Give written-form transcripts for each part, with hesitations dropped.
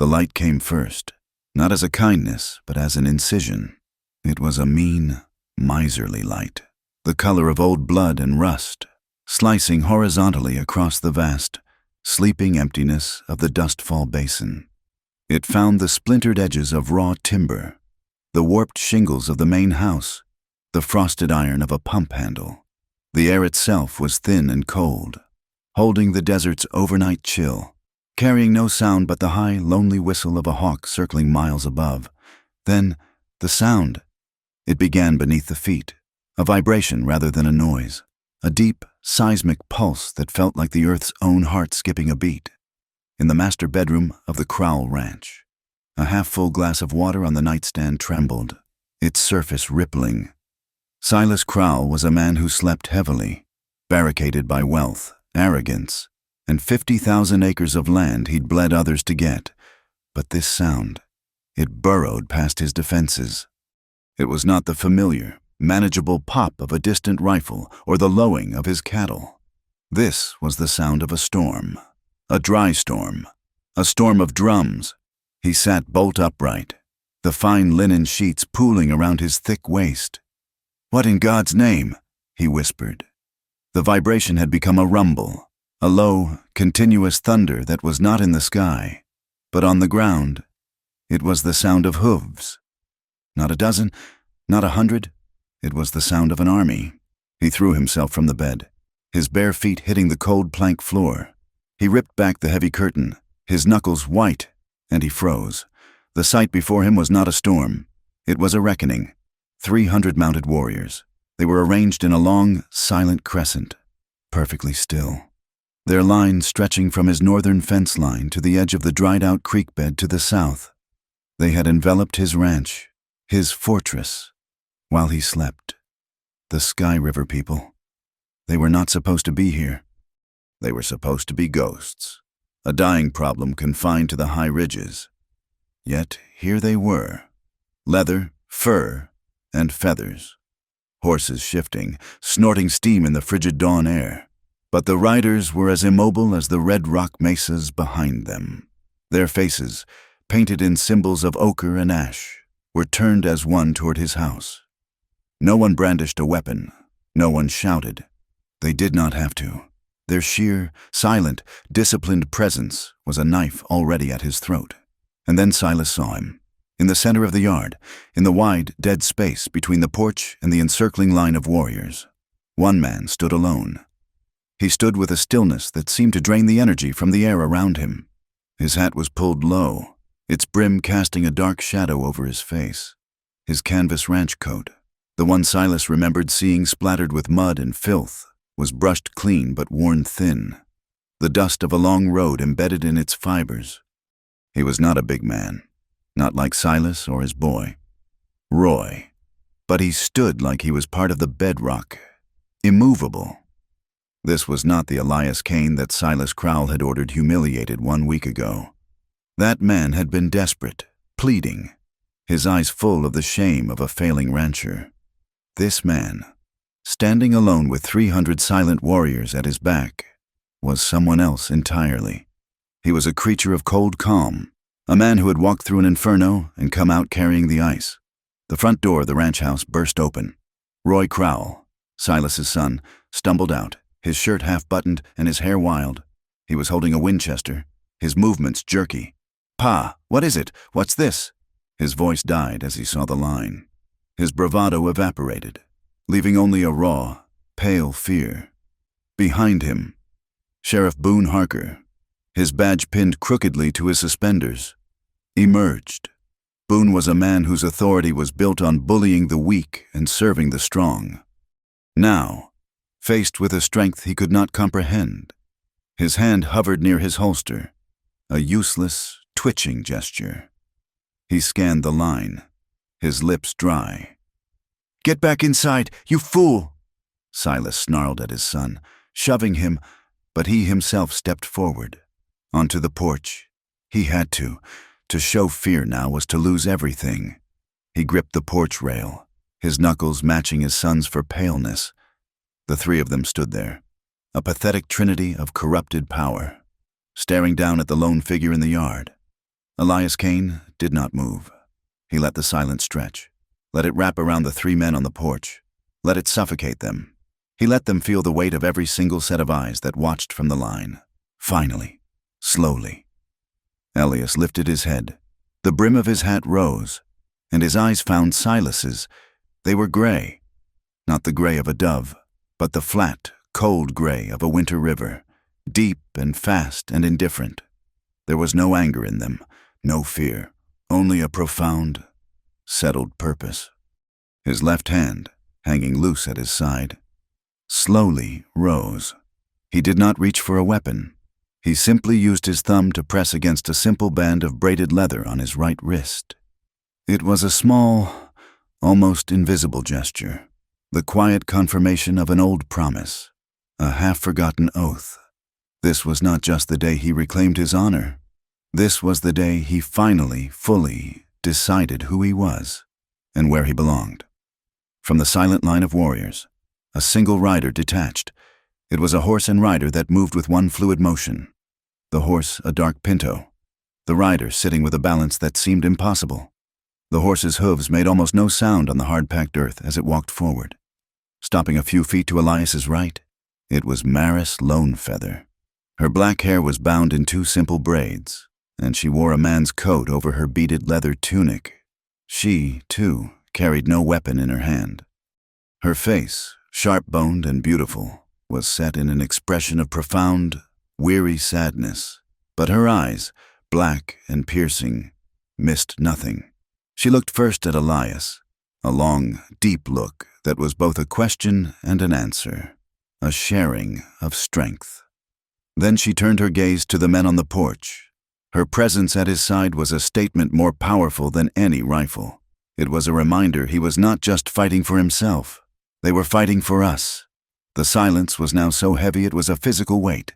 The light came first, not as a kindness, but as an incision. It was a mean, miserly light, the color of old blood and rust, slicing horizontally across the vast, sleeping emptiness of the dustfall basin. It found the splintered edges of raw timber, the warped shingles of the main house, the frosted iron of a pump handle. The air itself was thin and cold, holding the desert's overnight chill, carrying no sound but the high, lonely whistle of a hawk circling miles above. Then, the sound. It began beneath the feet, a vibration rather than a noise, a deep, seismic pulse that felt like the earth's own heart skipping a beat. In the master bedroom of the Crowell Ranch, a half-full glass of water on the nightstand trembled, its surface rippling. Silas Crowell was a man who slept heavily, barricaded by wealth, arrogance, and 50,000 acres of land he'd bled others to get. But this sound, it burrowed past his defenses. It was not the familiar, manageable pop of a distant rifle or the lowing of his cattle. This was the sound of a storm, a dry storm, a storm of drums. He sat bolt upright, the fine linen sheets pooling around his thick waist. "What in God's name?" he whispered. The vibration had become a rumble, a low, continuous thunder that was not in the sky, but on the ground. It was the sound of hooves. Not a dozen, not 100. It was the sound of an army. He threw himself from the bed, his bare feet hitting the cold plank floor. He ripped back the heavy curtain, his knuckles white, and he froze. The sight before him was not a storm. It was a reckoning. 300 mounted warriors. They were arranged in a long, silent crescent, perfectly still. Their line stretching from his northern fence line to the edge of the dried-out creek bed to the south. They had enveloped his ranch, his fortress, while he slept. The Sky River people. They were not supposed to be here. They were supposed to be ghosts, a dying problem confined to the high ridges. Yet here they were, leather, fur, and feathers. Horses shifting, snorting steam in the frigid dawn air. But the riders were as immobile as the red rock mesas behind them. Their faces, painted in symbols of ochre and ash, were turned as one toward his house. No one brandished a weapon. No one shouted. They did not have to. Their sheer, silent, disciplined presence was a knife already at his throat. And then Silas saw him. In the center of the yard, in the wide, dead space between the porch and the encircling line of warriors, one man stood alone. He stood with a stillness that seemed to drain the energy from the air around him. His hat was pulled low, its brim casting a dark shadow over his face. His canvas ranch coat, the one Silas remembered seeing splattered with mud and filth, was brushed clean but worn thin, the dust of a long road embedded in its fibers. He was not a big man, not like Silas or his boy, Roy, but he stood like he was part of the bedrock, immovable. This was not the Elias Kane that Silas Crowell had ordered humiliated 1 week ago. That man had been desperate, pleading, his eyes full of the shame of a failing rancher. This man, standing alone with 300 silent warriors at his back, was someone else entirely. He was a creature of cold calm, a man who had walked through an inferno and come out carrying the ice. The front door of the ranch house burst open. Roy Crowell, Silas's son, stumbled out, his shirt half-buttoned and his hair wild. He was holding a Winchester, his movements jerky. "Pa, what is it? What's this?" His voice died as he saw the line. His bravado evaporated, leaving only a raw, pale fear. Behind him, Sheriff Boone Harker, his badge pinned crookedly to his suspenders, emerged. Boone was a man whose authority was built on bullying the weak and serving the strong. Now, faced with a strength he could not comprehend, his hand hovered near his holster, a useless, twitching gesture. He scanned the line, his lips dry. "Get back inside, you fool!" Silas snarled at his son, shoving him, but he himself stepped forward. Onto the porch. He had to. To show fear now was to lose everything. He gripped the porch rail, his knuckles matching his son's for paleness. The three of them stood there, a pathetic trinity of corrupted power, staring down at the lone figure in the yard. Elias Kane did not move. He let the silence stretch. Let it wrap around the three men on the porch. Let it suffocate them. He let them feel the weight of every single set of eyes that watched from the line. Finally, slowly, Elias lifted his head. The brim of his hat rose, and his eyes found Silas's. They were gray. Not the gray of a dove, but the flat, cold gray of a winter river, deep and fast and indifferent. There was no anger in them, no fear, only a profound, settled purpose. His left hand, hanging loose at his side, slowly rose. He did not reach for a weapon. He simply used his thumb to press against a simple band of braided leather on his right wrist. It was a small, almost invisible gesture, the quiet confirmation of an old promise, a half-forgotten oath. This was not just the day he reclaimed his honor. This was the day he finally, fully decided who he was and where he belonged. From the silent line of warriors, a single rider detached. It was a horse and rider that moved with one fluid motion. The horse a dark pinto, the rider sitting with a balance that seemed impossible. The horse's hooves made almost no sound on the hard-packed earth as it walked forward. Stopping a few feet to Elias's right, it was Maris Lonefeather. Her black hair was bound in two simple braids, and she wore a man's coat over her beaded leather tunic. She, too, carried no weapon in her hand. Her face, sharp-boned and beautiful, was set in an expression of profound, weary sadness, but her eyes, black and piercing, missed nothing. She looked first at Elias, a long, deep look that was both a question and an answer, a sharing of strength. Then she turned her gaze to the men on the porch. Her presence at his side was a statement more powerful than any rifle. It was a reminder he was not just fighting for himself. They were fighting for us. The silence was now so heavy it was a physical weight.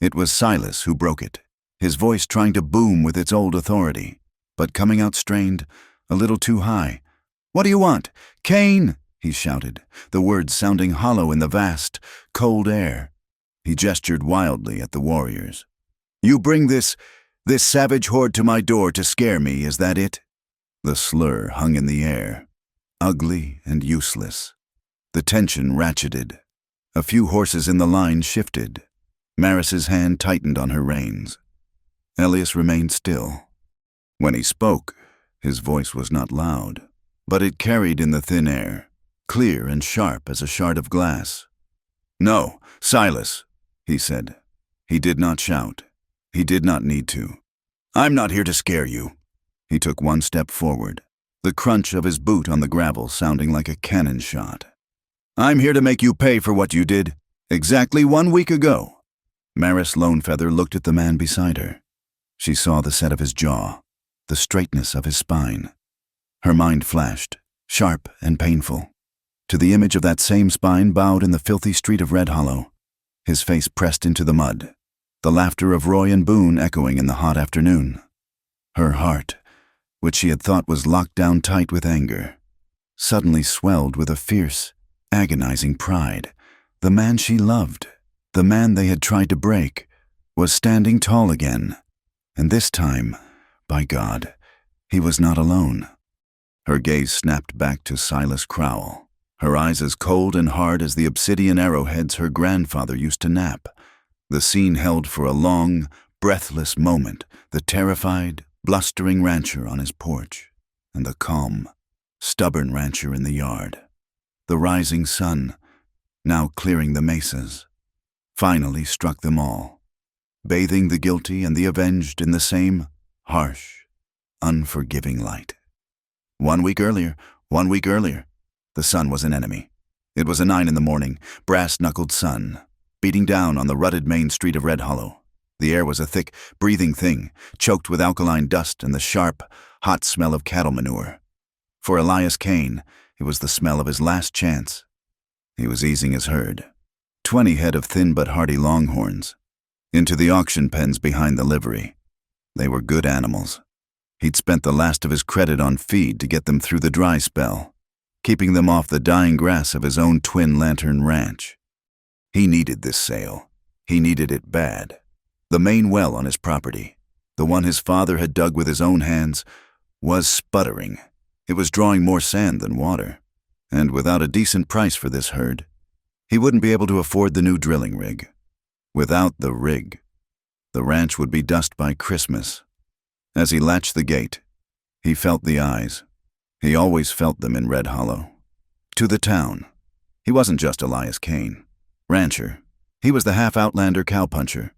It was Silas who broke it, his voice trying to boom with its old authority, but coming out strained, a little too high. "What do you want? Kane!" he shouted, the words sounding hollow in the vast, cold air. He gestured wildly at the warriors. "You bring this savage horde to my door to scare me, is that it?" The slur hung in the air, ugly and useless. The tension ratcheted. A few horses in the line shifted. Maris's hand tightened on her reins. Elias remained still. When he spoke, his voice was not loud, but it carried in the thin air, clear and sharp as a shard of glass. "No, Silas," he said. He did not shout. He did not need to. "I'm not here to scare you." He took one step forward, the crunch of his boot on the gravel sounding like a cannon shot. "I'm here to make you pay for what you did, exactly 1 week ago." Maris Lonefeather looked at the man beside her. She saw the set of his jaw, the straightness of his spine. Her mind flashed, sharp and painful, to the image of that same spine bowed in the filthy street of Red Hollow, his face pressed into the mud, the laughter of Roy and Boone echoing in the hot afternoon. Her heart, which she had thought was locked down tight with anger, suddenly swelled with a fierce, agonizing pride. The man she loved, the man they had tried to break, was standing tall again. And this time, by God, he was not alone. Her gaze snapped back to Silas Crowell, her eyes as cold and hard as the obsidian arrowheads her grandfather used to nap. The scene held for a long, breathless moment the terrified, blustering rancher on his porch, and the calm, stubborn rancher in the yard. The rising sun, now clearing the mesas, finally struck them all, bathing the guilty and the avenged in the same harsh, unforgiving light. 1 week earlier, the sun was an enemy. It was 9 a.m, brass-knuckled sun, beating down on the rutted main street of Red Hollow. The air was a thick, breathing thing, choked with alkaline dust and the sharp, hot smell of cattle manure. For Elias Kane, it was the smell of his last chance. He was easing his herd, 20 head of thin but hardy longhorns, into the auction pens behind the livery. They were good animals. He'd spent the last of his credit on feed to get them through the dry spell, keeping them off the dying grass of his own Twin Lantern ranch. He needed this sale. He needed it bad. The main well on his property, the one his father had dug with his own hands, was sputtering. It was drawing more sand than water. And without a decent price for this herd, he wouldn't be able to afford the new drilling rig. Without the rig, the ranch would be dust by Christmas. As he latched the gate, he felt the eyes. He always felt them in Red Hollow. To the town. He wasn't just Elias Kane, rancher. He was the half-outlander cowpuncher.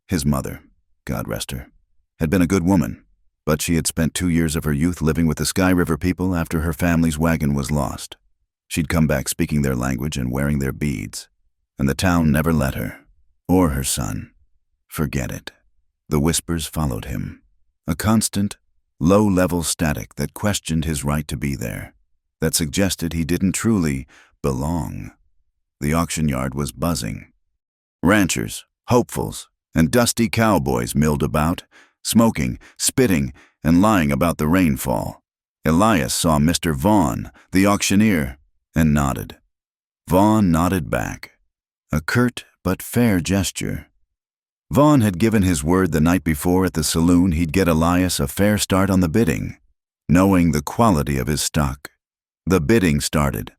His mother, God rest her, had been a good woman, but she had spent 2 years of her youth living with the Sky River people after her family's wagon was lost. She'd come back speaking their language and wearing their beads, and the town never let her, or her son, forget it. The whispers followed him, a constant, low-level static that questioned his right to be there, that suggested he didn't truly belong. The auction yard was buzzing. Ranchers, hopefuls, and dusty cowboys milled about, smoking, spitting, and lying about the rainfall. Elias saw Mr. Vaughn, the auctioneer, and nodded. Vaughn nodded back, a curt but fair gesture. Vaughn had given his word the night before at the saloon he'd get Elias a fair start on the bidding, knowing the quality of his stock. The bidding started.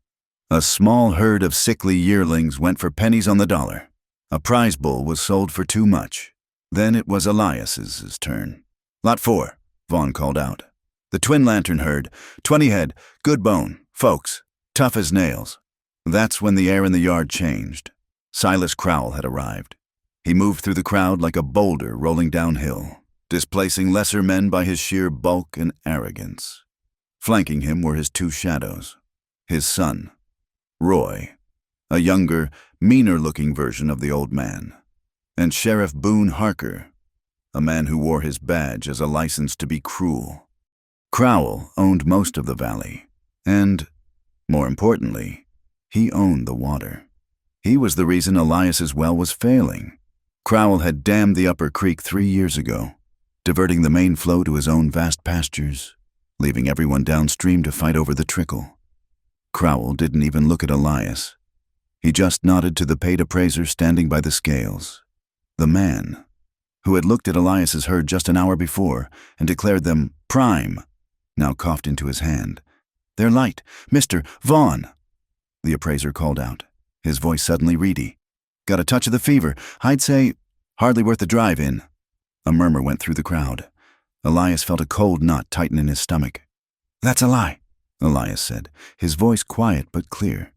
A small herd of sickly yearlings went for pennies on the dollar. A prize bull was sold for too much. Then it was Elias's turn. Lot 4, Vaughn called out. The twin lantern herd, 20 head, good bone, folks, tough as nails. That's when the air in the yard changed. Silas Crowell had arrived. He moved through the crowd like a boulder rolling downhill, displacing lesser men by his sheer bulk and arrogance. Flanking him were his two shadows, his son, Roy, a younger, meaner-looking version of the old man, and Sheriff Boone Harker, a man who wore his badge as a license to be cruel. Crowell owned most of the valley, and, more importantly, he owned the water. He was the reason Elias's well was failing. Crowell had dammed the upper creek 3 years ago, diverting the main flow to his own vast pastures, leaving everyone downstream to fight over the trickle. Crowell didn't even look at Elias. He just nodded to the paid appraiser standing by the scales. The man, who had looked at Elias's herd just an hour before and declared them prime, now coughed into his hand. "They're light, Mr. Vaughn," the appraiser called out, his voice suddenly reedy. "Got a touch of the fever. I'd say hardly worth the drive in." A murmur went through the crowd. Elias felt a cold knot tighten in his stomach. "That's a lie," Elias said, his voice quiet but clear.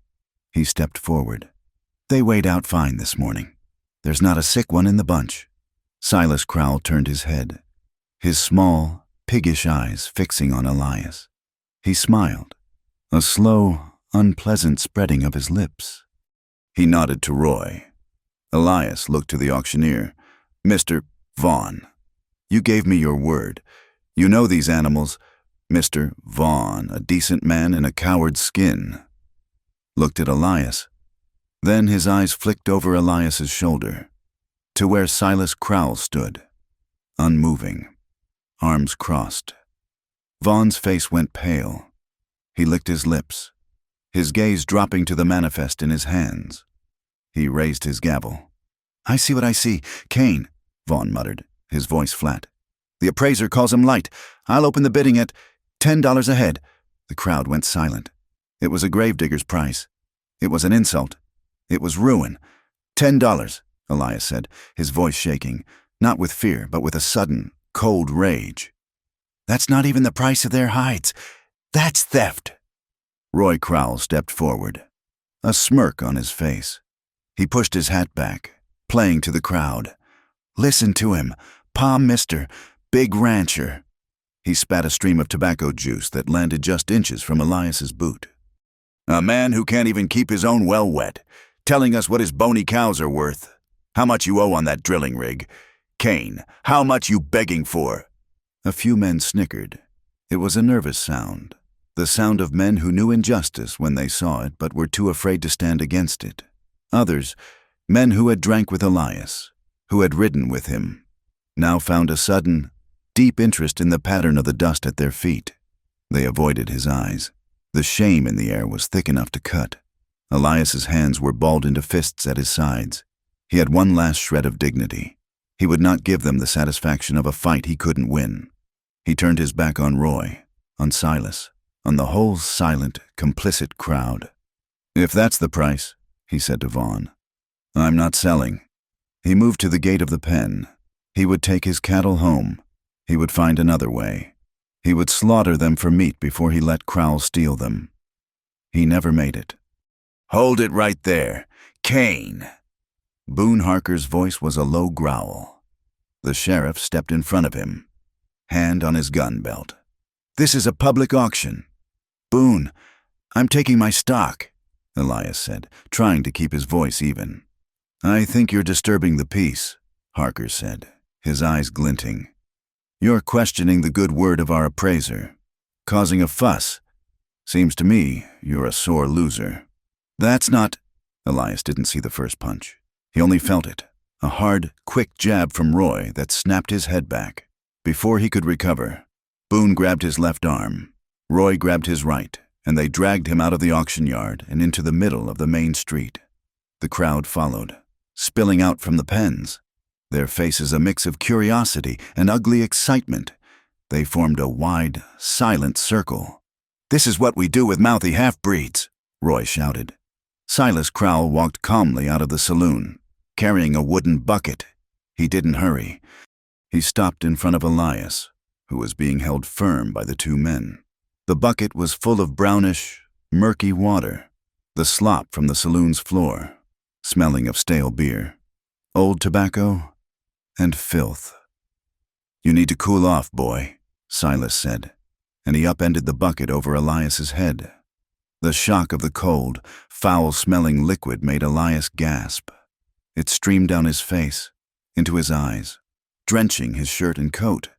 He stepped forward. "They weighed out fine this morning. There's not a sick one in the bunch." Silas Crowell turned his head, his small, piggish eyes fixing on Elias. He smiled, a slow, unpleasant spreading of his lips. He nodded to Roy. Elias looked to the auctioneer. "Mr. Vaughn, you gave me your word. You know these animals. Mr. Vaughn, a decent man in a coward's skin." Looked at Elias. Then his eyes flicked over Elias's shoulder, to where Silas Crowell stood, unmoving, arms crossed. Vaughn's face went pale. He licked his lips, his gaze dropping to the manifest in his hands. He raised his gavel. "I see what I see. Kane," Vaughn muttered, his voice flat. "The appraiser calls him light. I'll open the bidding at $10 a head." The crowd went silent. It was a gravedigger's price. It was an insult. It was ruin. $10, Elias said, his voice shaking, not with fear, but with a sudden, cold rage. "That's not even the price of their hides. That's theft." Roy Crowell stepped forward, a smirk on his face. He pushed his hat back, playing to the crowd. "Listen to him, Palm Mister, big rancher." He spat a stream of tobacco juice that landed just inches from Elias's boot. "A man who can't even keep his own well wet, telling us what his bony cows are worth. How much you owe on that drilling rig? Kane, how much you begging for?" A few men snickered. It was a nervous sound, the sound of men who knew injustice when they saw it but were too afraid to stand against it. Others, men who had drank with Elias, who had ridden with him, now found a sudden, deep interest in the pattern of the dust at their feet. They avoided his eyes. The shame in the air was thick enough to cut. Elias's hands were balled into fists at his sides. He had one last shred of dignity. He would not give them the satisfaction of a fight he couldn't win. He turned his back on Roy, on Silas, on the whole silent, complicit crowd. "If that's the price," he said to Vaughn, "I'm not selling." He moved to the gate of the pen. He would take his cattle home. He would find another way. He would slaughter them for meat before he let Crowell steal them. He never made it. "Hold it right there, Kane!" Boone Harker's voice was a low growl. The sheriff stepped in front of him, hand on his gun belt. "This is a public auction." "Boone, I'm taking my stock," Elias said, trying to keep his voice even. "I think you're disturbing the peace," Harker said, his eyes glinting. "You're questioning the good word of our appraiser, causing a fuss. Seems to me you're a sore loser." "That's not—" Elias didn't see the first punch. He only felt it, a hard, quick jab from Roy that snapped his head back. Before he could recover, Boone grabbed his left arm. Roy grabbed his right, and they dragged him out of the auction yard and into the middle of the main street. The crowd followed, spilling out from the pens, their faces a mix of curiosity and ugly excitement. They formed a wide, silent circle. "This is what we do with mouthy half-breeds," Roy shouted. Silas Crowell walked calmly out of the saloon, carrying a wooden bucket. He didn't hurry. He stopped in front of Elias, who was being held firm by the two men. The bucket was full of brownish, murky water, the slop from the saloon's floor, smelling of stale beer, old tobacco, and filth. "You need to cool off, boy," Silas said, and he upended the bucket over Elias's head. The shock of the cold, foul-smelling liquid made Elias gasp. It streamed down his face, into his eyes, drenching his shirt and coat.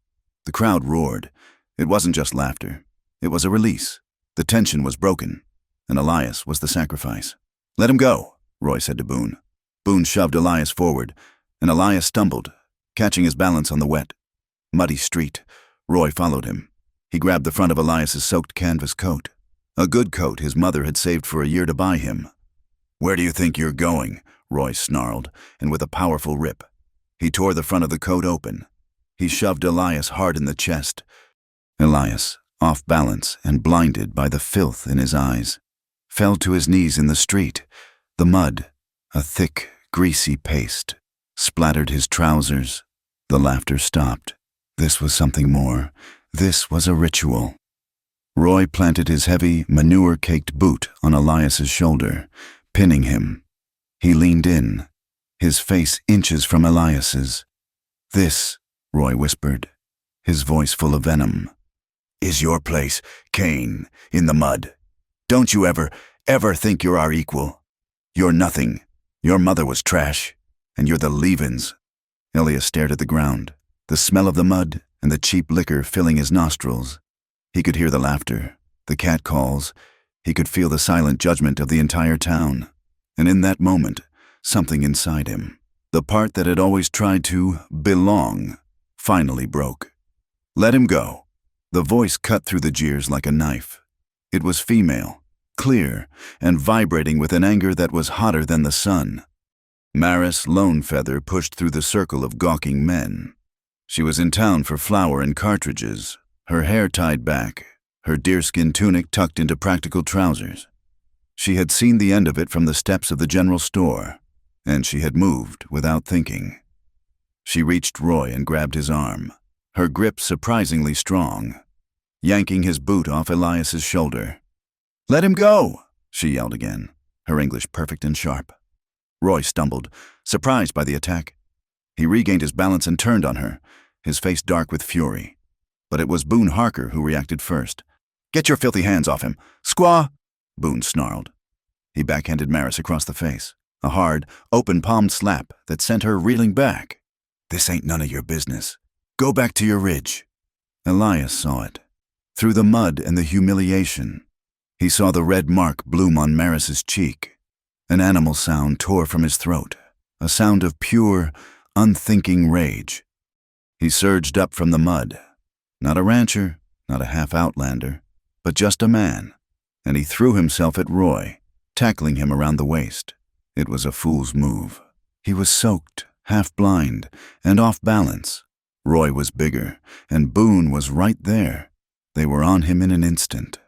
The crowd roared. It wasn't just laughter. It was a release. The tension was broken, and Elias was the sacrifice. "Let him go," Roy said to Boone. Boone shoved Elias forward, and Elias stumbled, catching his balance on the wet, muddy street. Roy followed him. He grabbed the front of Elias's soaked canvas coat, a good coat his mother had saved for a year to buy him. "Where do you think you're going?" Roy snarled, and with a powerful rip, he tore the front of the coat open. He shoved Elias hard in the chest. Elias, off balance and blinded by the filth in his eyes, fell to his knees in the street. The mud, a thick, greasy paste, splattered his trousers. The laughter stopped. This was something more. This was a ritual. Roy planted his heavy, manure-caked boot on Elias's shoulder, pinning him. He leaned in, his face inches from Elias's. "This," Roy whispered, his voice full of venom, "is your place, Kane, in the mud. Don't you ever think you're our equal. You're nothing. Your mother was trash, and you're the leavings." Elias stared at the ground, the smell of the mud and the cheap liquor filling his nostrils. He could hear the laughter, the catcalls. He could feel the silent judgment of the entire town. And in that moment, something inside him, the part that had always tried to belong, finally broke. "Let him go." The voice cut through the jeers like a knife. It was female, clear, and vibrating with an anger that was hotter than the sun. Maris Lonefeather pushed through the circle of gawking men. She was in town for flour and cartridges, her hair tied back, her deerskin tunic tucked into practical trousers. She had seen the end of it from the steps of the general store, and she had moved without thinking. She reached Roy and grabbed his arm, her grip surprisingly strong, yanking his boot off Elias's shoulder. "Let him go," she yelled again, her English perfect and sharp. Roy stumbled, surprised by the attack. He regained his balance and turned on her, his face dark with fury. But it was Boone Harker who reacted first. "Get your filthy hands off him, squaw!" Boone snarled. He backhanded Maris across the face, a hard, open-palmed slap that sent her reeling back. "This ain't none of your business. Go back to your ridge." Elias saw it. Through the mud and the humiliation, he saw the red mark bloom on Maris's cheek. An animal sound tore from his throat, a sound of pure, unthinking rage. He surged up from the mud. Not a rancher, not a half-outlander, but just a man. And he threw himself at Roy, tackling him around the waist. It was a fool's move. He was soaked, half blind, and off balance. Roy was bigger, and Boone was right there. They were on him in an instant.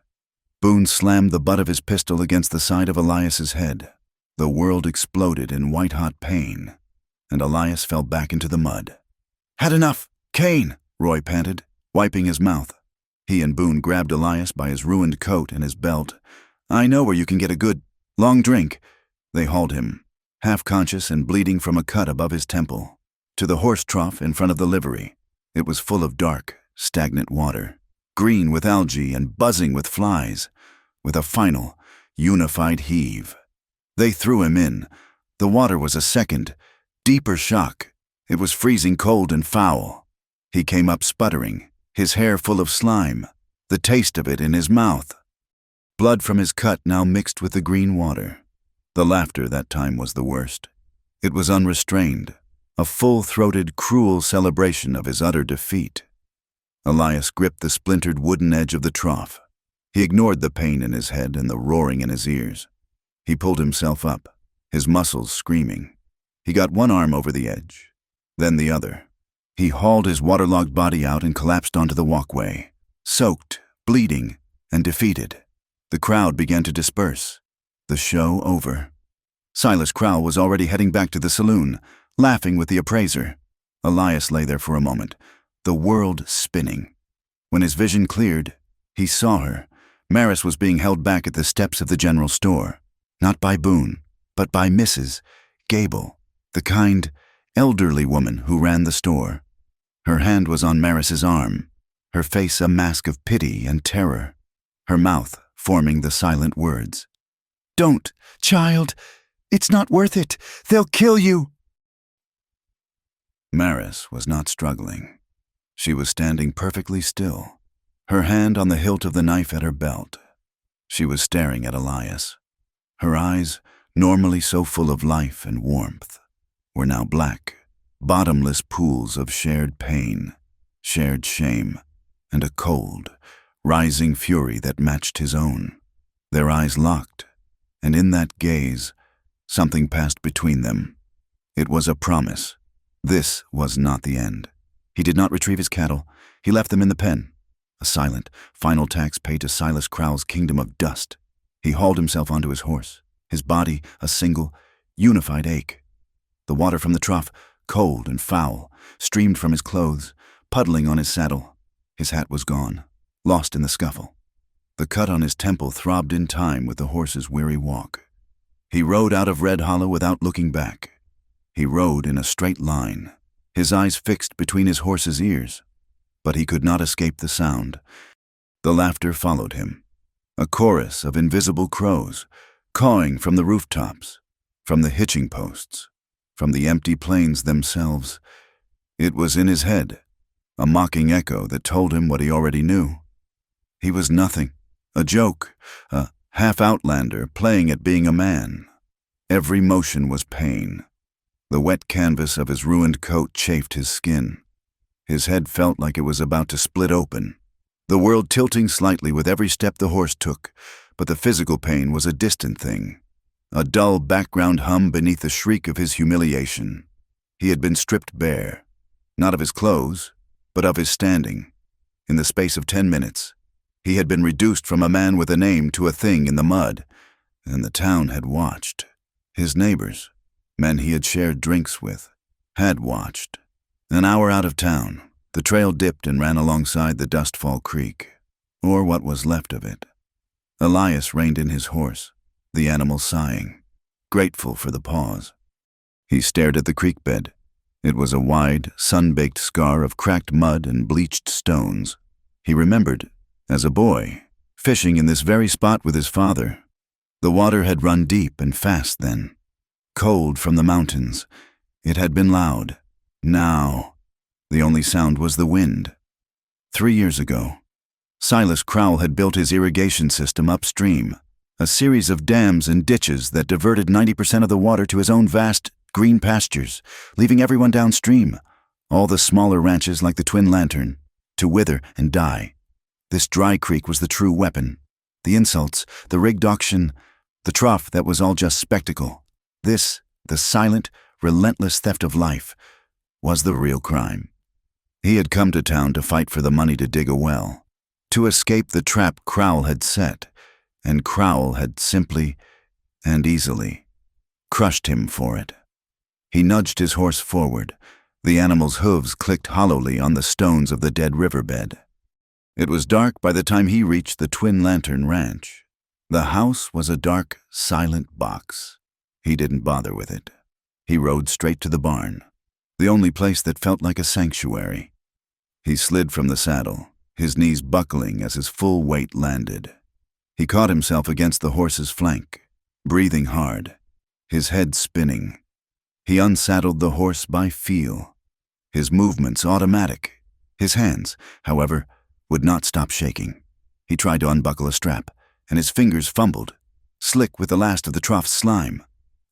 Boone slammed the butt of his pistol against the side of Elias's head. The world exploded in white-hot pain, and Elias fell back into the mud. "Had enough! Kane!" Roy panted, wiping his mouth. He and Boone grabbed Elias by his ruined coat and his belt. "I know where you can get a good, long drink." They hauled him, half-conscious and bleeding from a cut above his temple, to the horse trough in front of the livery. It was full of dark, stagnant water, green with algae and buzzing with flies, with a final, unified heave. They threw him in. The water was a second, deeper shock. It was freezing cold and foul. He came up sputtering, his hair full of slime, the taste of it in his mouth. Blood from his cut now mixed with the green water. The laughter that time was the worst. It was unrestrained, a full-throated, cruel celebration of his utter defeat. Elias gripped the splintered wooden edge of the trough. He ignored the pain in his head and the roaring in his ears. He pulled himself up, his muscles screaming. He got one arm over the edge, then the other. He hauled his waterlogged body out and collapsed onto the walkway, soaked, bleeding, and defeated. The crowd began to disperse. The show over. Silas Crowell was already heading back to the saloon, laughing with the appraiser. Elias lay there for a moment, the world spinning. When his vision cleared, he saw her. Maris was being held back at the steps of the general store, not by Boone, but by Mrs. Gable, the kind, elderly woman who ran the store. Her hand was on Maris's arm, her face a mask of pity and terror, her mouth forming the silent words. "Don't, child. It's not worth it. They'll kill you." Maris was not struggling. She was standing perfectly still, her hand on the hilt of the knife at her belt. She was staring at Elias. Her eyes, normally so full of life and warmth, were now black, bottomless pools of shared pain, shared shame, and a cold, rising fury that matched his own. Their eyes locked, and in that gaze, something passed between them. It was a promise. This was not the end. He did not retrieve his cattle. He left them in the pen. A silent, final tax paid to Silas Crowell's kingdom of dust. He hauled himself onto his horse, his body a single, unified ache. The water from the trough, cold and foul, streamed from his clothes, puddling on his saddle. His hat was gone, lost in the scuffle. The cut on his temple throbbed in time with the horse's weary walk. He rode out of Red Hollow without looking back. He rode in a straight line, his eyes fixed between his horse's ears. But he could not escape the sound. The laughter followed him, a chorus of invisible crows, cawing from the rooftops, from the hitching posts, from the empty plains themselves. It was in his head, a mocking echo that told him what he already knew. He was nothing, a joke, a half-outlander playing at being a man. Every motion was pain. The wet canvas of his ruined coat chafed his skin. His head felt like it was about to split open, the world tilting slightly with every step the horse took, but the physical pain was a distant thing, a dull background hum beneath the shriek of his humiliation. He had been stripped bare, not of his clothes, but of his standing. In the space of 10 minutes, he had been reduced from a man with a name to a thing in the mud, and the town had watched. His neighbors, men he had shared drinks with, had watched. An hour out of town, the trail dipped and ran alongside the Dustfall Creek, or what was left of it. Elias reined in his horse, the animal sighing, grateful for the pause. He stared at the creek bed. It was a wide, sun-baked scar of cracked mud and bleached stones. He remembered, as a boy, fishing in this very spot with his father. The water had run deep and fast then, cold from the mountains. It had been loud. Now, the only sound was the wind. 3 years ago, Silas Crowell had built his irrigation system upstream, a series of dams and ditches that diverted 90% of the water to his own vast, green pastures, leaving everyone downstream, all the smaller ranches like the Twin Lantern, to wither and die. This dry creek was the true weapon. The insults, the rigged auction, the trough that was all just spectacle. This, the silent, relentless theft of life, was the real crime. He had come to town to fight for the money to dig a well, to escape the trap Crowell had set, and Crowell had simply and easily crushed him for it. He nudged his horse forward. The animal's hooves clicked hollowly on the stones of the dead riverbed. It was dark by the time he reached the Twin Lantern Ranch. The house was a dark, silent box. He didn't bother with it. He rode straight to the barn, the only place that felt like a sanctuary. He slid from the saddle, his knees buckling as his full weight landed. He caught himself against the horse's flank, breathing hard, his head spinning. He unsaddled the horse by feel, his movements automatic. His hands, however, would not stop shaking. He tried to unbuckle a strap, and his fingers fumbled, slick with the last of the trough's slime.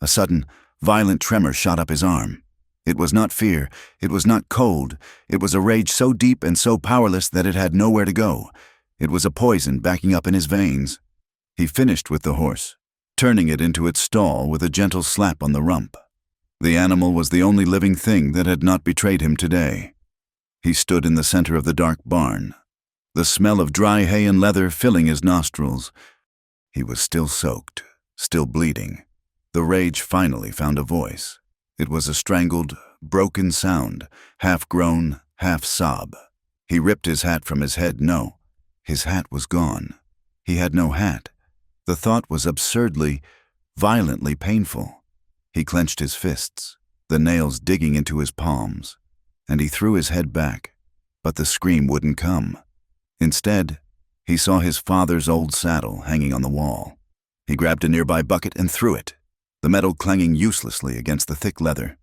A sudden, violent tremor shot up his arm. It was not fear, it was not cold, it was a rage so deep and so powerless that it had nowhere to go. It was a poison backing up in his veins. He finished with the horse, turning it into its stall with a gentle slap on the rump. The animal was the only living thing that had not betrayed him today. He stood in the center of the dark barn, the smell of dry hay and leather filling his nostrils. He was still soaked, still bleeding. The rage finally found a voice. It was a strangled, broken sound, half groan, half sob. He ripped his hat from his head. No, his hat was gone. He had no hat. The thought was absurdly, violently painful. He clenched his fists, the nails digging into his palms, and he threw his head back, but the scream wouldn't come. Instead, he saw his father's old saddle hanging on the wall. He grabbed a nearby bucket and threw it, the metal clanging uselessly against the thick leather.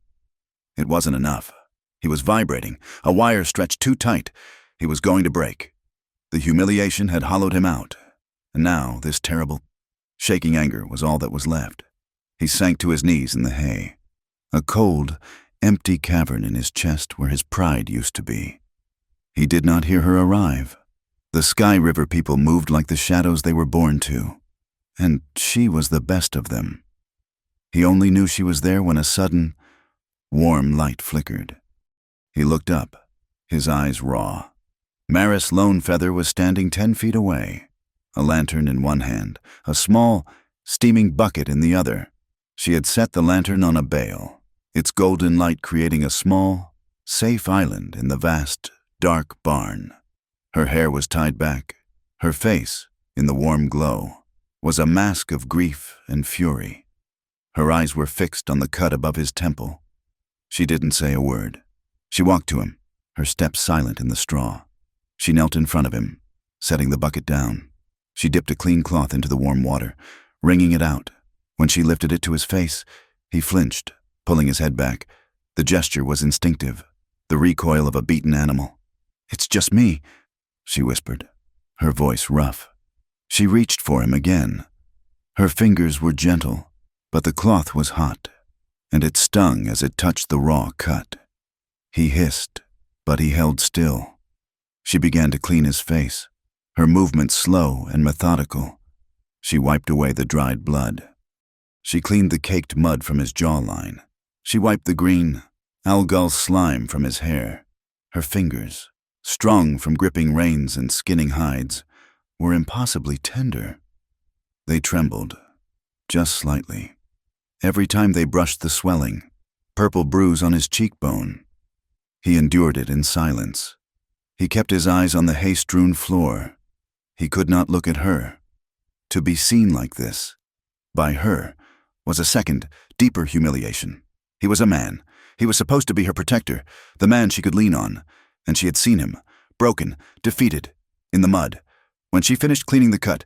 It wasn't enough. He was vibrating, a wire stretched too tight. He was going to break. The humiliation had hollowed him out, and now this terrible, shaking anger was all that was left. He sank to his knees in the hay, a cold, empty cavern in his chest where his pride used to be. He did not hear her arrive. The Sky River people moved like the shadows they were born to, and she was the best of them. He only knew she was there when a sudden, warm light flickered. He looked up, his eyes raw. Maris Lonefeather was standing 10 feet away, a lantern in one hand, a small, steaming bucket in the other. She had set the lantern on a bale, its golden light creating a small, safe island in the vast, dark barn. Her hair was tied back. Her face, in the warm glow, was a mask of grief and fury. Her eyes were fixed on the cut above his temple. She didn't say a word. She walked to him, her steps silent in the straw. She knelt in front of him, setting the bucket down. She dipped a clean cloth into the warm water, wringing it out. When she lifted it to his face, he flinched, pulling his head back. The gesture was instinctive, the recoil of a beaten animal. "It's just me," she whispered, her voice rough. She reached for him again. Her fingers were gentle, but the cloth was hot, and it stung as it touched the raw cut. He hissed, but he held still. She began to clean his face, her movements slow and methodical. She wiped away the dried blood. She cleaned the caked mud from his jawline. She wiped the green, algal slime from his hair. Her fingers, strong from gripping reins and skinning hides, were impossibly tender. They trembled, just slightly, every time they brushed the swelling, purple bruise on his cheekbone. He endured it in silence. He kept his eyes on the hay-strewn floor. He could not look at her. To be seen like this, by her, was a second, deeper humiliation. He was a man. He was supposed to be her protector, the man she could lean on, and she had seen him, broken, defeated, in the mud. When she finished cleaning the cut,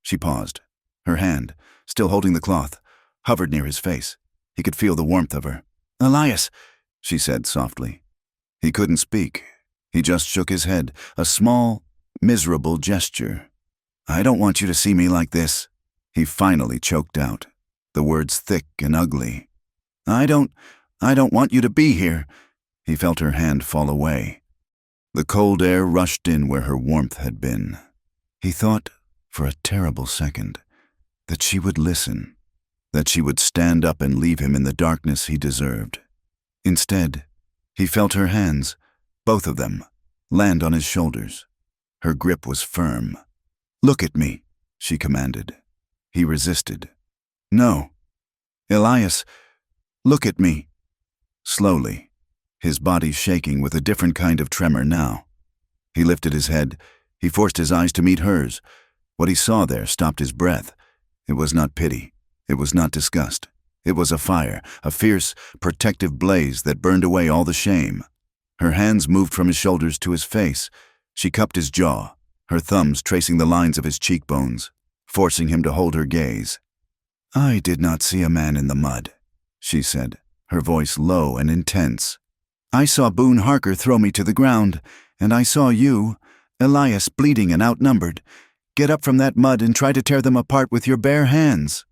she paused. Her hand, still holding the cloth, hovered near his face. He could feel the warmth of her. "Elias," she said softly. He couldn't speak. He just shook his head, a small, miserable gesture. "I don't want you to see me like this," he finally choked out, the words thick and ugly. I don't want you to be here." He felt her hand fall away. The cold air rushed in where her warmth had been. He thought, for a terrible second, that she would listen, that she would stand up and leave him in the darkness he deserved. Instead, he felt her hands, both of them, land on his shoulders. Her grip was firm. "Look at me," she commanded. He resisted. "No. Elias, look at me." Slowly, his body shaking with a different kind of tremor now. He lifted his head. He forced his eyes to meet hers. What he saw there stopped his breath. It was not pity. It was not disgust. It was a fire, a fierce, protective blaze that burned away all the shame. Her hands moved from his shoulders to his face. She cupped his jaw, her thumbs tracing the lines of his cheekbones, forcing him to hold her gaze. "I did not see a man in the mud," she said, her voice low and intense. "I saw Boone Harker throw me to the ground, and I saw you, Elias, bleeding and outnumbered. Get up from that mud and try to tear them apart with your bare hands."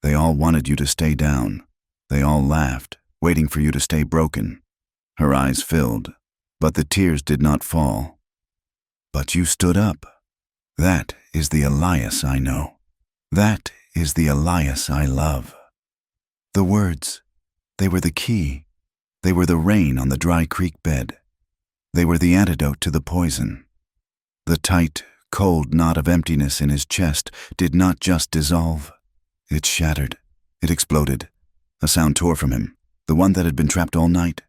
"They all wanted you to stay down. They all laughed, waiting for you to stay broken." Her eyes filled, but the tears did not fall. "But you stood up. That is the Elias I know. That is the Elias I love." The words, they were the key. They were the rain on the dry creek bed. They were the antidote to the poison. The tight, cold knot of emptiness in his chest did not just dissolve. It shattered. It exploded. A sound tore from him, the one that had been trapped all night.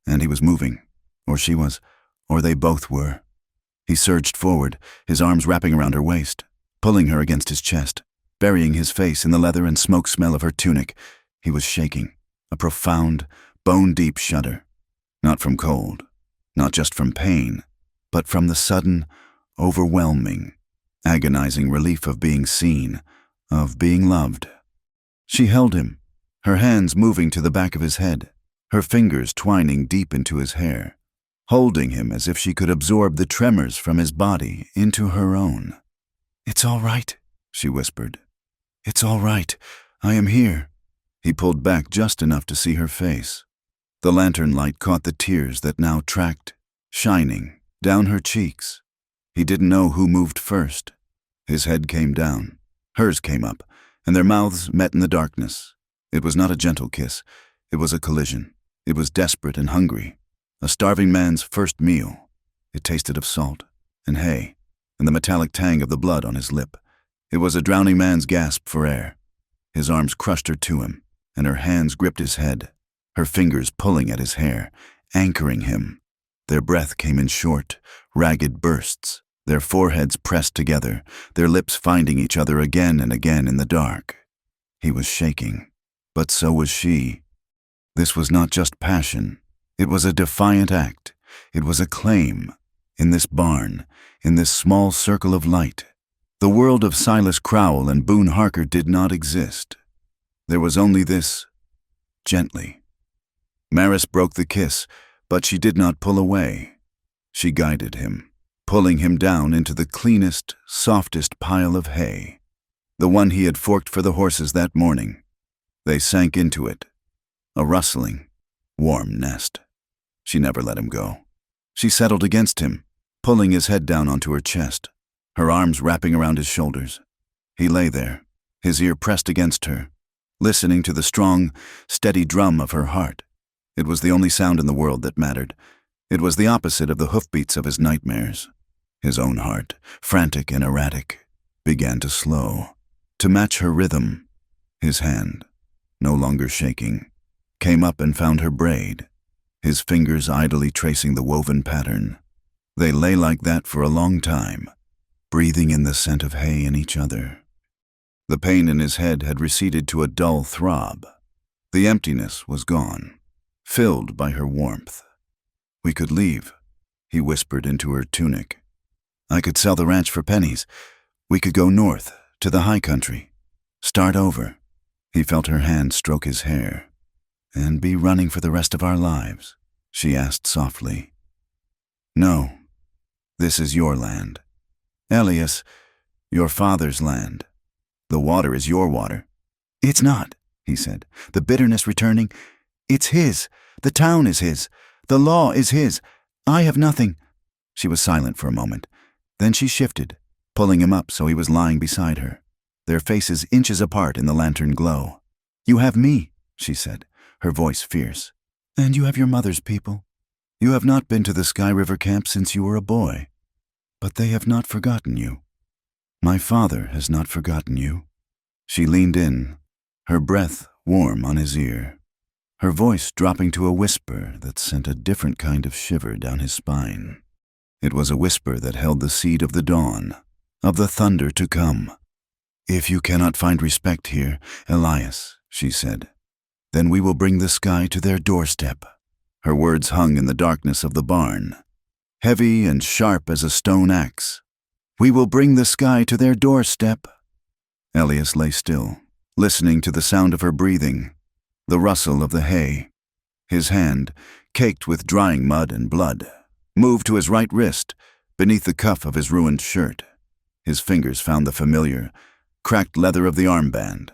And he was moving. Or she was. Or they both were. He surged forward, his arms wrapping around her waist, pulling her against his chest, burying his face in the leather and smoke smell of her tunic. He was shaking, a profound, bone-deep shudder. Not from cold, not just from pain, but from the sudden, overwhelming, agonizing relief of being seen, of being loved. She held him, her hands moving to the back of his head, her fingers twining deep into his hair, holding him as if she could absorb the tremors from his body into her own. "It's all right," she whispered. "It's all right. I am here." He pulled back just enough to see her face. The lantern light caught the tears that now tracked, shining, down her cheeks. He didn't know who moved first. His head came down. Hers came up, and their mouths met in the darkness. It was not a gentle kiss. It was a collision. It was desperate and hungry. A starving man's first meal. It tasted of salt and hay and the metallic tang of the blood on his lip. It was a drowning man's gasp for air. His arms crushed her to him, and her hands gripped his head, her fingers pulling at his hair, anchoring him. Their breath came in short, ragged bursts, their foreheads pressed together, their lips finding each other again and again in the dark. He was shaking, but so was she. This was not just passion. It was a defiant act. It was a claim. In this barn, in this small circle of light, the world of Silas Crowell and Boone Harker did not exist. There was only this, gently. Maris broke the kiss, but she did not pull away. She guided him, pulling him down into the cleanest, softest pile of hay, the one he had forked for the horses that morning. They sank into it, a rustling, warm nest. She never let him go. She settled against him, pulling his head down onto her chest, her arms wrapping around his shoulders. He lay there, his ear pressed against her, listening to the strong, steady drum of her heart. It was the only sound in the world that mattered. It was the opposite of the hoofbeats of his nightmares. His own heart, frantic and erratic, began to slow, to match her rhythm. His hand, no longer shaking, came up and found her braid, his fingers idly tracing the woven pattern. They lay like that for a long time, breathing in the scent of hay in each other. The pain in his head had receded to a dull throb. The emptiness was gone, filled by her warmth. "We could leave," he whispered into her tunic. "I could sell the ranch for pennies. We could go north, to the high country. Start over." He felt her hand stroke his hair. "And be running for the rest of our lives?" she asked softly. "No. This is your land. Elias, your father's land. The water is your water." "It's not," he said, the bitterness returning. "It's his. The town is his. The law is his. I have nothing." She was silent for a moment. Then she shifted, pulling him up so he was lying beside her, their faces inches apart in the lantern glow. You have me, she said, her voice fierce. And you have your mother's people. You have not been to the Sky River camp since you were a boy. But they have not forgotten you. My father has not forgotten you. She leaned in, her breath warm on his ear, her voice dropping to a whisper that sent a different kind of shiver down his spine. It was a whisper that held the seed of the dawn, of the thunder to come. If you cannot find respect here, Elias, she said, then we will bring the sky to their doorstep. Her words hung in the darkness of the barn, heavy and sharp as a stone axe. We will bring the sky to their doorstep. Elias lay still, listening to the sound of her breathing, the rustle of the hay. His hand, caked with drying mud and blood, moved to his right wrist, beneath the cuff of his ruined shirt. His fingers found the familiar, cracked leather of the armband.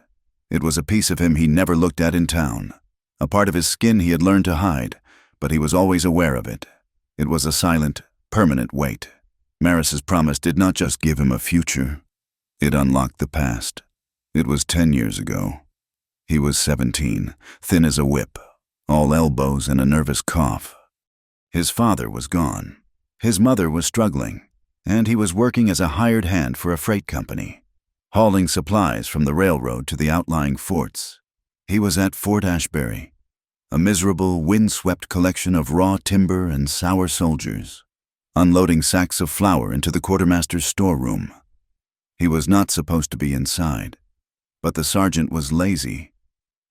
It was a piece of him he never looked at in town, a part of his skin he had learned to hide, but he was always aware of it. It was a silent, permanent weight. Maris's promise did not just give him a future. It unlocked the past. It was 10 years ago. He was 17, thin as a whip, all elbows and a nervous cough. His father was gone. His mother was struggling, and he was working as a hired hand for a freight company, hauling supplies from the railroad to the outlying forts. He was at Fort Ashbury, a miserable, wind-swept collection of raw timber and sour soldiers, unloading sacks of flour into the quartermaster's storeroom. He was not supposed to be inside, but the sergeant was lazy.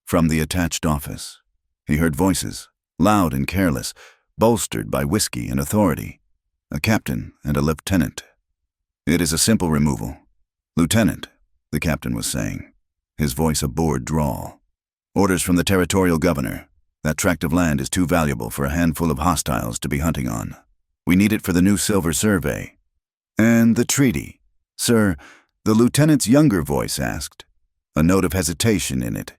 From the attached office, he heard voices, loud and careless, bolstered by whiskey and authority. A captain and a lieutenant. It is a simple removal. Lieutenant, the captain was saying, his voice a bored drawl. Orders from the territorial governor. That tract of land is too valuable for a handful of hostiles to be hunting on. We need it for the new silver survey. And the treaty, sir, the lieutenant's younger voice asked, a note of hesitation in it.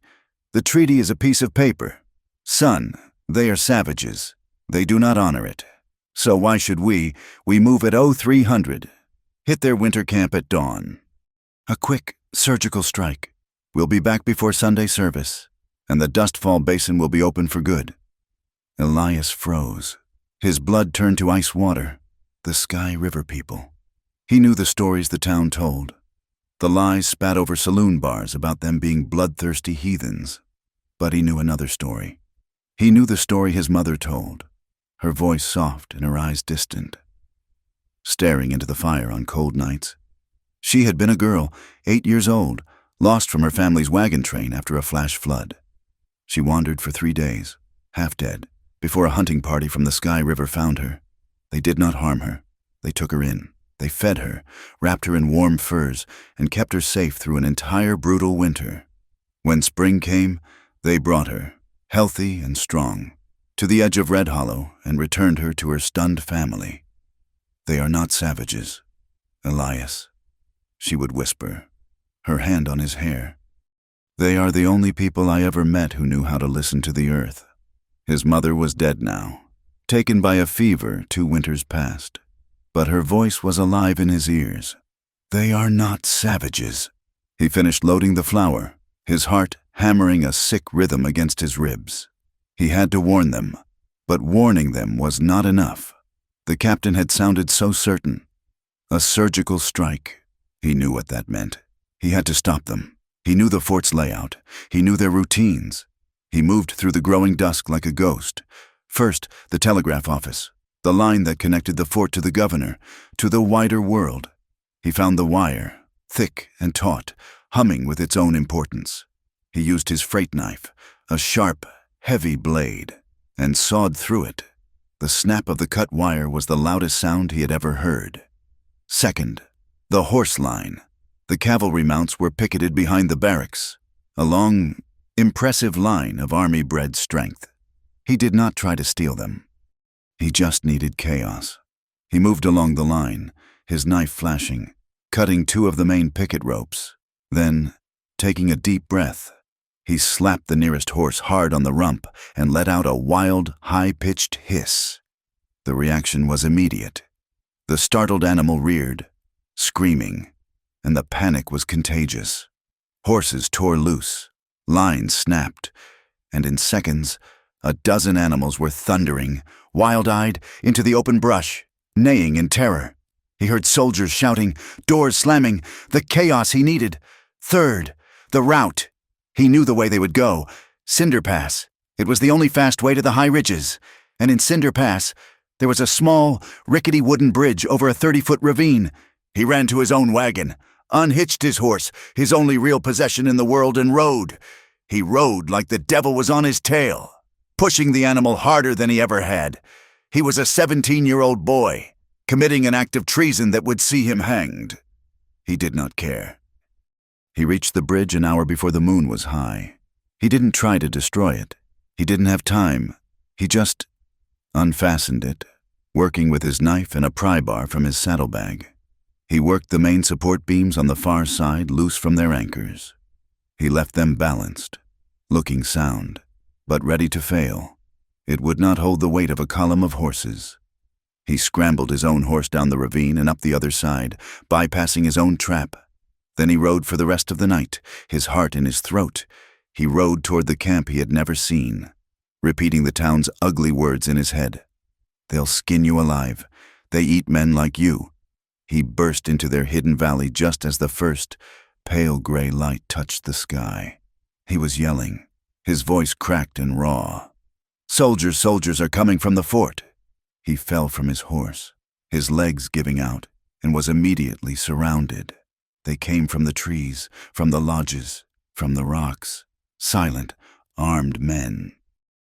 The treaty is a piece of paper. Son, they are savages. They do not honor it. So why should we move at 0300, hit their winter camp at dawn. A quick, surgical strike. We'll be back before Sunday service, and the Dustfall Basin will be open for good. Elias froze. His blood turned to ice water. The Sky River people. He knew the stories the town told. The lies spat over saloon bars about them being bloodthirsty heathens. But he knew another story. He knew the story his mother told, her voice soft and her eyes distant, staring into the fire on cold nights. She had been a girl, 8 years old, lost from her family's wagon train after a flash flood. She wandered for 3 days, half dead, before a hunting party from the Sky River found her. They did not harm her. They took her in. They fed her, wrapped her in warm furs, and kept her safe through an entire brutal winter. When spring came, they brought her, healthy and strong, to the edge of Red Hollow and returned her to her stunned family. They are not savages, Elias, she would whisper, her hand on his hair. They are the only people I ever met who knew how to listen to the earth. His mother was dead now, taken by a fever 2 winters past, but her voice was alive in his ears. They are not savages. He finished loading the flour, his heart hammering a sick rhythm against his ribs. He had to warn them, but warning them was not enough. The captain had sounded so certain. A surgical strike. He knew what that meant. He had to stop them. He knew the fort's layout. He knew their routines. He moved through the growing dusk like a ghost. First, the telegraph office, the line that connected the fort to the governor, to the wider world. He found the wire, thick and taut, humming with its own importance. He used his freight knife, a sharp, heavy blade, and sawed through it. The snap of the cut wire was the loudest sound he had ever heard. Second, the horse line. The cavalry mounts were picketed behind the barracks, a long, impressive line of army-bred strength. He did not try to steal them. He just needed chaos. He moved along the line, his knife flashing, cutting 2 of the main picket ropes. Then, taking a deep breath, he slapped the nearest horse hard on the rump and let out a wild, high-pitched hiss. The reaction was immediate. The startled animal reared, screaming, and the panic was contagious. Horses tore loose. Lines snapped, and in seconds, a dozen animals were thundering, wild-eyed, into the open brush, neighing in terror. He heard soldiers shouting, doors slamming, the chaos he needed. Third, the route. He knew the way they would go. Cinder Pass. It was the only fast way to the high ridges. And in Cinder Pass, there was a small, rickety wooden bridge over a 30-foot ravine. He ran to his own wagon, unhitched his horse, his only real possession in the world, and rode. He rode like the devil was on his tail, pushing the animal harder than he ever had. He was a 17-year-old boy, committing an act of treason that would see him hanged. He did not care. He reached the bridge an hour before the moon was high. He didn't try to destroy it. He didn't have time. He just unfastened it, working with his knife and a pry bar from his saddlebag. He worked the main support beams on the far side loose from their anchors. He left them balanced, looking sound, but ready to fail. It would not hold the weight of a column of horses. He scrambled his own horse down the ravine and up the other side, bypassing his own trap. Then he rode for the rest of the night, his heart in his throat. He rode toward the camp he had never seen, repeating the town's ugly words in his head. They'll skin you alive. They eat men like you. He burst into their hidden valley just as the first pale gray light touched the sky. He was yelling, his voice cracked and raw. Soldiers, soldiers are coming from the fort. He fell from his horse, his legs giving out, and was immediately surrounded. They came from the trees, from the lodges, from the rocks, silent, armed men.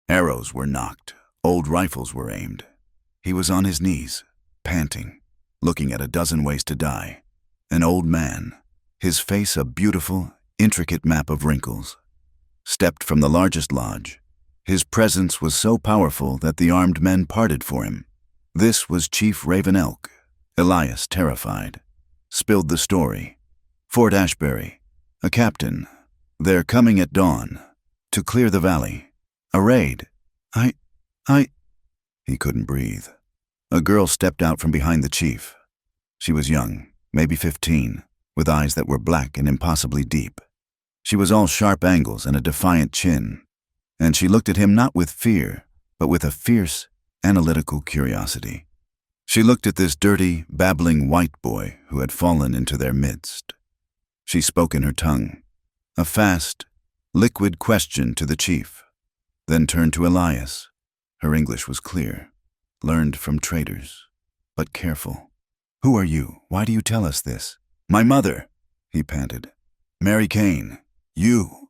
Arrows were nocked, old rifles were aimed. He was on his knees, panting, looking at a dozen ways to die. An old man, his face a beautiful, intricate map of wrinkles, stepped from the largest lodge. His presence was so powerful that the armed men parted for him. This was Chief Raven Elk. Elias, terrified, spilled the story. Fort Ashbury, a captain. They're coming at dawn, to clear the valley. A raid. He couldn't breathe. A girl stepped out from behind the chief. She was young, maybe 15, with eyes that were black and impossibly deep. She was all sharp angles and a defiant chin, and she looked at him not with fear, but with a fierce, analytical curiosity. She looked at this dirty, babbling white boy who had fallen into their midst. She spoke in her tongue, a fast, liquid question to the chief, then turned to Elias. Her English was clear, learned from traders, but careful. Who are you? Why do you tell us this? My mother, he panted. Mary Kane, you.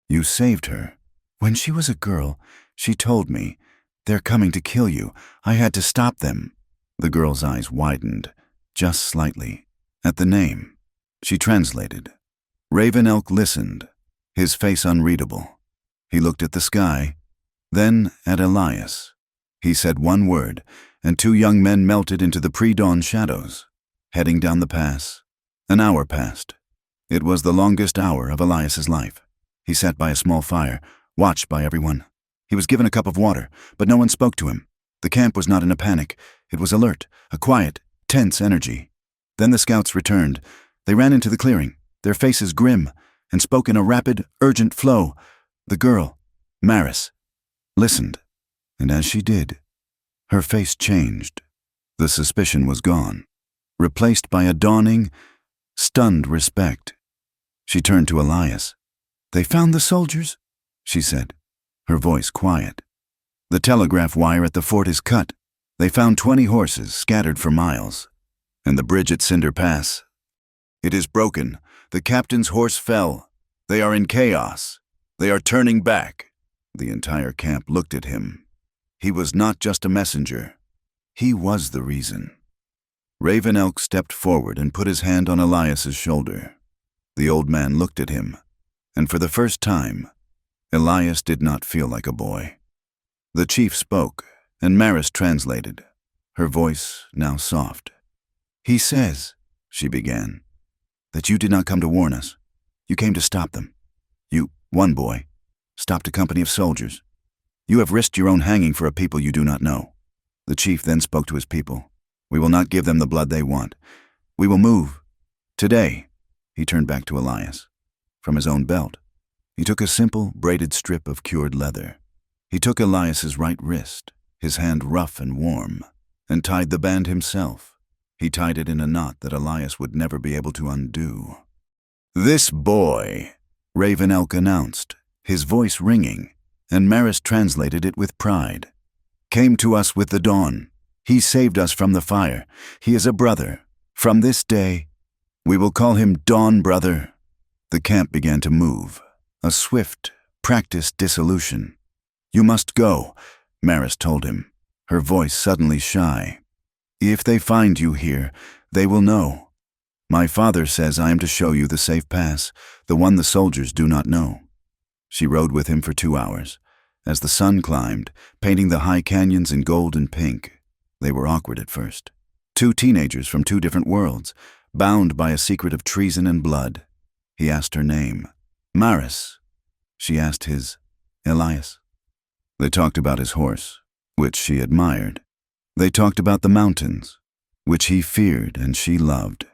You saved her. When she was a girl, she told me, they're coming to kill you. I had to stop them. The girl's eyes widened, just slightly, at the name. She translated. Raven Elk listened, his face unreadable. He looked at the sky, then at Elias. He said one word, and two young men melted into the pre-dawn shadows, heading down the pass. An hour passed. It was the longest hour of Elias's life. He sat by a small fire, watched by everyone. He was given a cup of water, but no one spoke to him. The camp was not in a panic. It was alert, a quiet, tense energy. Then the scouts returned. They ran into the clearing, their faces grim, and spoke in a rapid, urgent flow. The girl, Maris, listened, and as she did, her face changed. The suspicion was gone, replaced by a dawning, stunned respect. She turned to Elias. They found the soldiers, she said, her voice quiet. The telegraph wire at the fort is cut. They found 20 horses scattered for miles. And the bridge at Cinder Pass. It is broken. The captain's horse fell. They are in chaos. They are turning back. The entire camp looked at him. He was not just a messenger. He was the reason. Raven Elk stepped forward and put his hand on Elias's shoulder. The old man looked at him, and for the first time, Elias did not feel like a boy. The chief spoke, and Maris translated, her voice now soft. He says, she began, that you did not come to warn us. You came to stop them. You, one boy, stopped a company of soldiers. You have risked your own hanging for a people you do not know. The chief then spoke to his people. We will not give them the blood they want. We will move. Today, he turned back to Elias. From his own belt, He took a simple, braided strip of cured leather. He took Elias's right wrist, his hand rough and warm, and tied the band himself. He tied it in a knot that Elias would never be able to undo. "This boy," Raven Elk announced, his voice ringing, and Maris translated it with pride, "came to us with the dawn. He saved us from the fire. He is a brother. From this day, we will call him Dawn Brother." The camp began to move, a swift, practiced dissolution. "You must go," Maris told him, her voice suddenly shy. "If they find you here, they will know. My father says I am to show you the safe pass, the one the soldiers do not know." She rode with him for 2 hours. As the sun climbed, painting the high canyons in gold and pink, they were awkward at first. 2 teenagers from 2 different worlds, bound by a secret of treason and blood. He asked her name. "Maris." She asked his. "Elias." They talked about his horse, which she admired. They talked about the mountains, which he feared and she loved.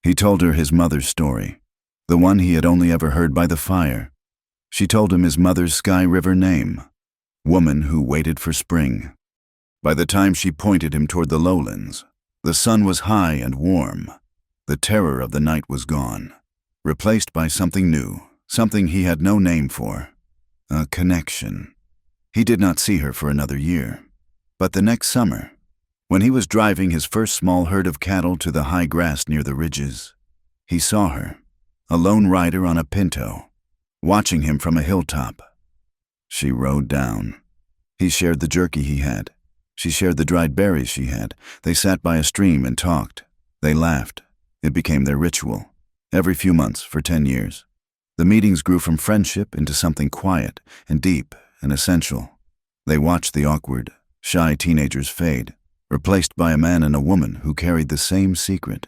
He told her his mother's story, the one he had only ever heard by the fire. She told him his mother's Sky River name, Woman Who Waited for Spring. By the time she pointed him toward the lowlands, the sun was high and warm. The terror of the night was gone, replaced by something new, something he had no name for, a connection. He did not see her for another year. But the next summer, when he was driving his first small herd of cattle to the high grass near the ridges, he saw her, a lone rider on a pinto, watching him from a hilltop. She rode down. He shared the jerky he had. She shared the dried berries she had. They sat by a stream and talked. They laughed. It became their ritual. Every few months for 10 years. The meetings grew from friendship into something quiet and deep and essential. They watched the awkward, shy teenagers fade, replaced by a man and a woman who carried the same secret.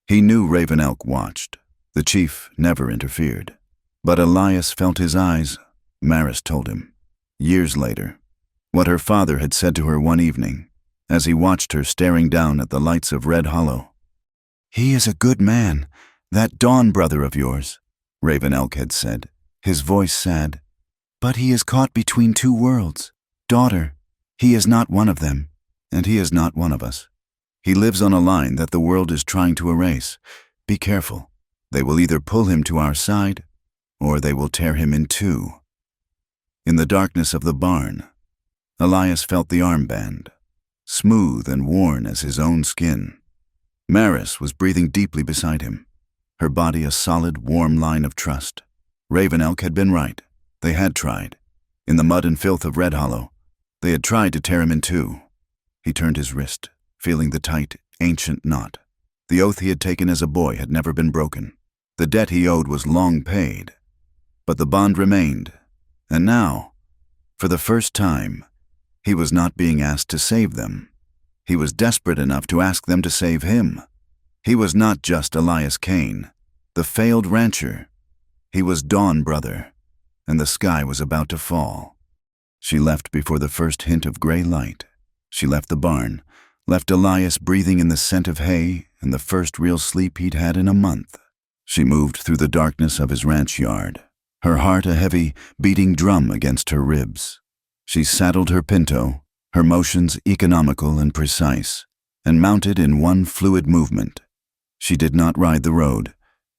He knew Raven Elk watched. The chief never interfered. But Elias felt his eyes, Maris told him, years later. What her father had said to her one evening, as he watched her staring down at the lights of Red Hollow. "He is a good man, that Dawn brother of yours," Raven Elk had said, his voice sad. "But he is caught between 2 worlds. Daughter, he is not one of them, and he is not one of us. He lives on a line that the world is trying to erase. Be careful. They will either pull him to our side, or they will tear him in 2. In the darkness of the barn, Elias felt the armband, smooth and worn as his own skin. Maris was breathing deeply beside him, her body a solid, warm line of trust. Raven Elk had been right. They had tried. In the mud and filth of Red Hollow, they had tried to tear him in 2. He turned his wrist, feeling the tight, ancient knot. The oath he had taken as a boy had never been broken. The debt he owed was long paid. But the bond remained, and now, for the first time, he was not being asked to save them. He was desperate enough to ask them to save him. He was not just Elias Kane, the failed rancher. He was Dawn Brother, and the sky was about to fall. She left before the first hint of gray light. She left the barn, left Elias breathing in the scent of hay and the first real sleep he'd had in a month. She moved through the darkness of his ranch yard, her heart a heavy, beating drum against her ribs. She saddled her pinto, her motions economical and precise, and mounted in one fluid movement. She did not ride the road.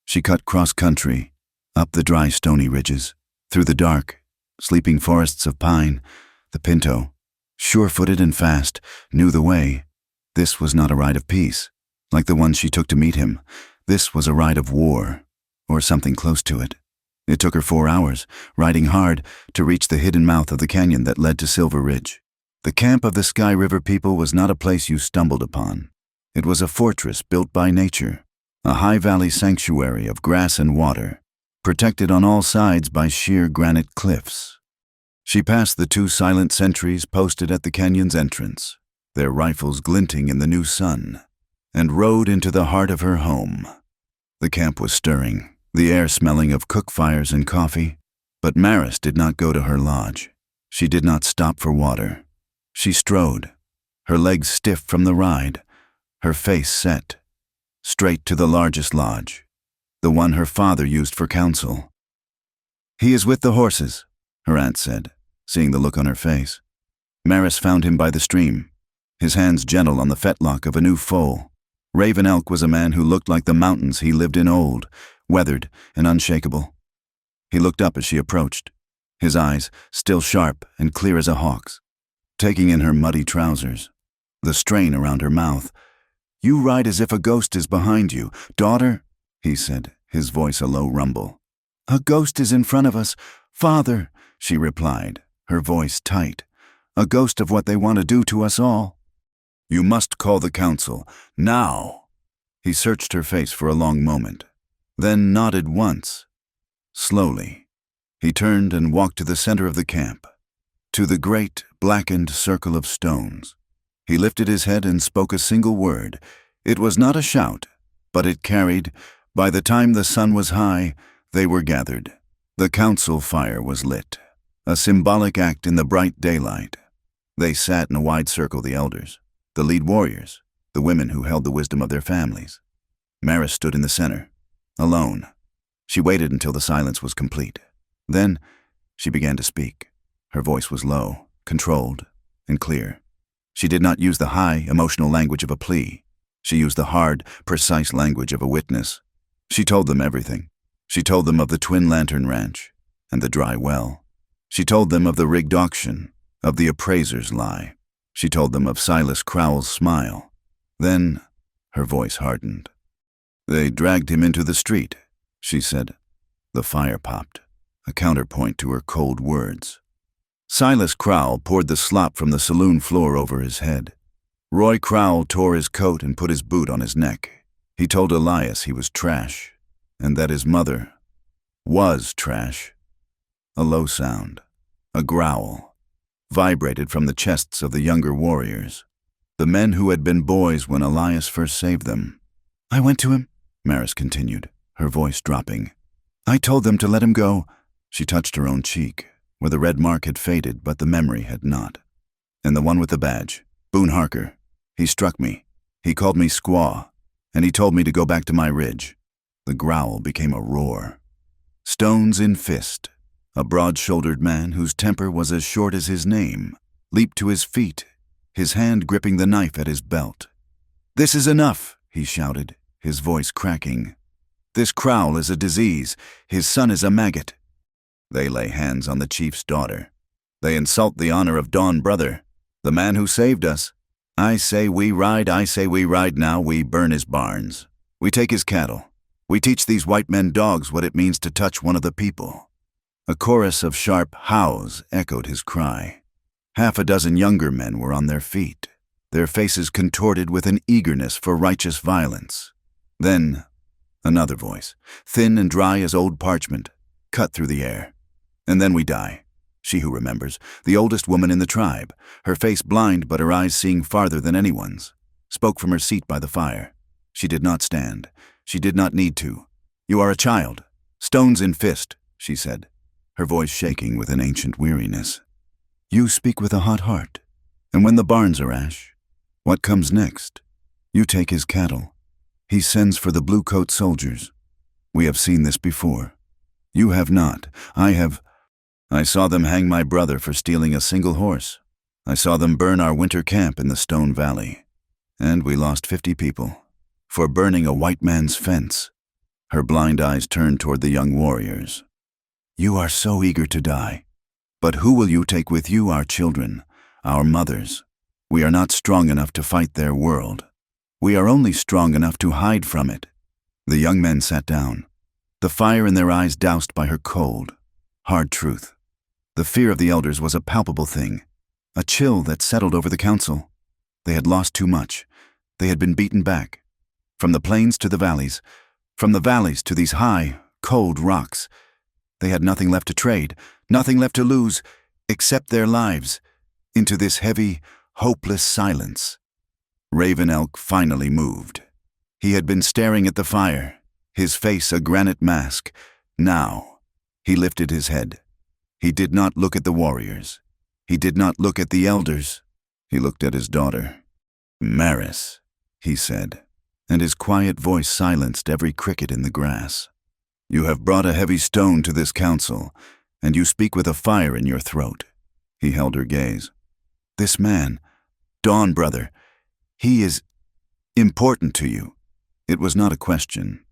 She cut cross-country, up the dry stony ridges, through the dark, sleeping forests of pine. The pinto, sure-footed and fast, knew the way. This was not a ride of peace, like the one she took to meet him. This was a ride of war, or something close to it. It took her 4 hours, riding hard, to reach the hidden mouth of the canyon that led to Silver Ridge. The camp of the Sky River people was not a place you stumbled upon. It was a fortress built by nature, a high valley sanctuary of grass and water, protected on all sides by sheer granite cliffs. She passed the 2 silent sentries posted at the canyon's entrance, their rifles glinting in the new sun, and rode into the heart of her home. The camp was stirring, the air smelling of cook fires and coffee, but Maris did not go to her lodge. She did not stop for water. She strode, her legs stiff from the ride, her face set, straight to the largest lodge, the one her father used for council. "He is with the horses," her aunt said, seeing the look on her face. Maris found him by the stream, his hands gentle on the fetlock of a new foal. Raven Elk was a man who looked like the mountains he lived in, old, weathered, and unshakable. He looked up as she approached, his eyes still sharp and clear as a hawk's, taking in her muddy trousers, the strain around her mouth. "You ride as if a ghost is behind you, daughter," he said, his voice a low rumble. "A ghost is in front of us, father," she replied, her voice tight. "A ghost of what they want to do to us all." "You must call the council, now." He searched her face for a long moment, then nodded once. Slowly, he turned and walked to the center of the camp, to the great, blackened circle of stones. He lifted his head and spoke a single word. It was not a shout, but it carried. By the time the sun was high, they were gathered. The council fire was lit, a symbolic act in the bright daylight. They sat in a wide circle, the elders, the lead warriors, the women who held the wisdom of their families. Maris stood in the center, alone. She waited until the silence was complete. Then she began to speak. Her voice was low, controlled, and clear. She did not use the high, emotional language of a plea. She used the hard, precise language of a witness. She told them everything. She told them of the Twin Lantern Ranch and the dry well. She told them of the rigged auction, of the appraiser's lie. She told them of Silas Crowell's smile. Then her voice hardened. "They dragged him into the street," she said. The fire popped, a counterpoint to her cold words. Silas Crowell poured the slop from the saloon floor over his head. Roy Crowell tore his coat and put his boot on his neck. He told Elias he was trash, and that his mother was trash. A low sound, a growl, vibrated from the chests of the younger warriors, the men who had been boys when Elias first saved them. "I went to him," Maris continued, her voice dropping. "I told them to let him go." She touched her own cheek, where the red mark had faded but the memory had not. "And the one with the badge, Boone Harker, he struck me. He called me squaw, and he told me to go back to my ridge." The growl became a roar. Stones in fist, a broad-shouldered man whose temper was as short as his name, leaped to his feet, his hand gripping the knife at his belt. "This is enough," he shouted, his voice cracking. "This Crowell is a disease. His son is a maggot." They lay hands on the chief's daughter. They insult the honor of Dawn Brother, the man who saved us. I say we ride now, we burn his barns. We take his cattle. We teach these white men dogs what it means to touch one of the people." A chorus of sharp hows echoed his cry. Half a dozen younger men were on their feet, their faces contorted with an eagerness for righteous violence. Then another voice, thin and dry as old parchment, cut through the air. "And then we die." She who remembers, the oldest woman in the tribe, her face blind but her eyes seeing farther than anyone's, spoke from her seat by the fire. She did not stand. She did not need to. "You are a child. Stones in fist," she said, her voice shaking with an ancient weariness. "You speak with a hot heart. And when the barns are ash, what comes next? You take his cattle. He sends for the blue-coat soldiers. We have seen this before. You have not. I have. I saw them hang my brother for stealing a single horse. I saw them burn our winter camp in the Stone Valley. And we lost 50 people for burning a white man's fence." Her blind eyes turned toward the young warriors. "You are so eager to die. But who will you take with you? Our children, our mothers. We are not strong enough to fight their world. We are only strong enough to hide from it." The young men sat down, the fire in their eyes doused by her cold, hard truth. The fear of the elders was a palpable thing, a chill that settled over the council. They had lost too much. They had been beaten back. From the plains to the valleys, from the valleys to these high, cold rocks. They had nothing left to trade, nothing left to lose, except their lives, into this heavy, hopeless silence. Raven Elk finally moved. He had been staring at the fire, his face a granite mask. Now, he lifted his head. He did not look at the warriors. He did not look at the elders. He looked at his daughter. "Maris," he said, and his quiet voice silenced every cricket in the grass. You have brought a heavy stone to this council, and you speak with a fire in your throat. He held her gaze. This man, Dawn brother, he is important to you. It was not a question.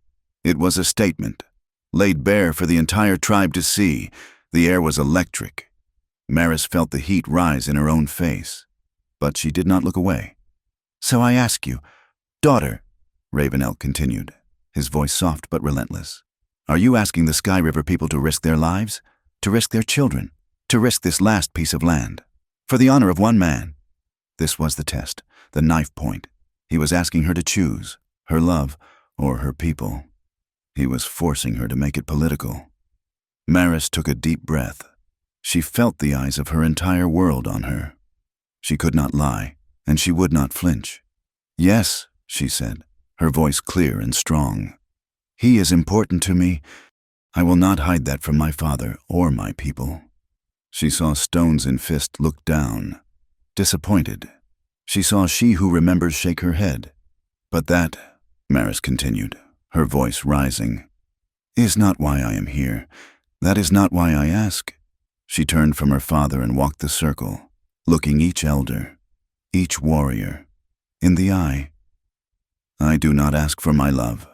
It was a statement, laid bare for the entire tribe to see. The air was electric. Maris felt the heat rise in her own face, but she did not look away. So I ask you, daughter, Raven Elk continued, his voice soft but relentless, are you asking the Sky River people to risk their lives, to risk their children, to risk this last piece of land, for the honor of one man? This was the test, the knife point. He was asking her to choose, her love or her people. He was forcing her to make it political. Maris took a deep breath. She felt the eyes of her entire world on her. She could not lie, and she would not flinch. Yes, she said, her voice clear and strong. He is important to me. I will not hide that from my father or my people. She saw Stones in Fist look down, disappointed. She saw She Who Remembers shake her head. But that, Maris continued, her voice rising, is not why I am here. That is not why I ask. She turned from her father and walked the circle, looking each elder, each warrior, in the eye. I do not ask for my love.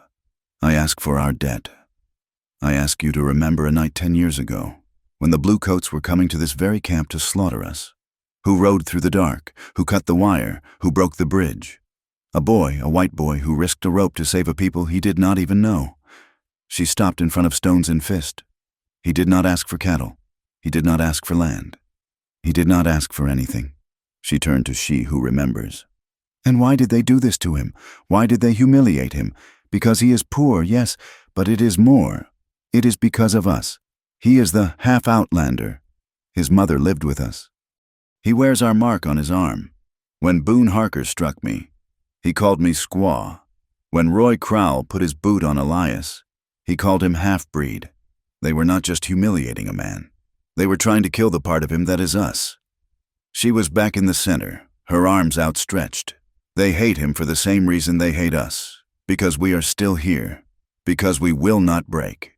I ask for our debt. I ask you to remember a night 10 years ago, when the Bluecoats were coming to this very camp to slaughter us. Who rode through the dark, who cut the wire, who broke the bridge. A boy, a white boy, who risked a rope to save a people he did not even know. She stopped in front of Stones in Fist. He did not ask for cattle. He did not ask for land. He did not ask for anything. She turned to She Who Remembers. And why did they do this to him? Why did they humiliate him? Because he is poor, yes, but it is more. It is because of us. He is the half-outlander. His mother lived with us. He wears our mark on his arm. When Boone Harker struck me, he called me squaw. When Roy Crowell put his boot on Elias, he called him half-breed. They were not just humiliating a man. They were trying to kill the part of him that is us. She was back in the center, her arms outstretched. They hate him for the same reason they hate us, because we are still here, because we will not break.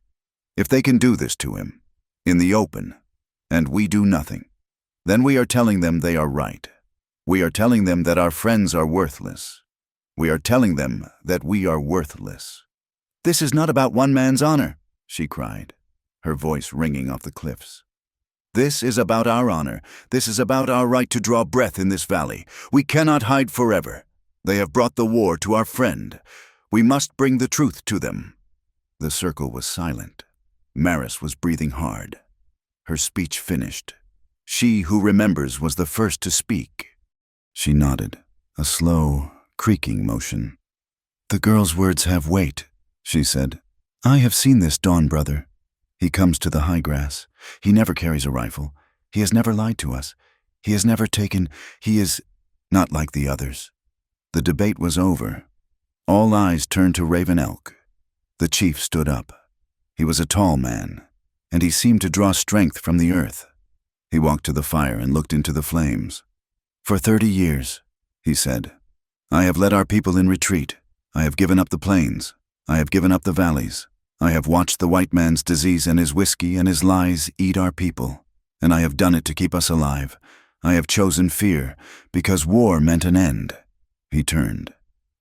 If they can do this to him, in the open, and we do nothing, then we are telling them they are right. We are telling them that our friends are worthless. We are telling them that we are worthless. This is not about one man's honor, she cried, her voice ringing off the cliffs. This is about our honor. This is about our right to draw breath in this valley. We cannot hide forever. They have brought the war to our friend. We must bring the truth to them. The circle was silent. Maris was breathing hard. Her speech finished. She Who Remembers was the first to speak. She nodded, a slow, creaking motion. The girl's words have weight, she said. I have seen this Dawn brother. He comes to the high grass. He never carries a rifle. He has never lied to us. He has never taken. He is not like the others. The debate was over. All eyes turned to Raven Elk. The chief stood up. He was a tall man, and he seemed to draw strength from the earth. He walked to the fire and looked into the flames. For 30 years, he said, I have led our people in retreat. I have given up the plains. I have given up the valleys. I have watched the white man's disease and his whiskey and his lies eat our people, and I have done it to keep us alive. I have chosen fear, because war meant an end. He turned,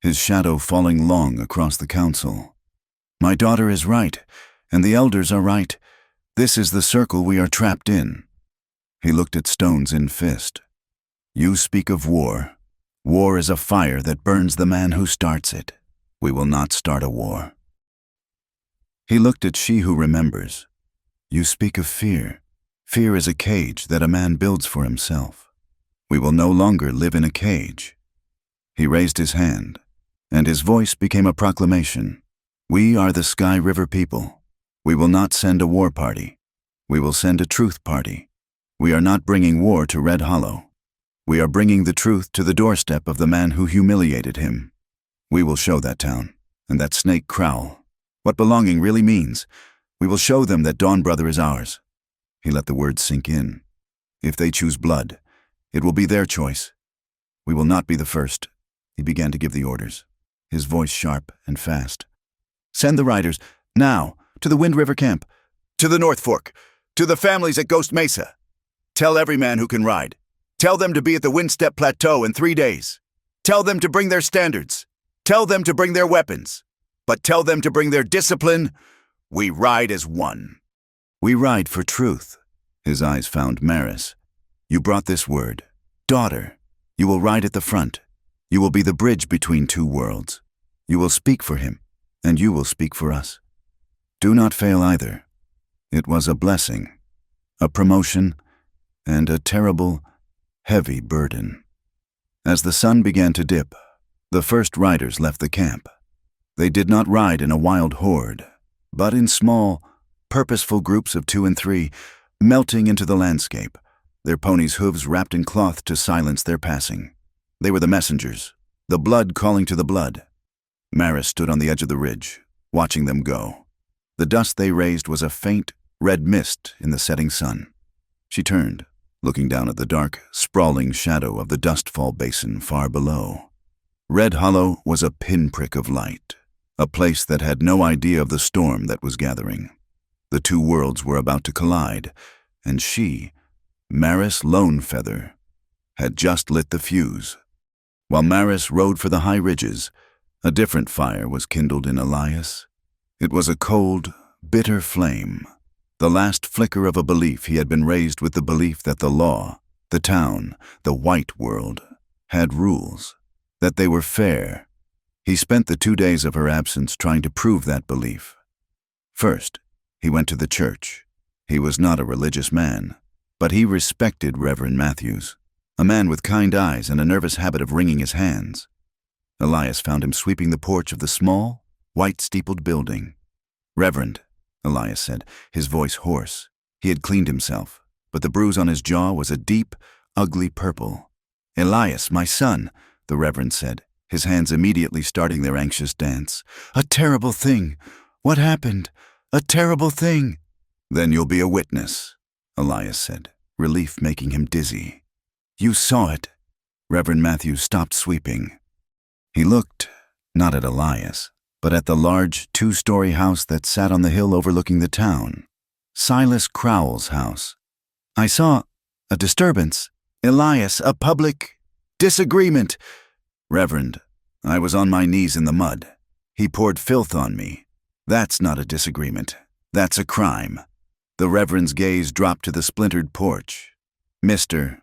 his shadow falling long across the council. My daughter is right, and the elders are right. This is the circle we are trapped in. He looked at Stones in Fist. You speak of war. War is a fire that burns the man who starts it. We will not start a war. He looked at She Who Remembers. You speak of fear. Fear is a cage that a man builds for himself. We will no longer live in a cage. He raised his hand, and his voice became a proclamation. We are the Sky River people. We will not send a war party. We will send a truth party. We are not bringing war to Red Hollow. We are bringing the truth to the doorstep of the man who humiliated him. We will show that town, and that snake Crowell, what belonging really means. We will show them that Dawn brother is ours. He let the words sink in. If they choose blood, it will be their choice. We will not be the first. He began to give the orders, his voice sharp and fast. Send the riders, now, To the Wind River camp. To the North Fork. To the families at Ghost Mesa. Tell every man who can ride. Tell them to be at the Windstep Plateau in 3 days. Tell them to bring their standards. Tell them to bring their weapons. But tell them to bring their discipline. We ride as one. We ride for truth. His eyes found Maris. You brought this word. Daughter, you will ride at the front. You will be the bridge between 2 worlds. You will speak for him, and you will speak for us. Do not fail either. It was a blessing, a promotion, and a terrible, heavy burden. As the sun began to dip, the first riders left the camp. They did not ride in a wild horde, but in small, purposeful groups of 2 and 3, melting into the landscape, their ponies' hooves wrapped in cloth to silence their passing. They were the messengers, the blood calling to the blood. Maris stood on the edge of the ridge, watching them go. The dust they raised was a faint, red mist in the setting sun. She turned, looking down at the dark, sprawling shadow of the dustfall basin far below. Red Hollow was a pinprick of light, a place that had no idea of the storm that was gathering. The 2 worlds were about to collide, and she, Maris Lonefeather, had just lit the fuse. While Maris rode for the high ridges, a different fire was kindled in Elias. It was a cold, bitter flame, the last flicker of a belief he had been raised with, the belief that the law, the town, the white world, had rules, that they were fair. He spent the 2 days of her absence trying to prove that belief. First, he went to the church. He was not a religious man, but he respected Reverend Matthews, a man with kind eyes and a nervous habit of wringing his hands. Elias found him sweeping the porch of the small, white-steepled building. Reverend, Elias said, his voice hoarse. He had cleaned himself, but the bruise on his jaw was a deep, ugly purple. Elias, my son, the Reverend said, his hands immediately starting their anxious dance. A terrible thing. What happened? A terrible thing. Then you'll be a witness, Elias said, relief making him dizzy. You saw it. Reverend Matthews stopped sweeping. He looked, not at Elias, but at the large 2-story house that sat on the hill overlooking the town. Silas Crowell's house. I saw a disturbance. Elias, a public disagreement. Reverend, I was on my knees in the mud. He poured filth on me. That's not a disagreement. That's a crime. The Reverend's gaze dropped to the splintered porch. Mr.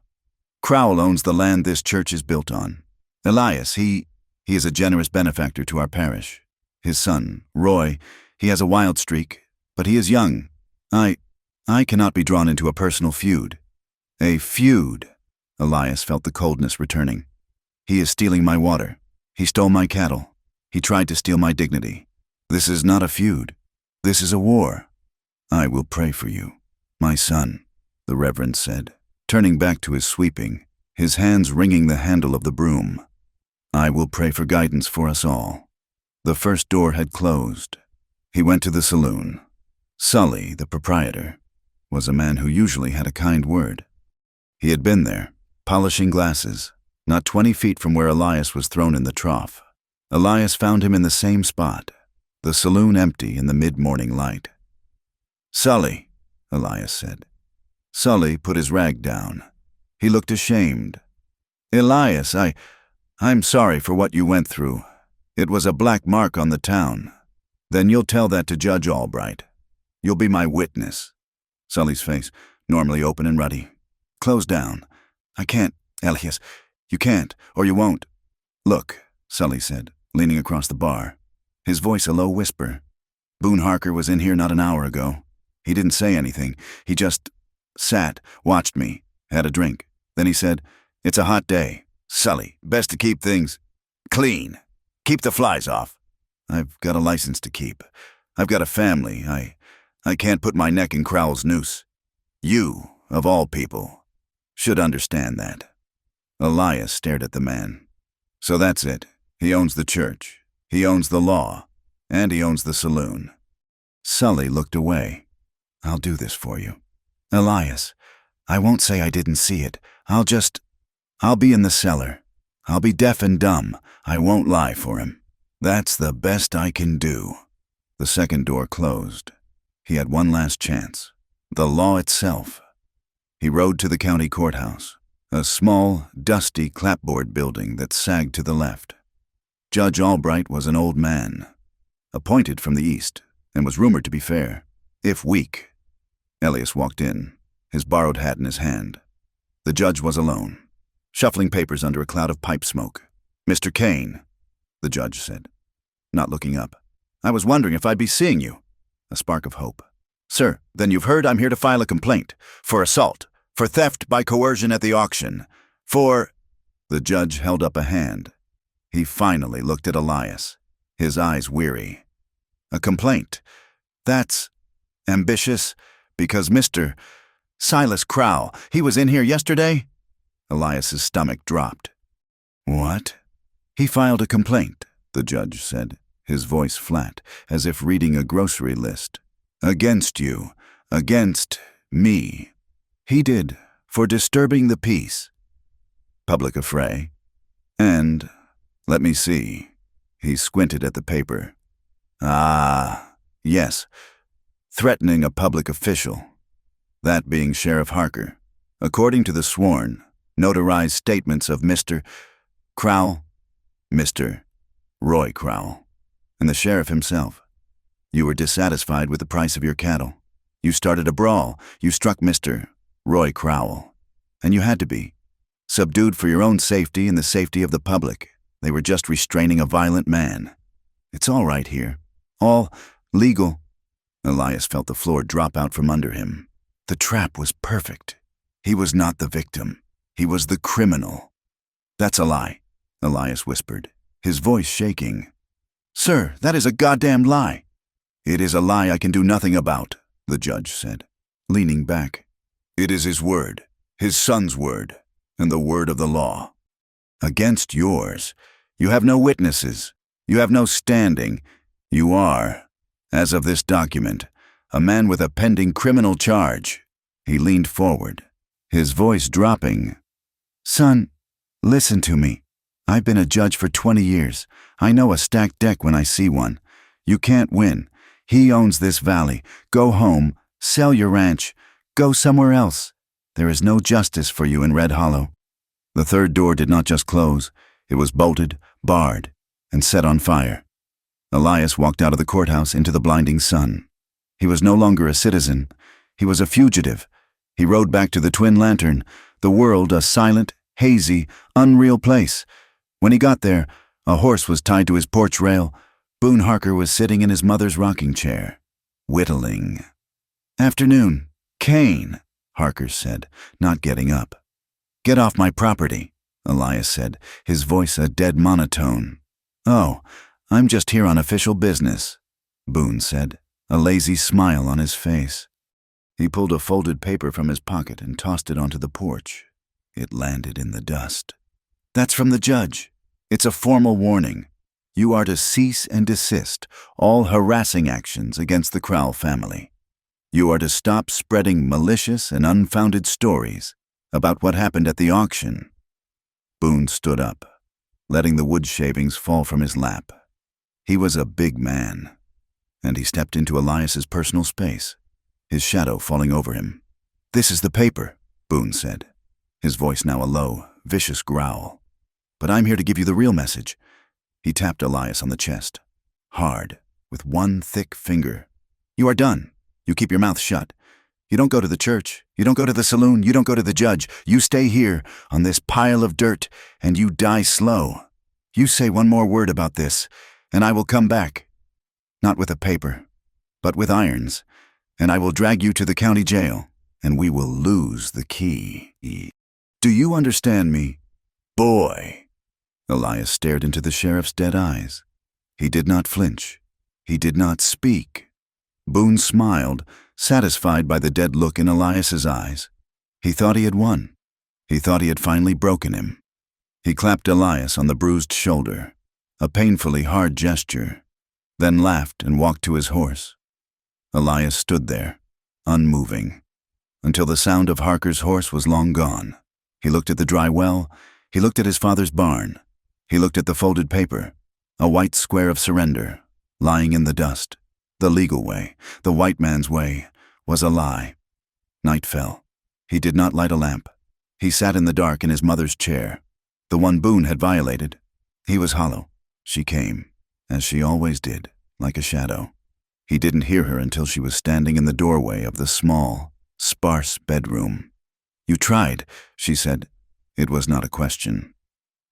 Crowell owns the land this church is built on. Elias, he is a generous benefactor to our parish. His son, Roy, he has a wild streak, but he is young. I cannot be drawn into a personal feud. A feud. Elias felt the coldness returning. He is stealing my water. He stole my cattle. He tried to steal my dignity. This is not a feud. This is a war. I will pray for you, my son, the Reverend said, turning back to his sweeping, his hands wringing the handle of the broom. I will pray for guidance for us all. The first door had closed. He went to the saloon. Sully, the proprietor, was a man who usually had a kind word. He had been there, polishing glasses, not 20 feet from where Elias was thrown in the trough. Elias found him in the same spot, the saloon empty in the mid-morning light. Sully, Elias said. Sully put his rag down. He looked ashamed. Elias, I'm sorry for what you went through. It was a black mark on the town. Then you'll tell that to Judge Albright. You'll be my witness. Sully's face, normally open and ruddy, closed down. I can't, Elias. You can't, or you won't. Look, Sully said, leaning across the bar, his voice a low whisper. Boone Harker was in here not an hour ago. He didn't say anything. He just sat, watched me, had a drink. Then he said, "It's a hot day. Sully, best to keep things clean. Keep the flies off. I've got a license to keep. I've got a family. I can't put my neck in Crowell's noose. You, of all people, should understand that." Elias stared at the man. So that's it. He owns the church. He owns the law. And he owns the saloon. Sully looked away. I'll do this for you. Elias, I won't say I didn't see it. I'll be in the cellar. I'll be deaf and dumb. I won't lie for him. That's the best I can do. The second door closed. He had one last chance. The law itself. He rode to the county courthouse, a small, dusty clapboard building that sagged to the left. Judge Albright was an old man, appointed from the east, and was rumored to be fair, if weak. Elias walked in, his borrowed hat in his hand. The judge was alone, shuffling papers under a cloud of pipe smoke. "Mr. Kane," the judge said, not looking up. "I was wondering if I'd be seeing you." A spark of hope. "Sir, then you've heard I'm here to file a complaint. For assault. For theft by coercion at the auction. For—" The judge held up a hand. He finally looked at Elias, his eyes weary. "A complaint. That's ambitious, because Mr. Silas Crowell, he was in here yesterday?" Elias's stomach dropped. "What?" "He filed a complaint," the judge said, his voice flat, as if reading a grocery list. "Against you. Against me. He did, for disturbing the peace. Public affray. And, let me see." He squinted at the paper. "Ah, yes. Threatening a public official. That being Sheriff Harker, according to the sworn, notarized statements of Mr. Crowell, Mr. Roy Crowell, and the sheriff himself. You were dissatisfied with the price of your cattle. You started a brawl. You struck Mr. Roy Crowell. And you had to be. Subdued for your own safety and the safety of the public. They were just restraining a violent man. It's all right here. All legal." Elias felt the floor drop out from under him. The trap was perfect. He was not the victim. He was the criminal. "That's a lie," Elias whispered, his voice shaking. "Sir, that is a goddamned lie." "It is a lie I can do nothing about," the judge said, leaning back. "It is his word, his son's word, and the word of the law. Against yours. You have no witnesses. You have no standing. You are, as of this document, a man with a pending criminal charge." He leaned forward, his voice dropping. "Son, listen to me. I've been a judge for 20 years. I know a stacked deck when I see one. You can't win. He owns this valley. Go home. Sell your ranch. Go somewhere else. There is no justice for you in Red Hollow." The third door did not just close. It was bolted, barred, and set on fire. Elias walked out of the courthouse into the blinding sun. He was no longer a citizen. He was a fugitive. He rode back to the Twin Lantern, the world a silent, hazy, unreal place. When he got there, a horse was tied to his porch rail. Boone Harker was sitting in his mother's rocking chair, whittling. "Afternoon, Kane," Harker said, not getting up. "Get off my property," Elias said, his voice a dead monotone. "Oh, I'm just here on official business," Boone said, a lazy smile on his face. He pulled a folded paper from his pocket and tossed it onto the porch. It landed in the dust. "That's from the judge. It's a formal warning. You are to cease and desist all harassing actions against the Crowell family. You are to stop spreading malicious and unfounded stories about what happened at the auction." Boone stood up, letting the wood shavings fall from his lap. He was a big man, and he stepped into Elias's personal space, his shadow falling over him. "This is the paper," Boone said, his voice now a low, vicious growl. "But I'm here to give you the real message." He tapped Elias on the chest, hard, with one thick finger. "You are done. You keep your mouth shut. You don't go to the church. You don't go to the saloon. You don't go to the judge. You stay here, on this pile of dirt, and you die slow. You say one more word about this, and I will come back. Not with a paper, but with irons, and I will drag you to the county jail, and we will lose the key. Do you understand me, boy?" Elias stared into the sheriff's dead eyes. He did not flinch. He did not speak. Boone smiled, satisfied by the dead look in Elias's eyes. He thought he had won. He thought he had finally broken him. He clapped Elias on the bruised shoulder, a painfully hard gesture, then laughed and walked to his horse. Elias stood there, unmoving, until the sound of Harker's horse was long gone. He looked at the dry well. He looked at his father's barn. He looked at the folded paper, a white square of surrender, lying in the dust. The legal way, the white man's way, was a lie. Night fell. He did not light a lamp. He sat in the dark in his mother's chair. The one Boone had violated. He was hollow. She came, as she always did, like a shadow. He didn't hear her until she was standing in the doorway of the small, sparse bedroom. "You tried," she said. It was not a question.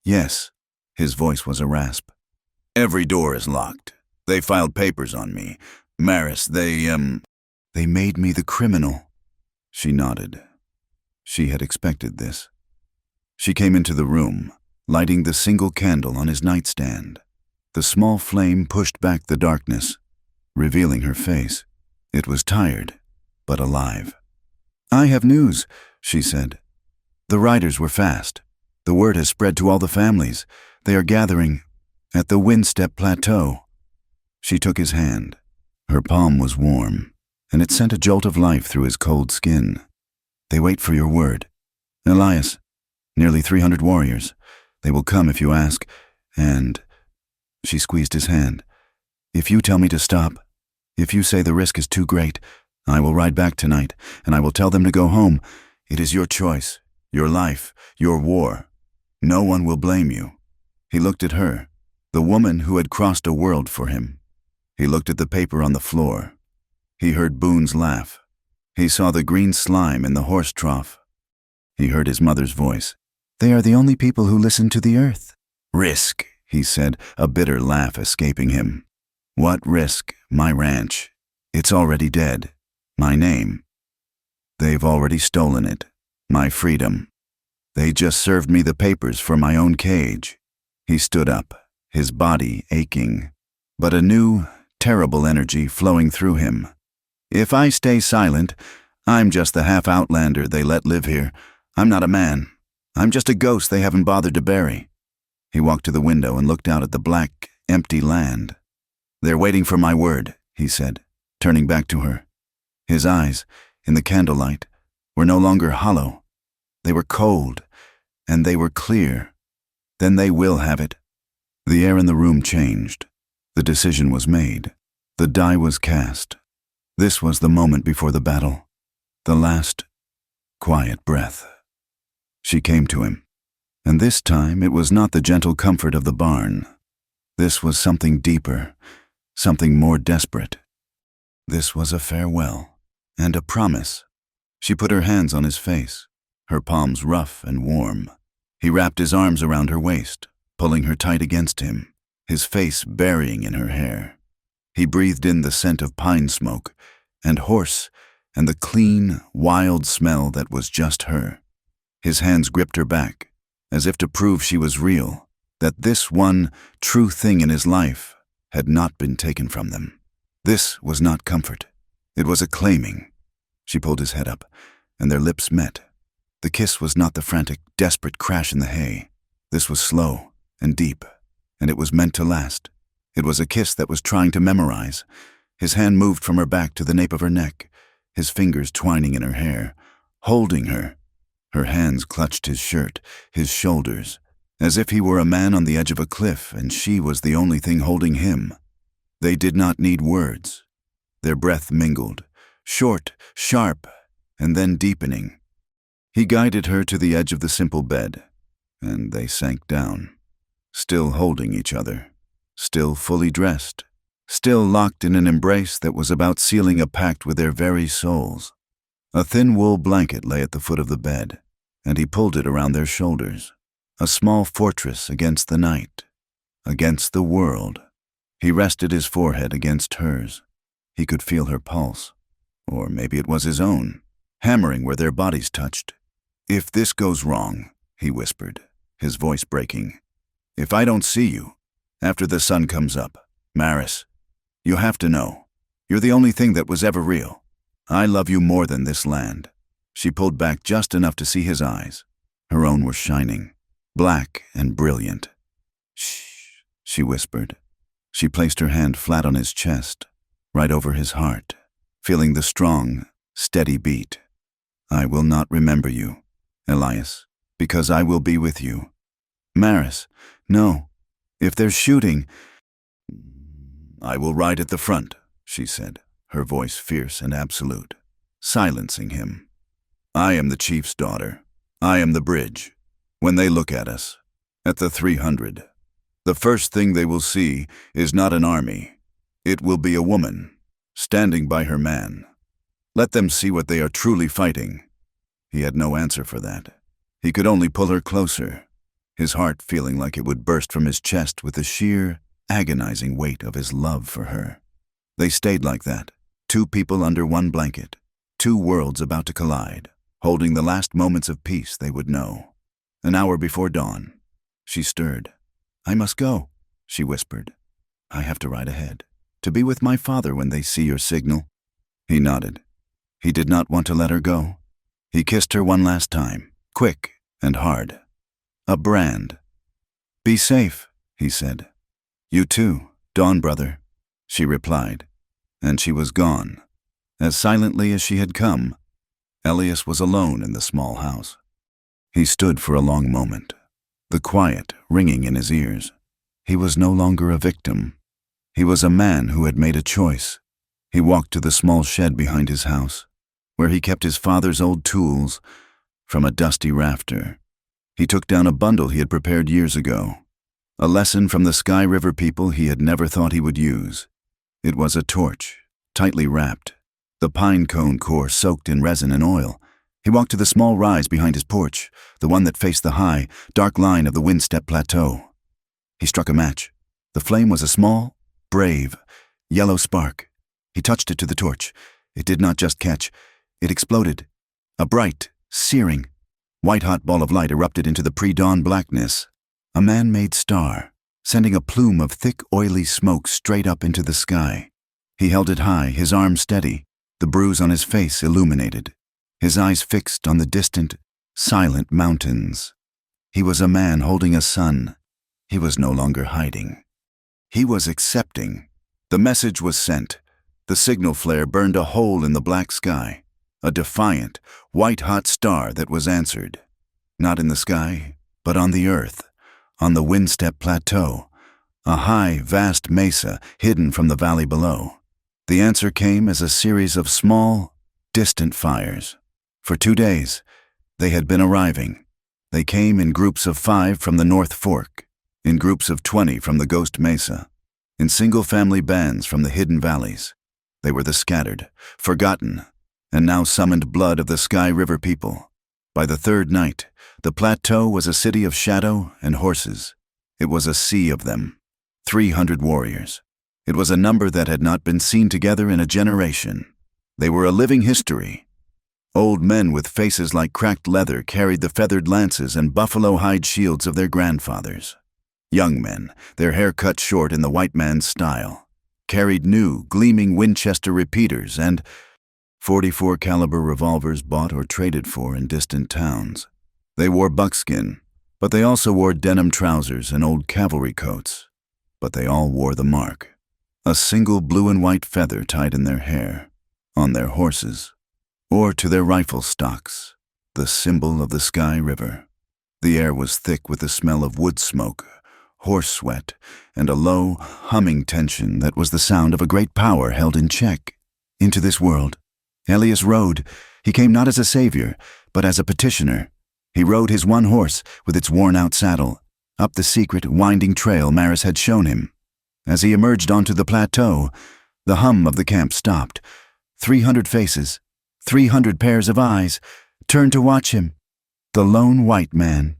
"Yes." His voice was a rasp. "Every door is locked. They filed papers on me. Maris, They made me the criminal." She nodded. She had expected this. She came into the room, lighting the single candle on his nightstand. The small flame pushed back the darkness, revealing her face. It was tired, but alive. "I have news," she said. "The riders were fast. The word has spread to all the families. They are gathering at the Windstep Plateau." She took his hand. Her palm was warm, and it sent a jolt of life through his cold skin. "They wait for your word. Elias, nearly 300 warriors. They will come if you ask, and—" She squeezed his hand. "If you tell me to stop, if you say the risk is too great, I will ride back tonight, and I will tell them to go home. It is your choice, your life, your war. No one will blame you." He looked at her, the woman who had crossed a world for him. He looked at the paper on the floor. He heard Boone's laugh. He saw the green slime in the horse trough. He heard his mother's voice. "They are the only people who listen to the earth." "Risk," he said, a bitter laugh escaping him. "What risk? My ranch. It's already dead. My name. They've already stolen it. My freedom. They just served me the papers for my own cage." He stood up, his body aching, but a new, terrible energy flowing through him. "If I stay silent, I'm just the half-outlander they let live here. I'm not a man. I'm just a ghost they haven't bothered to bury." He walked to the window and looked out at the black, empty land. "They're waiting for my word," he said, turning back to her. His eyes, in the candlelight, were no longer hollow. They were cold, and they were clear. "Then they will have it." The air in the room changed. The decision was made. The die was cast. This was the moment before the battle. The last, quiet breath. She came to him. And this time it was not the gentle comfort of the barn. This was something deeper, something more desperate. This was a farewell, and a promise. She put her hands on his face, her palms rough and warm. He wrapped his arms around her waist, pulling her tight against him, his face burying in her hair. He breathed in the scent of pine smoke, and horse, and the clean, wild smell that was just her. His hands gripped her back, as if to prove she was real, that this one true thing in his life had not been taken from them. This was not comfort. It was a claiming. She pulled his head up, and their lips met. The kiss was not the frantic, desperate crash in the hay. This was slow and deep, and it was meant to last. It was a kiss that was trying to memorize. His hand moved from her back to the nape of her neck, his fingers twining in her hair, holding her. Her hands clutched his shirt, his shoulders, as if he were a man on the edge of a cliff and she was the only thing holding him. They did not need words. Their breath mingled, short, sharp, and then deepening. He guided her to the edge of the simple bed, and they sank down, still holding each other, still fully dressed, still locked in an embrace that was about sealing a pact with their very souls. A thin wool blanket lay at the foot of the bed, and he pulled it around their shoulders, a small fortress against the night, against the world. He rested his forehead against hers. He could feel her pulse, or maybe it was his own, hammering where their bodies touched. "If this goes wrong," he whispered, his voice breaking, "if I don't see you, after the sun comes up, Maris, you have to know, you're the only thing that was ever real. I love you more than this land." She pulled back just enough to see his eyes. Her own were shining, black and brilliant. "Shh," she whispered. She placed her hand flat on his chest, right over his heart, feeling the strong, steady beat. "I will not remember you, Elias, because I will be with you. Maris, no. If there's shooting, I will ride at the front," she said, her voice fierce and absolute, silencing him. I am the chief's daughter. I am the bridge. When they look at us, at the 300, the first thing they will see is not an army. It will be a woman, standing by her man. Let them see what they are truly fighting. He had no answer for that. He could only pull her closer, his heart feeling like it would burst from his chest with the sheer, agonizing weight of his love for her. They stayed like that, two people under one blanket, two worlds about to collide, holding the last moments of peace they would know. An hour before dawn, she stirred. I must go, she whispered. I have to ride ahead, to be with my father when they see your signal. He nodded. He did not want to let her go. He kissed her one last time, quick and hard. A brand. Be safe, he said. You too, Dawn brother, she replied, and she was gone. As silently as she had come, Elias was alone in the small house. He stood for a long moment, the quiet ringing in his ears. He was no longer a victim. He was a man who had made a choice. He walked to the small shed behind his house, where he kept his father's old tools from a dusty rafter. He took down a bundle he had prepared years ago, a lesson from the Sky River people he had never thought he would use. It was a torch, tightly wrapped, the pine cone core soaked in resin and oil. He walked to the small rise behind his porch, the one that faced the high, dark line of the Windstep Plateau. He struck a match. The flame was a small, brave, yellow spark. He touched it to the torch. It did not just catch. It exploded. A bright, searing, white-hot ball of light erupted into the pre-dawn blackness. A man-made star, sending a plume of thick, oily smoke straight up into the sky. He held it high, his arm steady, the bruise on his face illuminated, his eyes fixed on the distant, silent mountains. He was a man holding a sun. He was no longer hiding. He was accepting. The message was sent. The signal flare burned a hole in the black sky, a defiant, white-hot star that was answered. Not in the sky, but on the earth, on the Windstep Plateau, a high, vast mesa hidden from the valley below. The answer came as a series of small, distant fires. For 2 days, they had been arriving. They came in groups of 5 from the North Fork, in groups of 20 from the Ghost Mesa, in single-family bands from the hidden valleys. They were the scattered, forgotten, and now summoned blood of the Sky River people. By the 3rd night, the plateau was a city of shadow and horses. It was a sea of them, 300 warriors. It was a number that had not been seen together in a generation. They were a living history. Old men with faces like cracked leather carried the feathered lances and buffalo hide shields of their grandfathers. Young men, their hair cut short in the white man's style, carried new, gleaming Winchester repeaters and .44 caliber revolvers bought or traded for in distant towns. They wore buckskin, but they also wore denim trousers and old cavalry coats. But they all wore the mark, a single blue and white feather tied in their hair, on their horses, or to their rifle stocks, the symbol of the Sky River. The air was thick with the smell of wood smoke, horse sweat, and a low, humming tension that was the sound of a great power held in check. Into this world, Elias rode. He came not as a savior, but as a petitioner. He rode his one horse with its worn-out saddle, up the secret, winding trail Maris had shown him. As he emerged onto the plateau, the hum of the camp stopped. 300 faces, 300 pairs of eyes, turned to watch him. The lone white man,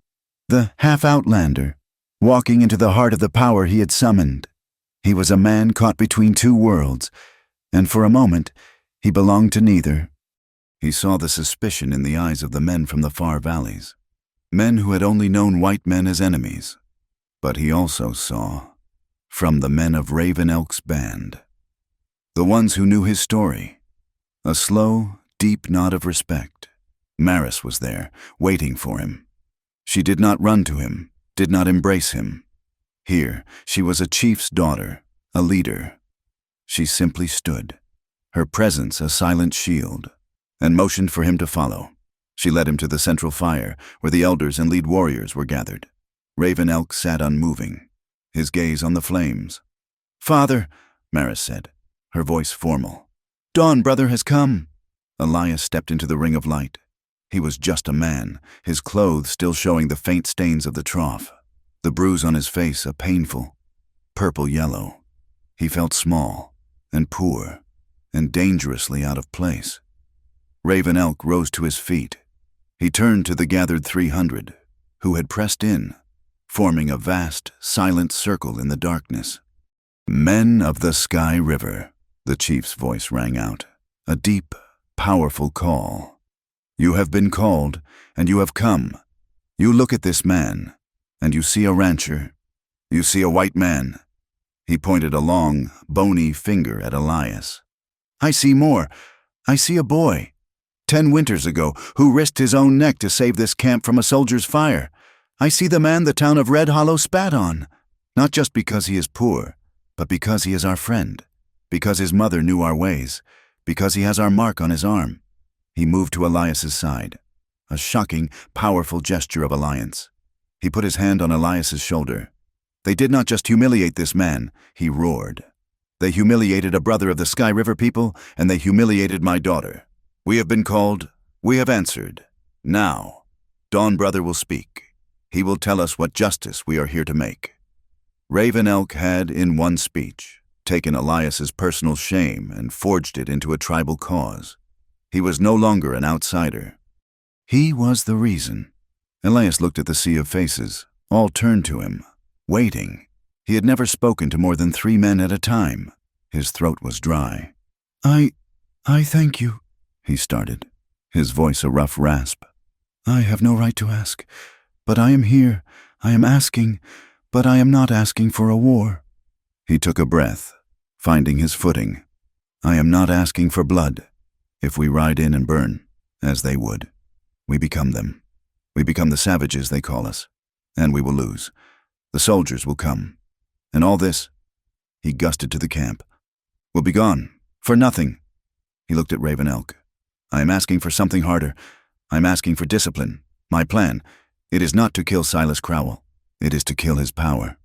the half-outlander, walking into the heart of the power he had summoned. He was a man caught between 2 worlds, and for a moment, he belonged to neither. He saw the suspicion in the eyes of the men from the far valleys, men who had only known white men as enemies. But he also saw, from the men of Raven Elk's band, the ones who knew his story, a slow, deep nod of respect. Maris was there, waiting for him. She did not run to him, did not embrace him. Here, she was a chief's daughter, a leader. She simply stood, her presence a silent shield, and motioned for him to follow. She led him to the central fire, where the elders and lead warriors were gathered. Raven Elk sat unmoving, his gaze on the flames. "Father," Maris said, her voice formal. "Dawn, brother, has come." Elias stepped into the ring of light. He was just a man, his clothes still showing the faint stains of the trough, the bruise on his face a painful purple-yellow. He felt small and poor and dangerously out of place. Raven Elk rose to his feet. He turned to the gathered 300, who had pressed in, forming a vast, silent circle in the darkness. "Men of the Sky River," the chief's voice rang out, a deep, powerful call. "You have been called, and you have come. You look at this man, and you see a rancher. You see a white man." He pointed a long, bony finger at Elias. "I see more. I see a boy. 10 winters ago, who risked his own neck to save this camp from a soldier's fire. I see the man the town of Red Hollow spat on, not just because he is poor, but because he is our friend, because his mother knew our ways, because he has our mark on his arm." He moved to Elias's side, a shocking, powerful gesture of alliance. He put his hand on Elias's shoulder. "They did not just humiliate this man," he roared. "They humiliated a brother of the Sky River people, and they humiliated my daughter. We have been called, we have answered. Now, Dawn Brother will speak. He will tell us what justice we are here to make." Raven Elk had, in one speech, taken Elias's personal shame and forged it into a tribal cause. He was no longer an outsider. He was the reason. Elias looked at the sea of faces, all turned to him, waiting. He had never spoken to more than 3 men at a time. His throat was dry. I thank you," he started, his voice a rough rasp. "I have no right to ask, but I am here. I am asking, but I am not asking for a war." He took a breath, finding his footing. "I am not asking for blood. If we ride in and burn, as they would, we become them. We become the savages they call us, and we will lose. The soldiers will come. And all this," he gusted to the camp, "will be gone, for nothing." He looked at Raven Elk. "I am asking for something harder. I am asking for discipline. My plan, it is not to kill Silas Crowell. It is to kill his power."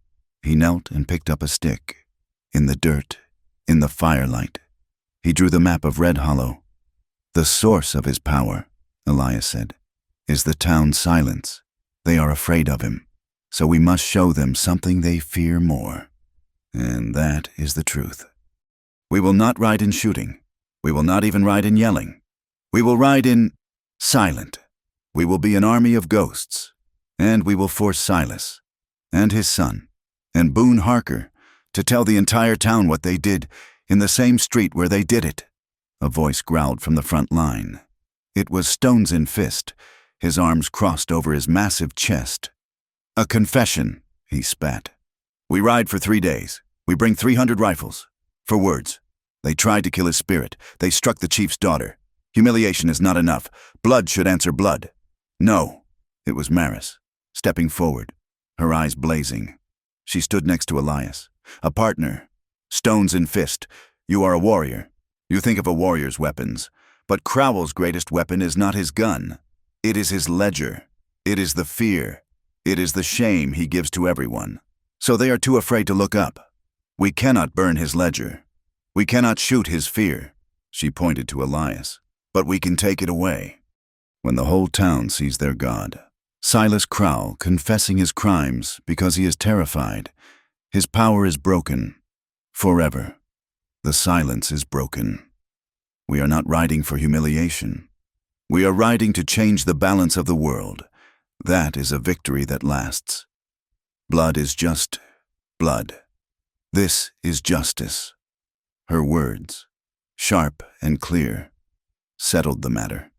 He knelt and picked up a stick. In the dirt, in the firelight, he drew the map of Red Hollow. "The source of his power," Elias said, "is the town's silence. They are afraid of him, so we must show them something they fear more. And that is the truth. We will not ride in shooting. We will not even ride in yelling. We will ride in silent. We will be an army of ghosts, and we will force Silas and his son and Boone Harker to tell the entire town what they did in the same street where they did it." A voice growled from the front line. It was Stones in Fist, his arms crossed over his massive chest. "A confession," he spat. "We ride for 3 days. We bring 300 rifles. For words. They tried to kill his spirit. They struck the chief's daughter. Humiliation is not enough. Blood should answer blood." "No." It was Maris, stepping forward, her eyes blazing. She stood next to Elias. "A partner. Stones in Fist. You are a warrior. You think of a warrior's weapons. But Crowell's greatest weapon is not his gun. It is his ledger. It is the fear. It is the shame he gives to everyone. So they are too afraid to look up. We cannot burn his ledger. We cannot shoot his fear." She pointed to Elias. "But we can take it away. When the whole town sees their God, Silas Crowell confessing his crimes because he is terrified, his power is broken. Forever. The silence is broken. We are not riding for humiliation. We are riding to change the balance of the world. That is a victory that lasts. Blood is just blood. This is justice." Her words, sharp and clear, settled the matter.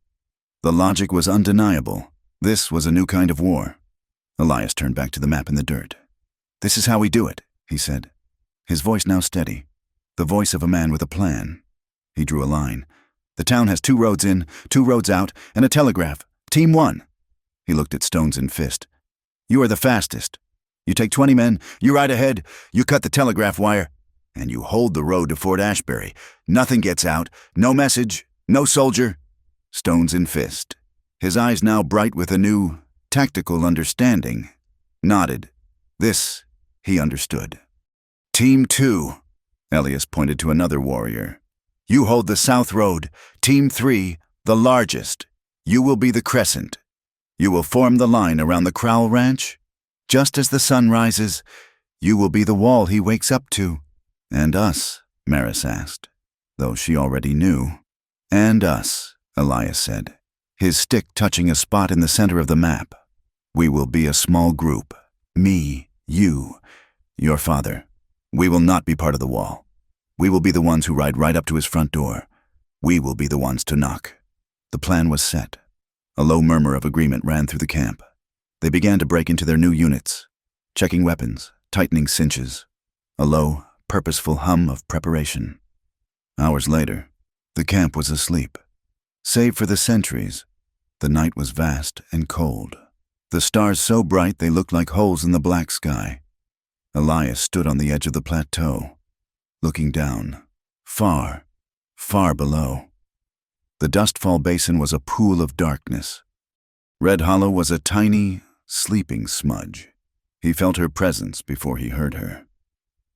The logic was undeniable. This was a new kind of war. Elias turned back to the map in the dirt. "This is how we do it," he said, his voice now steady, the voice of a man with a plan. He drew a line. "The town has 2 roads in, 2 roads out, and a telegraph. Team 1. He looked at Stones in Fist. "You are the fastest. You take 20 men, you ride ahead, you cut the telegraph wire, and you hold the road to Fort Ashbury. Nothing gets out, no message, no soldier." Stones in Fist, his eyes now bright with a new, tactical understanding, nodded. This, he understood. "Team 2. Elias pointed to another warrior. You hold the south road, Team 3, the largest. You will be the crescent. You will form the line around the Crowell Ranch. Just as the sun rises, you will be the wall he wakes up to. And us, Maris asked, though she already knew. And us, Elias said, his stick touching a spot in the center of the map. We will be a small group. Me, you, your father. We will not be part of the wall. We will be the ones who ride right up to his front door. We will be the ones to knock. The plan was set. A low murmur of agreement ran through the camp. They began to break into their new units, checking weapons, tightening cinches. A low, purposeful hum of preparation. Hours later, the camp was asleep. Save for the sentries, the night was vast and cold. The stars so bright they looked like holes in the black sky. Elias stood on the edge of the plateau, looking down, far, far below. The Dustfall Basin was a pool of darkness. Red Hollow was a tiny, sleeping smudge. He felt her presence before he heard her.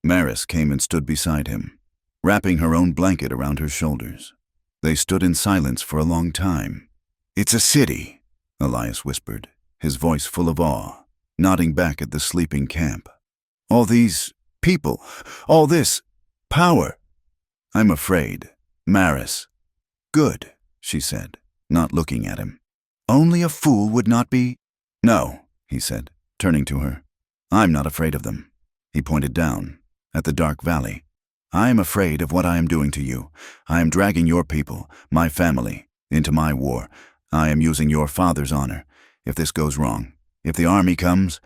Maris came and stood beside him, wrapping her own blanket around her shoulders. They stood in silence for a long time. It's a city, Elias whispered, his voice full of awe, nodding back at the sleeping camp. All these people, all this power. I'm afraid, Maris. Good, she said, not looking at him. Only a fool would not be. No, he said, turning to her. I'm not afraid of them. He pointed down, at the dark valley. I am afraid of what I am doing to you. I am dragging your people, my family, into my war. I am using your father's honor. If this goes wrong, if the army comes,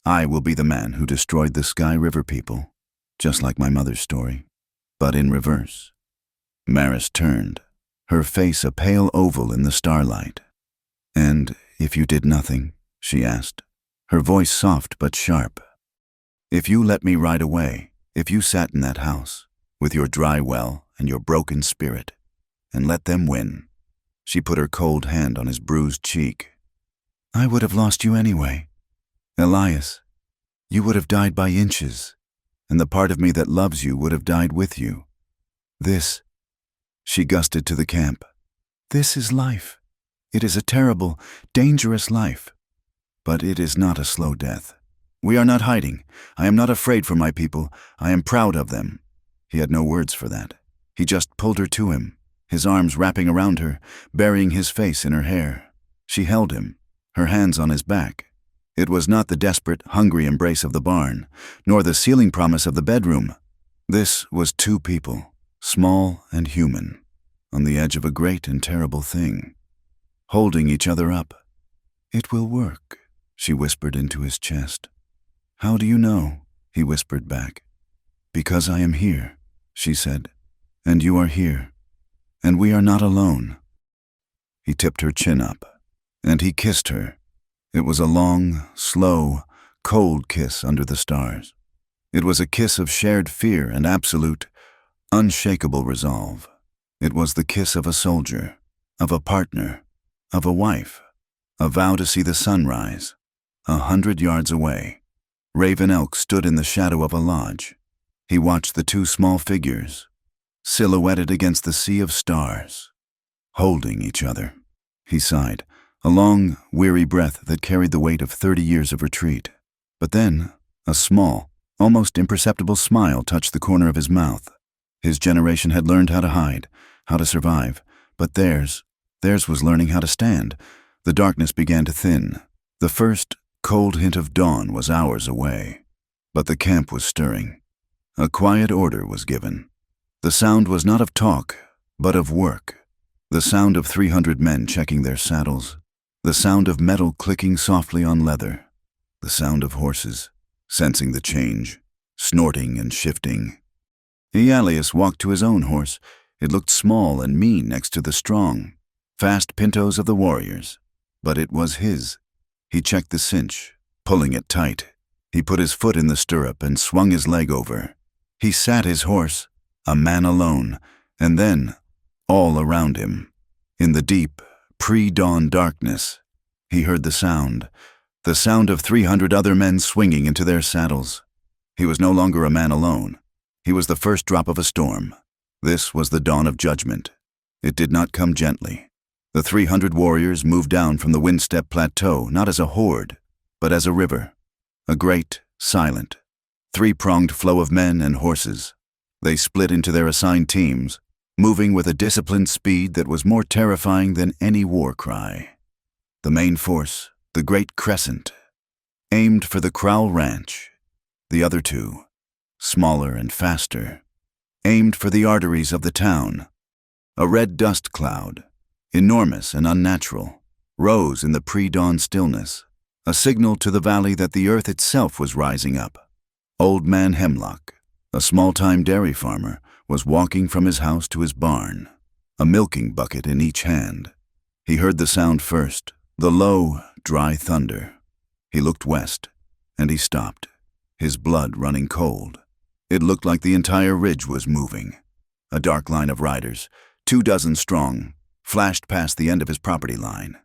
I will be the man who destroyed the Sky River people, just like my mother's story, but in reverse. Maris turned, her face a pale oval in the starlight. And if you did nothing, she asked, her voice soft but sharp. If you let me ride away, if you sat in that house, with your dry well and your broken spirit, and let them win. She put her cold hand on his bruised cheek. I would have lost you anyway. Elias, you would have died by inches, and the part of me that loves you would have died with you. This, she gusted to the camp, this is life. It is a terrible, dangerous life, but it is not a slow death. We are not hiding. I am not afraid for my people. I am proud of them. He had no words for that. He just pulled her to him, his arms wrapping around her, burying his face in her hair. She held him, her hands on his back. It was not the desperate, hungry embrace of the barn, nor the sealing promise of the bedroom. This was two people, small and human, on the edge of a great and terrible thing, holding each other up. It will work, she whispered into his chest. How do you know? He whispered back. Because I am here, she said, and you are here, and we are not alone. He tipped her chin up, and he kissed her. It was a long, slow, cold kiss under the stars. It was a kiss of shared fear and absolute, unshakable resolve. It was the kiss of a soldier, of a partner, of a wife, a vow to see the sun rise. 100 yards away, Raven Elk stood in the shadow of a lodge. He watched the two small figures, silhouetted against the sea of stars, holding each other. He sighed, a long, weary breath that carried the weight of 30 years of retreat. But then, a small, almost imperceptible smile touched the corner of his mouth. His generation had learned how to hide, how to survive, but theirs was learning how to stand. The darkness began to thin. The first cold hint of dawn was hours away. But the camp was stirring. A quiet order was given. The sound was not of talk, but of work. The sound of 300 men checking their saddles. The sound of metal clicking softly on leather. The sound of horses, sensing the change, snorting and shifting. Elias walked to his own horse. It looked small and mean next to the strong, fast pintos of the warriors. But it was his. He checked the cinch, pulling it tight. He put his foot in the stirrup and swung his leg over. He sat his horse, a man alone, and then, all around him, in the deep, pre-dawn darkness, he heard the sound of 300 other men swinging into their saddles. He was no longer a man alone. He was the first drop of a storm. This was the dawn of judgment. It did not come gently. The 300 warriors moved down from the Windstep Plateau not as a horde, but as a river. A great, silent, three-pronged flow of men and horses. They split into their assigned teams, moving with a disciplined speed that was more terrifying than any war cry. The main force, the Great Crescent, aimed for the Crowell Ranch. The other two, smaller and faster, aimed for the arteries of the town. A red dust cloud, enormous and unnatural, rose in the pre-dawn stillness, a signal to the valley that the earth itself was rising up. Old Man Hemlock, a small-time dairy farmer, was walking from his house to his barn, a milking bucket in each hand. He heard the sound first, the low, dry thunder. He looked west, and he stopped, his blood running cold. It looked like the entire ridge was moving. A dark line of riders, 24 strong, flashed past the end of his property line,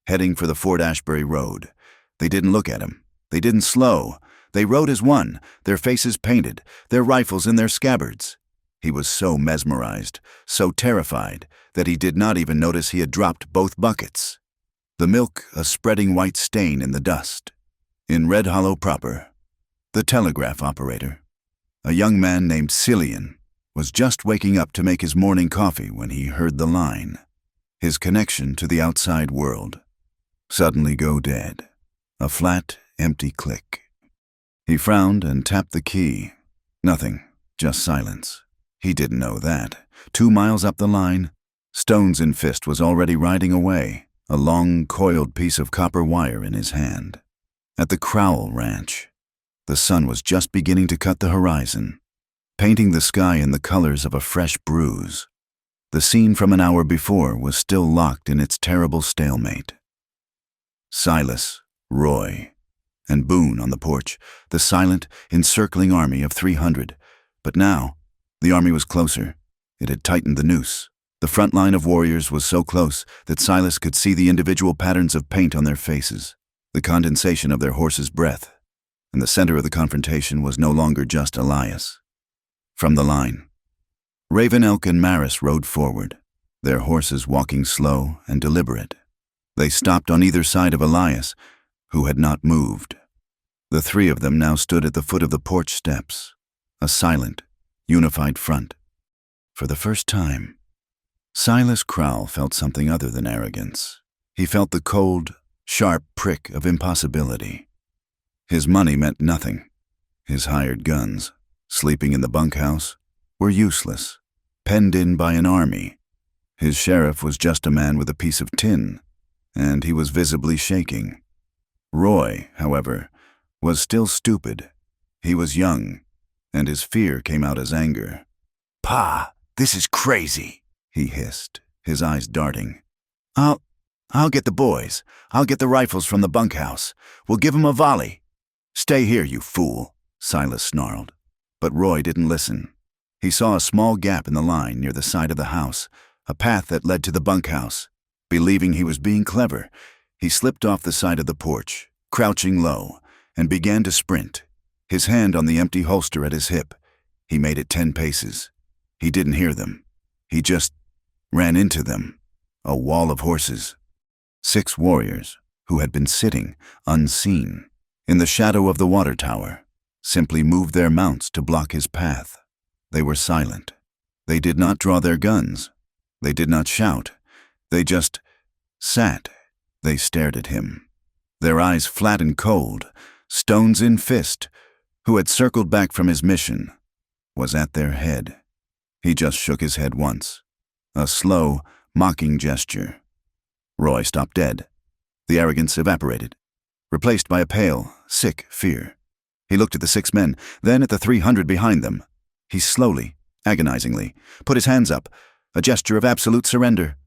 heading for the Fort Ashbury Road. They didn't look at him. They didn't slow. They rode as one, their faces painted, their rifles in their scabbards. He was so mesmerized, so terrified, that he did not even notice he had dropped both buckets. The milk a spreading white stain in the dust. In Red Hollow proper, the telegraph operator, a young man named Cillian, was just waking up to make his morning coffee when he heard the line. His connection to the outside world suddenly go dead. A flat, empty click. He frowned and tapped the key. Nothing, just silence. He didn't know that. 2 miles up the line, Stones in Fist was already riding away, a long, coiled piece of copper wire in his hand. At the Crowell Ranch, the sun was just beginning to cut the horizon, painting the sky in the colors of a fresh bruise. The scene from an hour before was still locked in its terrible stalemate. Silas, Roy, and Boone on the porch, the silent, encircling army of 300. But now, the army was closer. It had tightened the noose. The front line of warriors was so close that Silas could see the individual patterns of paint on their faces, the condensation of their horses' breath, and the center of the confrontation was no longer just Elias. From the line, Raven Elk and Maris rode forward, their horses walking slow and deliberate. They stopped on either side of Elias, who had not moved. The three of them now stood at the foot of the porch steps, a silent, unified front. For the first time, Silas Crowell felt something other than arrogance. He felt the cold, sharp prick of impossibility. His money meant nothing. His hired guns, sleeping in the bunkhouse, were useless, penned in by an army. His sheriff was just a man with a piece of tin, and he was visibly shaking. Roy, however, was still stupid. He was young, and his fear came out as anger. "Pa, this is crazy," he hissed, his eyes darting. I'll get the boys. I'll get the rifles from the bunkhouse. We'll give 'em a volley." "Stay here, you fool," Silas snarled. But Roy didn't listen. He saw a small gap in the line near the side of the house, a path that led to the bunkhouse. Believing he was being clever, he slipped off the side of the porch, crouching low, and began to sprint, his hand on the empty holster at his hip. He made it 10 paces. He didn't hear them. He just ran into them, a wall of horses. 6 warriors, who had been sitting, unseen, in the shadow of the water tower, simply moved their mounts to block his path. They were silent. They did not draw their guns. They did not shout. They just sat. They stared at him, their eyes flat and cold. Stones in Fist, who had circled back from his mission, was at their head. He just shook his head once, a slow, mocking gesture. Roy stopped dead. The arrogance evaporated, replaced by a pale, sick fear. He looked at the 6 men, then at the 300 behind them. He slowly, agonizingly, put his hands up, a gesture of absolute surrender.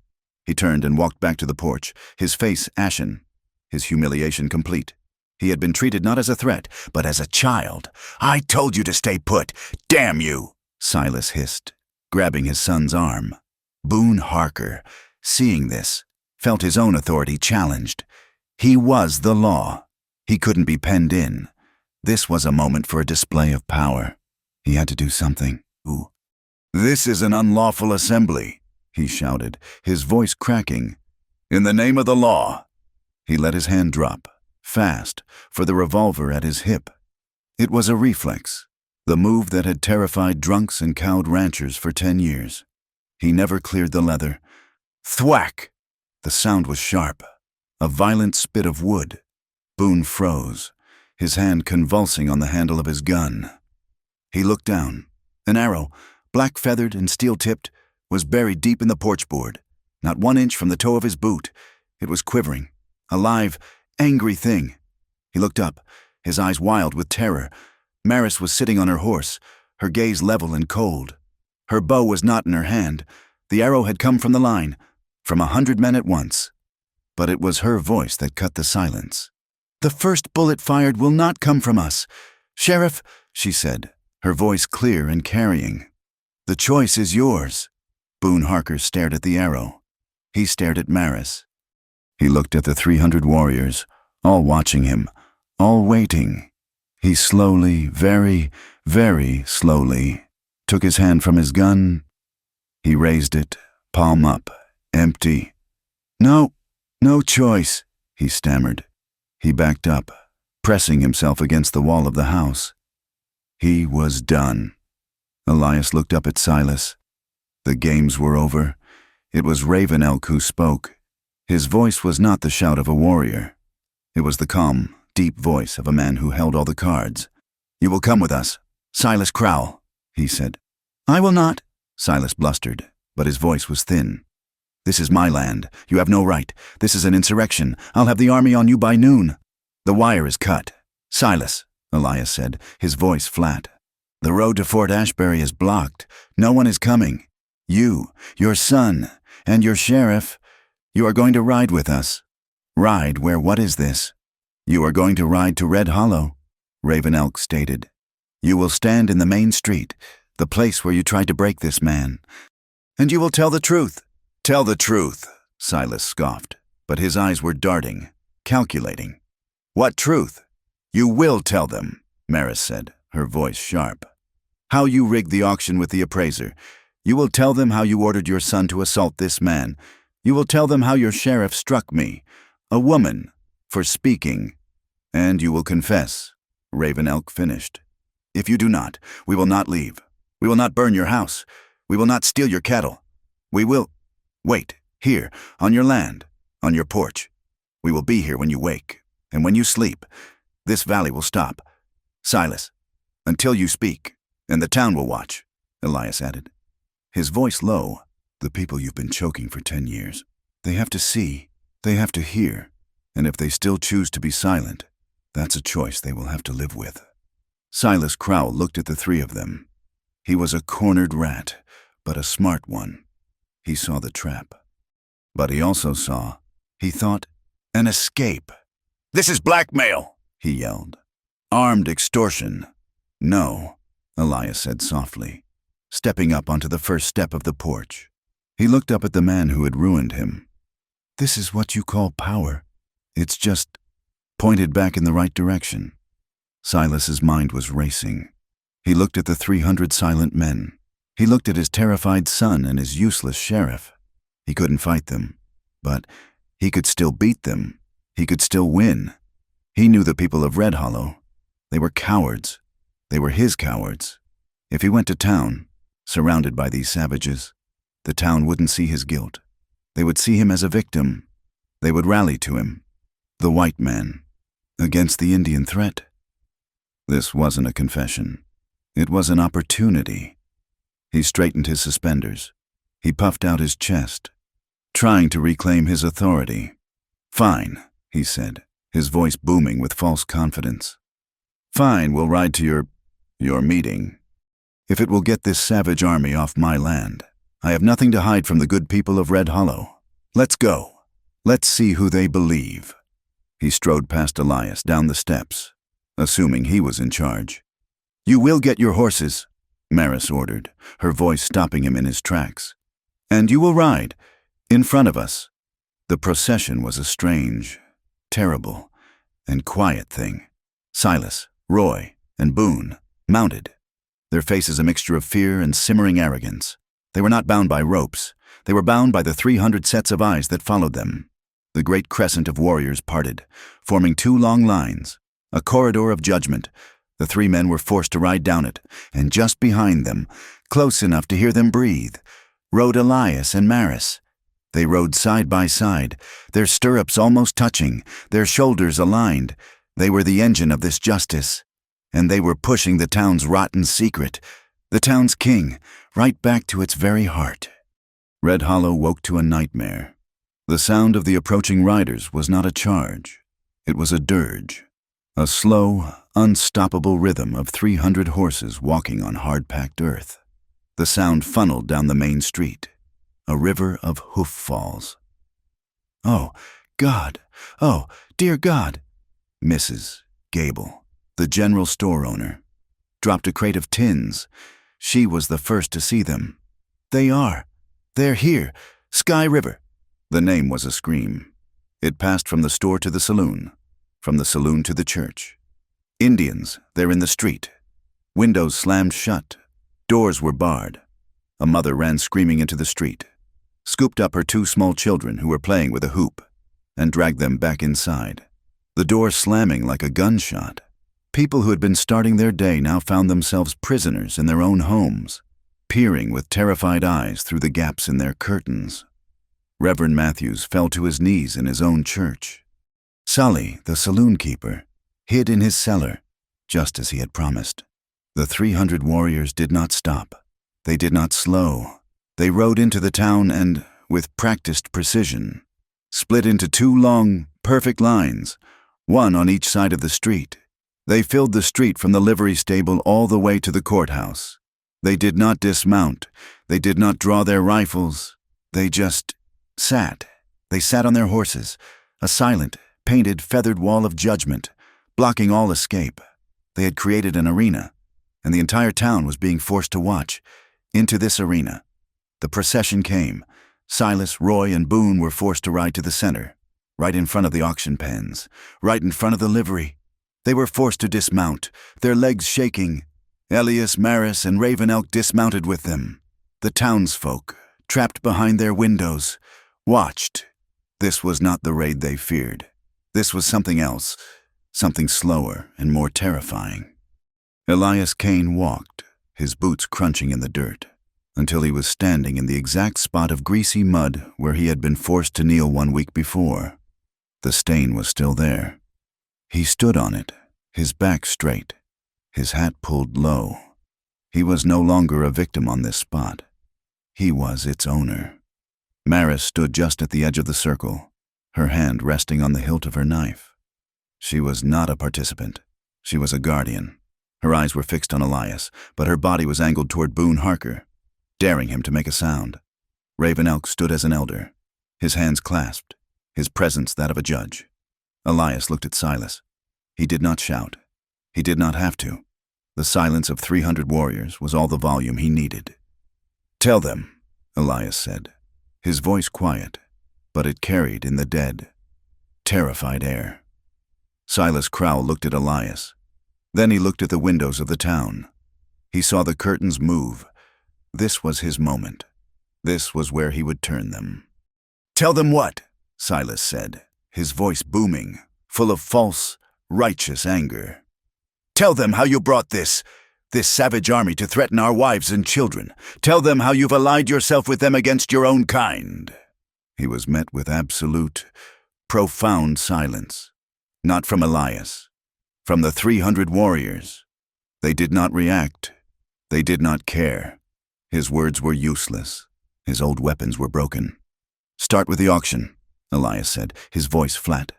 He turned and walked back to the porch, his face ashen, his humiliation complete. He had been treated not as a threat, but as a child. "I told you to stay put, damn you," Silas hissed, grabbing his son's arm. Boone Harker, seeing this, felt his own authority challenged. He was the law. He couldn't be penned in. This was a moment for a display of power. He had to do something. "Ooh. This is an unlawful assembly," he shouted, his voice cracking. "In the name of the law." He let his hand drop, fast, for the revolver at his hip. It was a reflex, the move that had terrified drunks and cowed ranchers for 10 years. He never cleared the leather. Thwack! The sound was sharp, a violent spit of wood. Boone froze, his hand convulsing on the handle of his gun. He looked down. An arrow, black-feathered and steel-tipped, was buried deep in the porch board, not 1 inch from the toe of his boot. It was quivering, a live, angry thing. He looked up, his eyes wild with terror. Maris was sitting on her horse, her gaze level and cold. Her bow was not in her hand. The arrow had come from the line, from 100 men at once. But it was her voice that cut the silence. "The first bullet fired will not come from us. Sheriff," she said, her voice clear and carrying. "The choice is yours." Boone Harker stared at the arrow. He stared at Maris. He looked at the 300 warriors, all watching him, all waiting. He slowly, very, very slowly, took his hand from his gun. He raised it, palm up, empty. "No choice," he stammered. He backed up, pressing himself against the wall of the house. He was done. Elias looked up at Silas. The games were over. It was Raven Elk who spoke. His voice was not the shout of a warrior. It was the calm, deep voice of a man who held all the cards. "You will come with us. Silas Crowell," he said. "I will not," Silas blustered, but his voice was thin. "This is my land. You have no right. This is an insurrection. I'll have the army on you by noon." "The wire is cut." "Silas," Elias said, his voice flat. "The road to Fort Ashbury is blocked. No one is coming. You, your son, and your sheriff, you are going to ride with us." "Ride where? What is this?" "You are going to ride to Red Hollow," Raven Elk stated. "You will stand in the main street, the place where you tried to break this man. And you will tell the truth." "Tell the truth," Silas scoffed, but his eyes were darting, calculating. "What truth?" "You will tell them," Maris said, her voice sharp. "How you rigged the auction with the appraiser. You will tell them how you ordered your son to assault this man. You will tell them how your sheriff struck me, a woman, for speaking. And you will confess," Raven Elk finished. "If you do not, we will not leave. We will not burn your house. We will not steal your cattle. We will wait, here, on your land, on your porch. We will be here when you wake, and when you sleep. This valley will stop. Silas, until you speak, and the town will watch," Elias added. His voice low. "The people you've been choking for 10 years. They have to see, they have to hear, and if they still choose to be silent, that's a choice they will have to live with." Silas Crowell looked at the three of them. He was a cornered rat, but a smart one. He saw the trap. But he also saw, he thought, an escape. "This is blackmail," he yelled. "Armed extortion." "No," Elias said softly, stepping up onto the first step of the porch. He looked up at the man who had ruined him. "This is what you call power. It's just pointed back in the right direction." Silas's mind was racing. He looked at the 300 silent men. He looked at his terrified son and his useless sheriff. He couldn't fight them, but he could still beat them. He could still win. He knew the people of Red Hollow. They were cowards. They were his cowards. If he went to town, surrounded by these savages, the town wouldn't see his guilt. They would see him as a victim. They would rally to him, the white man, against the Indian threat. This wasn't a confession. It was an opportunity. He straightened his suspenders. He puffed out his chest, trying to reclaim his authority. "Fine," he said, his voice booming with false confidence. "Fine, we'll ride to your meeting. If it will get this savage army off my land, I have nothing to hide from the good people of Red Hollow. Let's go. Let's see who they believe." He strode past Elias down the steps, assuming he was in charge. "You will get your horses," Maris ordered, her voice stopping him in his tracks. "And you will ride, in front of us." The procession was a strange, terrible, and quiet thing. Silas, Roy, and Boone, mounted. their faces a mixture of fear and simmering arrogance. They were not bound by ropes. They were bound by the 300 sets of eyes that followed them. The great crescent of warriors parted, forming 2 long lines, a corridor of judgment. The 3 men were forced to ride down it, and just behind them, close enough to hear them breathe, rode Elias and Maris. They rode side by side, their stirrups almost touching, their shoulders aligned. They were the engine of this justice, and they were pushing the town's rotten secret, the town's king, right back to its very heart. Red Hollow woke to a nightmare. The sound of the approaching riders was not a charge. It was a dirge, a slow, unstoppable rhythm of 300 horses walking on hard-packed earth. The sound funneled down the main street, a river of hoof falls. "Oh, God! Oh, dear God!" Mrs. Gable, the general store owner, dropped a crate of tins. She was the first to see them. They're here, Sky River." The name was a scream. It passed from the store to the saloon, from the saloon to the church. Indians, they're in the street. Windows slammed shut. Doors were barred. A mother ran screaming into the street, scooped up her 2 small children who were playing with a hoop, and dragged them back inside. The door slamming like a gunshot. People who had been starting their day now found themselves prisoners in their own homes, peering with terrified eyes through the gaps in their curtains. Reverend Matthews fell to his knees in his own church. Sully, the saloon keeper, hid in his cellar, just as he had promised. The 300 warriors did not stop. They did not slow. They rode into the town and, with practiced precision, split into 2 long, perfect lines, one on each side of the street. They filled the street from the livery stable all the way to the courthouse. They did not dismount. They did not draw their rifles. They just sat. They sat on their horses, a silent, painted, feathered wall of judgment, blocking all escape. They had created an arena, and the entire town was being forced to watch. Into this arena, the procession came. Silas, Roy, and Boone were forced to ride to the center, right in front of the auction pens, right in front of the livery. They were forced to dismount, their legs shaking. Elias, Maris, and Raven Elk dismounted with them. The townsfolk, trapped behind their windows, watched. This was not the raid they feared. This was something else, something slower and more terrifying. Elias Kane walked, his boots crunching in the dirt, until he was standing in the exact spot of greasy mud where he had been forced to kneel 1 week before. The stain was still there. He stood on it, his back straight, his hat pulled low. He was no longer a victim on this spot. He was its owner. Maris stood just at the edge of the circle, her hand resting on the hilt of her knife. She was not a participant. She was a guardian. Her eyes were fixed on Elias, but her body was angled toward Boone Harker, daring him to make a sound. Raven Elk stood as an elder, his hands clasped, his presence that of a judge. Elias looked at Silas. He did not shout. He did not have to. The silence of 300 warriors was all the volume he needed. "Tell them," Elias said, his voice quiet, but it carried in the dead, terrified air. Silas Crowell looked at Elias. Then he looked at the windows of the town. He saw the curtains move. This was his moment. This was where he would turn them. "Tell them what?" Silas said, his voice booming, full of false, righteous anger. "Tell them how you brought this savage army to threaten our wives and children. Tell them how you've allied yourself with them against your own kind." He was met with absolute, profound silence. Not from Elias, from the 300 warriors. They did not react. They did not care. His words were useless. His old weapons were broken. "Start with the auction," Elias said, his voice flat.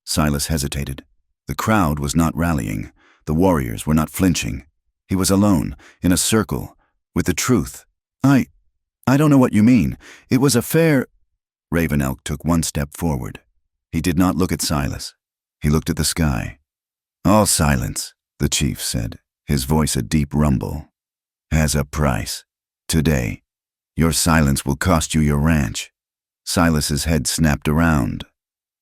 Silas hesitated. The crowd was not rallying. The warriors were not flinching. He was alone, in a circle, with the truth. I don't know what you mean. It was a fair—" Raven Elk took 1 step forward. He did not look at Silas. He looked at the sky. "All silence," the chief said, his voice a deep rumble, "has a price. Today, your silence will cost you your ranch." Silas's head snapped around.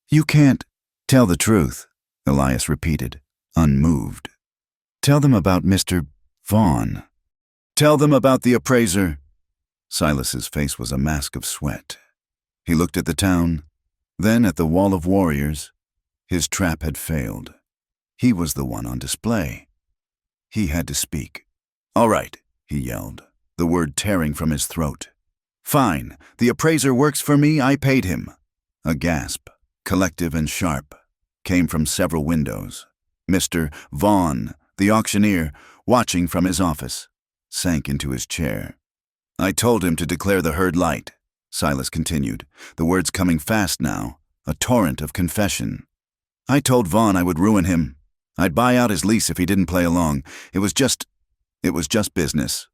"You can't—" "Tell the truth," Elias repeated, unmoved. "Tell them about Mr. Vaughn." Tell them about the appraiser. Silas's face was a mask of sweat. He looked at the town, then at the wall of warriors. His trap had failed. He was the one on display. He had to speak. All right, he yelled, the word tearing from his throat. Fine, the appraiser works for me, I paid him. A gasp, collective and sharp, came from several windows. Mr. Vaughn, the auctioneer, watching from his office, sank into his chair. I told him to declare the herd light, Silas continued, the words coming fast now, a torrent of confession. I told Vaughn I would ruin him. I'd buy out his lease if he didn't play along. It was just business.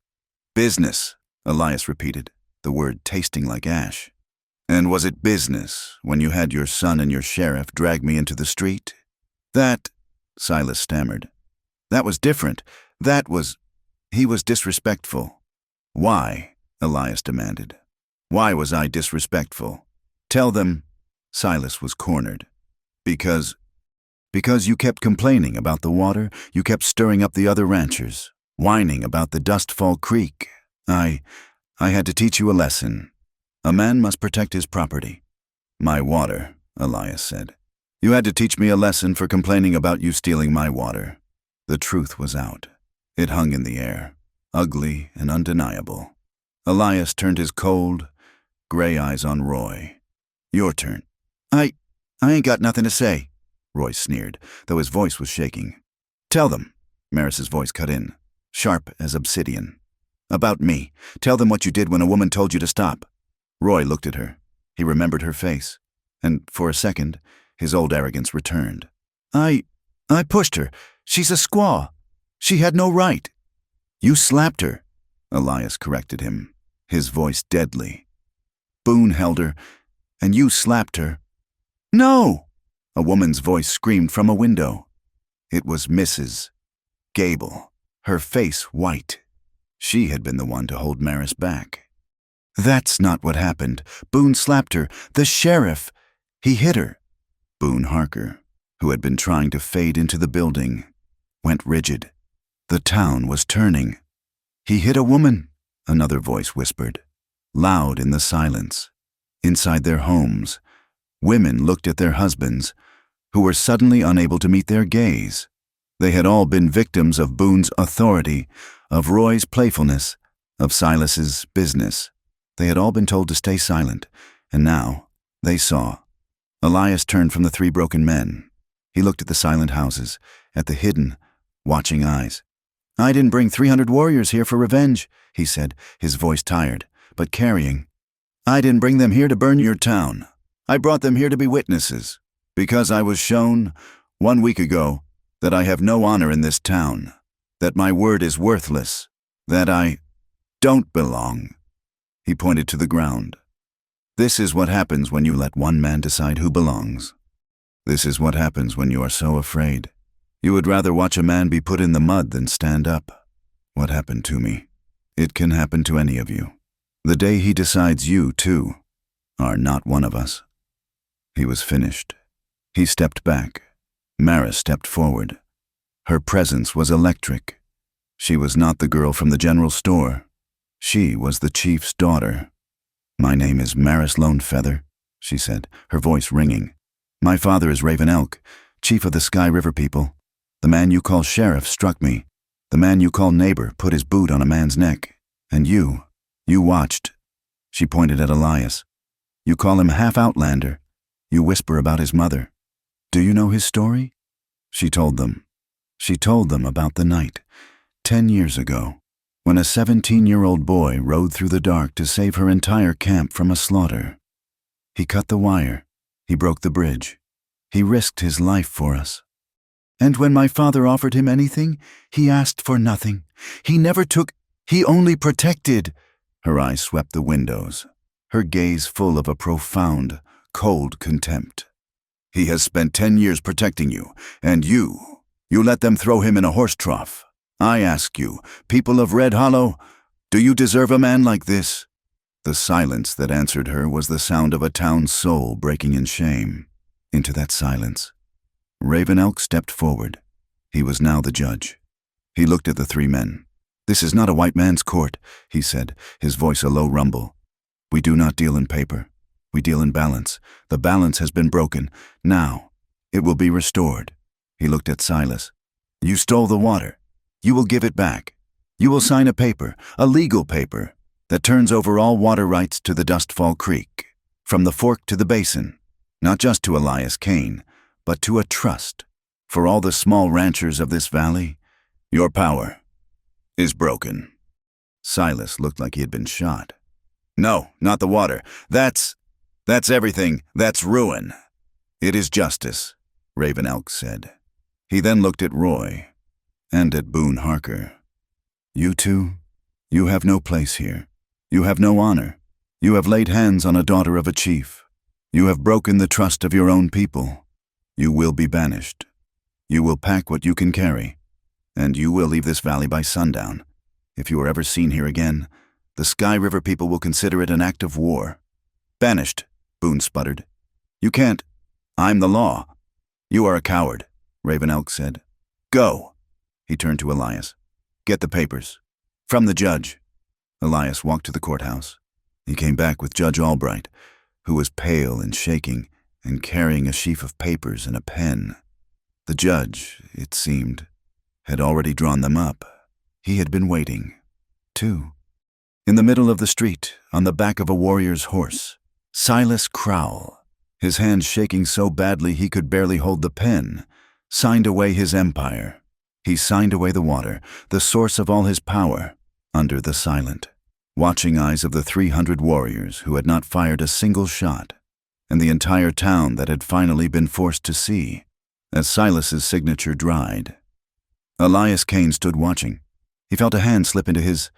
Business, Elias repeated, the word tasting like ash. And was it business when you had your son and your sheriff drag me into the street? That, Silas stammered. That was different. He was disrespectful. Why? Elias demanded. Why was I disrespectful? Tell them. Silas was cornered. Because you kept complaining about the water, you kept stirring up the other ranchers, whining about the Dustfall Creek. I had to teach you a lesson. A man must protect his property. My water, Elias said. You had to teach me a lesson for complaining about you stealing my water. The truth was out. It hung in the air, ugly and undeniable. Elias turned his cold, gray eyes on Roy. Your turn. I ain't got nothing to say, Roy sneered, though his voice was shaking. Tell them, Maris's voice cut in, sharp as obsidian. About me. Tell them what you did when a woman told you to stop. Roy looked at her. He remembered her face, and for a second, his old arrogance returned. I pushed her. She's a squaw. She had no right. You slapped her, Elias corrected him, his voice deadly. Boone held her, and you slapped her. No! A woman's voice screamed from a window. It was Mrs. Gable, her face white. She had been the one to hold Maris back. That's not what happened. Boone slapped her. The sheriff. He hit her. Boone Harker, who had been trying to fade into the building, went rigid. The town was turning. He hit a woman, another voice whispered, loud in the silence. Inside their homes, women looked at their husbands, who were suddenly unable to meet their gaze. They had all been victims of Boone's authority, of Roy's playfulness, of Silas's business. They had all been told to stay silent, and now they saw. Elias turned from the three broken men. He looked at the silent houses, at the hidden, watching eyes. I didn't bring 300 warriors here for revenge, he said, his voice tired, but carrying. I didn't bring them here to burn your town. I brought them here to be witnesses, because I was shown, 1 week ago, that I have no honor in this town, that my word is worthless, that I don't belong. He pointed to the ground. This is what happens when you let one man decide who belongs. This is what happens when you are so afraid. You would rather watch a man be put in the mud than stand up. What happened to me? It can happen to any of you. The day he decides you, too, are not one of us. He was finished. He stepped back. Maris stepped forward. Her presence was electric. She was not the girl from the general store. She was the chief's daughter. My name is Maris Lonefeather, she said, her voice ringing. My father is Raven Elk, chief of the Sky River people. The man you call sheriff struck me. The man you call neighbor put his boot on a man's neck. And you watched. She pointed at Elias. You call him half outlander. You whisper about his mother. Do you know his story? She told them. She told them about the night, 10 years ago, when a 17-year-old boy rode through the dark to save her entire camp from a slaughter. He cut the wire. He broke the bridge. He risked his life for us. And when my father offered him anything, he asked for nothing. He never took, he only protected. Her eyes swept the windows, her gaze full of a profound, cold contempt. He has spent 10 years protecting you, and you let them throw him in a horse trough. I ask you, people of Red Hollow, do you deserve a man like this? The silence that answered her was the sound of a town's soul breaking in shame. Into that silence, Raven Elk stepped forward. He was now the judge. He looked at the three men. "This is not a white man's court," he said, his voice a low rumble. "We do not deal in paper. We deal in balance. The balance has been broken. Now, it will be restored." He looked at Silas. "You stole the water. You will give it back. You will sign a paper, a legal paper, that turns over all water rights to the Dustfall Creek, from the fork to the basin, not just to Elias Kane, but to a trust for all the small ranchers of this valley. Your power is broken." Silas looked like he had been shot. "No, not the water. That's everything. That's ruin." "It is justice," Raven Elk said. He then looked at Roy and at Boone Harker. "You two, you have no place here. You have no honor. You have laid hands on a daughter of a chief. You have broken the trust of your own people. You will be banished. You will pack what you can carry, and you will leave this valley by sundown. If you are ever seen here again, the Sky River people will consider it an act of war." "Banished," Boone sputtered. "You can't. I'm the law." "You are a coward," Raven Elk said. "Go." He turned to Elias. "Get the papers." "From the judge." Elias walked to the courthouse. He came back with Judge Albright, who was pale and shaking and carrying a sheaf of papers and a pen. The judge, it seemed, had already drawn them up. He had been waiting, too. In the middle of the street, on the back of a warrior's horse, Silas Crowell, his hands shaking so badly he could barely hold the pen, signed away his empire. He signed away the water, the source of all his power, under the silent, watching eyes of the 300 warriors who had not fired a single shot, and the entire town that had finally been forced to see, as Silas's signature dried. Elias Kane stood watching. He felt a hand slip into his.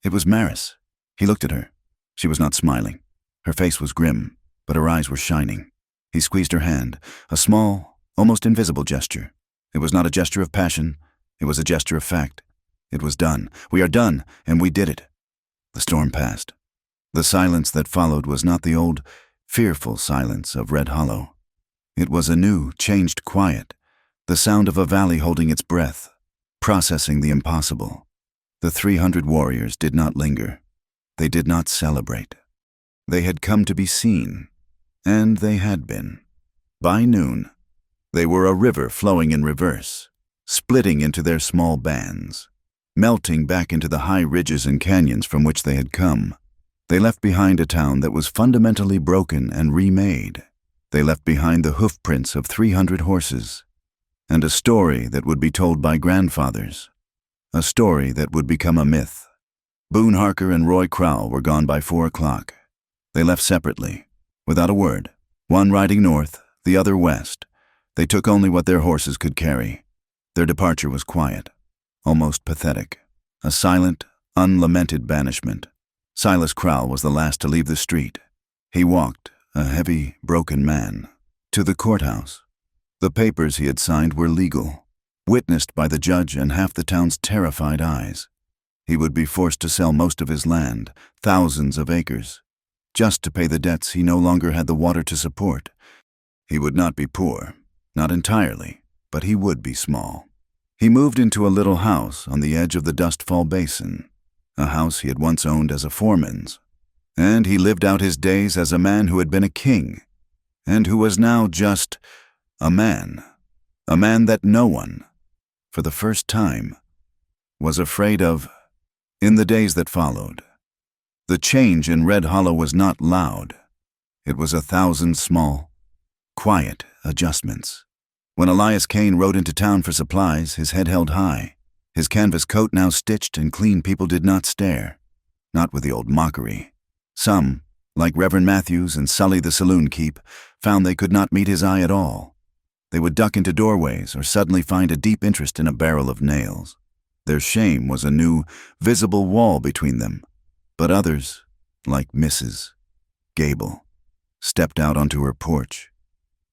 It was Maris. He looked at her. She was not smiling. Her face was grim, but her eyes were shining. He squeezed her hand, a small, almost invisible gesture. It was not a gesture of passion. It was a gesture of fact. It was done. We are done, and we did it. The storm passed. The silence that followed was not the old, fearful silence of Red Hollow. It was a new, changed quiet, the sound of a valley holding its breath, processing the impossible. The 300 warriors did not linger. They did not celebrate. They had come to be seen, and they had been. By noon, they were a river flowing in reverse, splitting into their small bands, melting back into the high ridges and canyons from which they had come. They left behind a town that was fundamentally broken and remade. They left behind the hoofprints of 300 horses, and a story that would be told by grandfathers, a story that would become a myth. Boone Harker and Roy Crowell were gone by 4 o'clock. They left separately, without a word, one riding north, the other west. They took only what their horses could carry. Their departure was quiet, almost pathetic, a silent, unlamented banishment. Silas Crowell was the last to leave the street. He walked, a heavy, broken man, to the courthouse. The papers he had signed were legal, witnessed by the judge and half the town's terrified eyes. He would be forced to sell most of his land, thousands of acres, just to pay the debts he no longer had the water to support. He would not be poor, not entirely, but he would be small. He moved into a little house on the edge of the Dustfall Basin, a house he had once owned as a foreman's, and he lived out his days as a man who had been a king, and who was now just a man that no one, for the first time, was afraid of. In the days that followed, the change in Red Hollow was not loud. It was 1,000 small, quiet adjustments. When Elias Kane rode into town for supplies, his head held high, his canvas coat now stitched and clean, people did not stare, not with the old mockery. Some, like Reverend Matthews and Sully the saloon keep, found they could not meet his eye at all. They would duck into doorways or suddenly find a deep interest in a barrel of nails. Their shame was a new, visible wall between them. But others, like Mrs. Gable, stepped out onto her porch.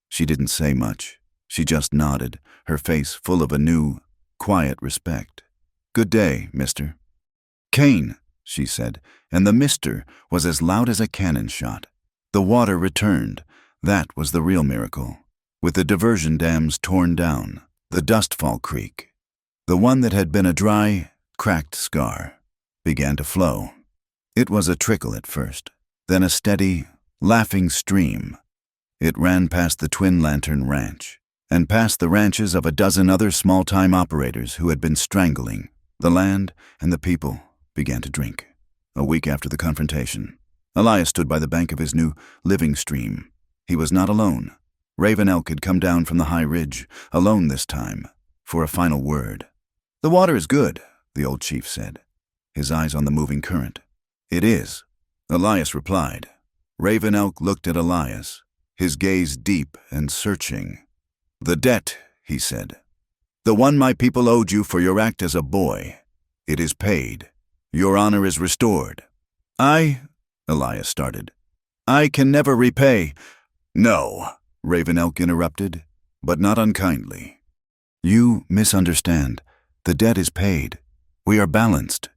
She didn't say much. She just nodded, her face full of a new, quiet respect. "Good day, mister." "Kane," she said, and the mister was as loud as a cannon shot. The water returned. That was the real miracle. With the diversion dams torn down, the Dustfall Creek, the one that had been a dry, cracked scar, began to flow. It was a trickle at first, then a steady, laughing stream. It ran past the Twin Lantern Ranch, and past the ranches of a dozen other small-time operators who had been strangling. The land and the people began to drink. A week after the confrontation, Elias stood by the bank of his new living stream. He was not alone. Raven Elk had come down from the high ridge, alone this time, for a final word. "The water is good," the old chief said, his eyes on the moving current. "It is," Elias replied. Raven Elk looked at Elias, his gaze deep and searching. "The debt," he said. "The one my people owed you for your act as a boy. It is paid. Your honor is restored." Elias started. "I can never repay—" "No," Raven Elk interrupted, but not unkindly. "You misunderstand. The debt is paid. We are balanced.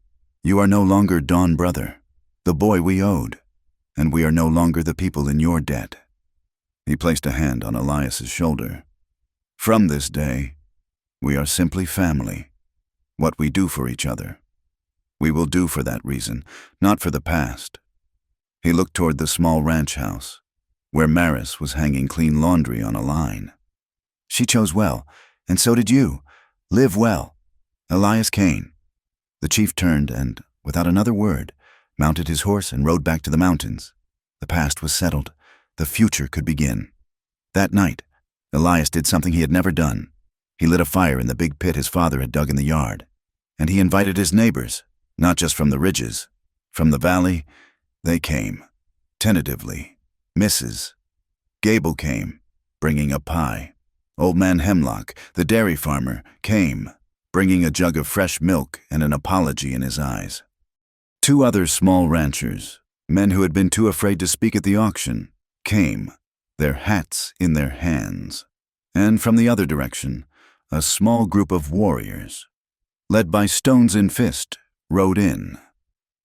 You are no longer Dawn Brother, the boy we owed, and we are no longer the people in your debt." He placed a hand on Elias's shoulder. "From this day, we are simply family. What we do for each other, we will do for that reason, not for the past." He looked toward the small ranch house, where Maris was hanging clean laundry on a line. "She chose well, and so did you. Live well. Elias Kane." The chief turned and, without another word, mounted his horse and rode back to the mountains. The past was settled. The future could begin. That night, Elias did something he had never done. He lit a fire in the big pit his father had dug in the yard, and he invited his neighbors, not just from the ridges. From the valley, they came, tentatively. Mrs. Gable came, bringing a pie. Old Man Hemlock, the dairy farmer, came, bringing a jug of fresh milk and an apology in his eyes. Two other small ranchers, men who had been too afraid to speak at the auction, came, their hats in their hands. And from the other direction, a small group of warriors, led by Stones in Fist, rode in.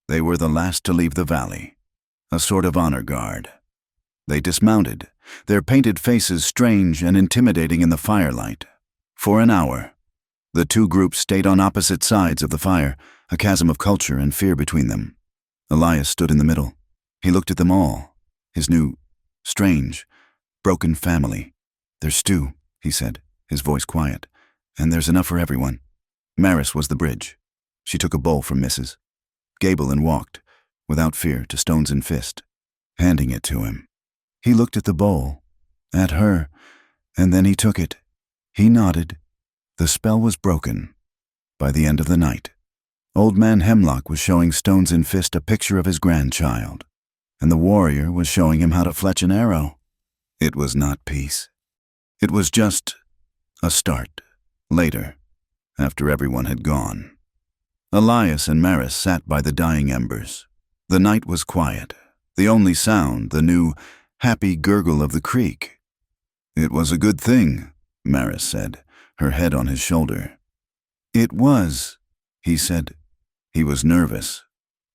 They were the last to leave the valley, a sort of honor guard. They dismounted, their painted faces strange and intimidating in the firelight. For an hour, the two groups stayed on opposite sides of the fire, a chasm of culture and fear between them. Elias stood in the middle. He looked at them all, his new, strange, broken family. "There's stew," he said, his voice quiet, "and there's enough for everyone." Maris was the bridge. She took a bowl from Mrs. Gable and walked, without fear, to Stones in Fist, handing it to him. He looked at the bowl, at her, and then he took it. He nodded. The spell was broken. By the end of the night, Old Man Hemlock was showing Stones in Fist a picture of his grandchild, and the warrior was showing him how to fletch an arrow. It was not peace. It was just a start. Later, after everyone had gone, Elias and Maris sat by the dying embers. The night was quiet, the only sound the new, happy gurgle of the creek. "It was a good thing," Maris said, her head on his shoulder. "It was," he said. He was nervous,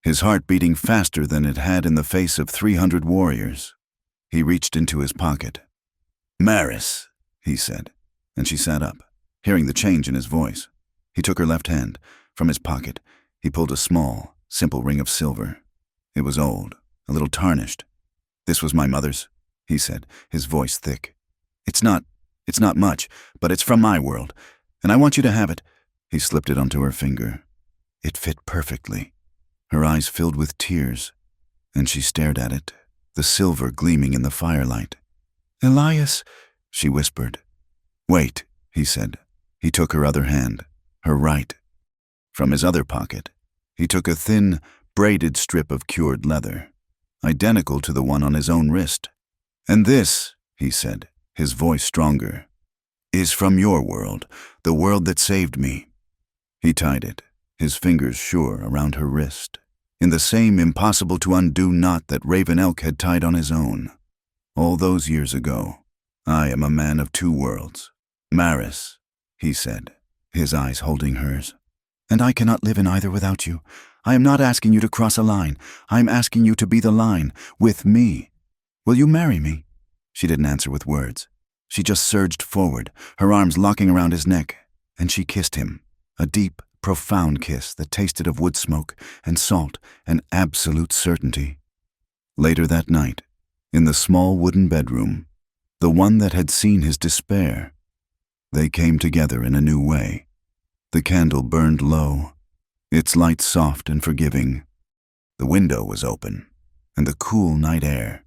his heart beating faster than it had in the face of 300 warriors. He reached into his pocket. "Maris," he said, and she sat up, hearing the change in his voice. He took her left hand. From his pocket, he pulled a small, simple ring of silver. It was old, a little tarnished. "This was my mother's," he said, his voice thick. It's not much, but it's from my world, and I want you to have it." He slipped it onto her finger. It fit perfectly. Her eyes filled with tears, and she stared at it, the silver gleaming in the firelight. "Elias," she whispered. "Wait," he said. He took her other hand, her right. From his other pocket, he took a thin, braided strip of cured leather, identical to the one on his own wrist. "And this," he said, his voice stronger, "is from your world, the world that saved me." He tied it, his fingers sure around her wrist, in the same impossible-to-undo knot that Raven Elk had tied on his own. "All those years ago, I am a man of two worlds. Maris," he said, his eyes holding hers. "And I cannot live in either without you. I am not asking you to cross a line. I am asking you to be the line, with me. Will you marry me?" She didn't answer with words. She just surged forward, her arms locking around his neck, and she kissed him, a deep, profound kiss that tasted of wood smoke and salt and absolute certainty. Later that night, in the small wooden bedroom, the one that had seen his despair, they came together in a new way. The candle burned low, its light soft and forgiving. The window was open, and the cool night air,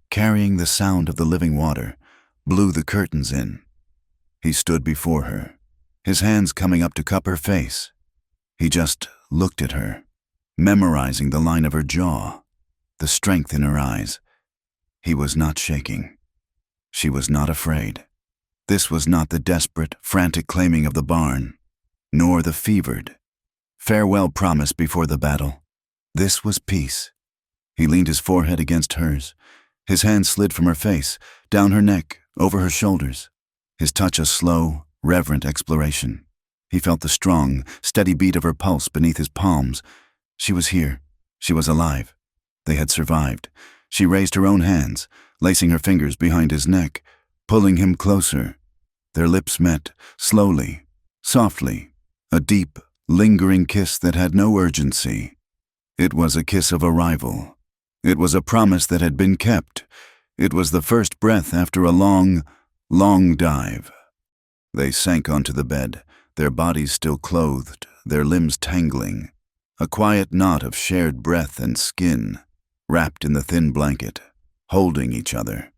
carrying the sound of the living water, blew the curtains in. He stood before her, his hands coming up to cup her face. He just looked at her, memorizing the line of her jaw, the strength in her eyes. He was not shaking. She was not afraid. This was not the desperate, frantic claiming of the barn, nor the fevered, farewell promise before the battle. This was peace. He leaned his forehead against hers. His hand slid from her face, down her neck, over her shoulders. His touch a slow, reverent exploration. He felt the strong, steady beat of her pulse beneath his palms. She was here. She was alive. They had survived. She raised her own hands, lacing her fingers behind his neck, pulling him closer. Their lips met, slowly, softly, a deep, lingering kiss that had no urgency. It was a kiss of arrival. It was a promise that had been kept. It was the first breath after a long, long dive. They sank onto the bed, their bodies still clothed, their limbs tangling, a quiet knot of shared breath and skin, wrapped in the thin blanket, holding each other,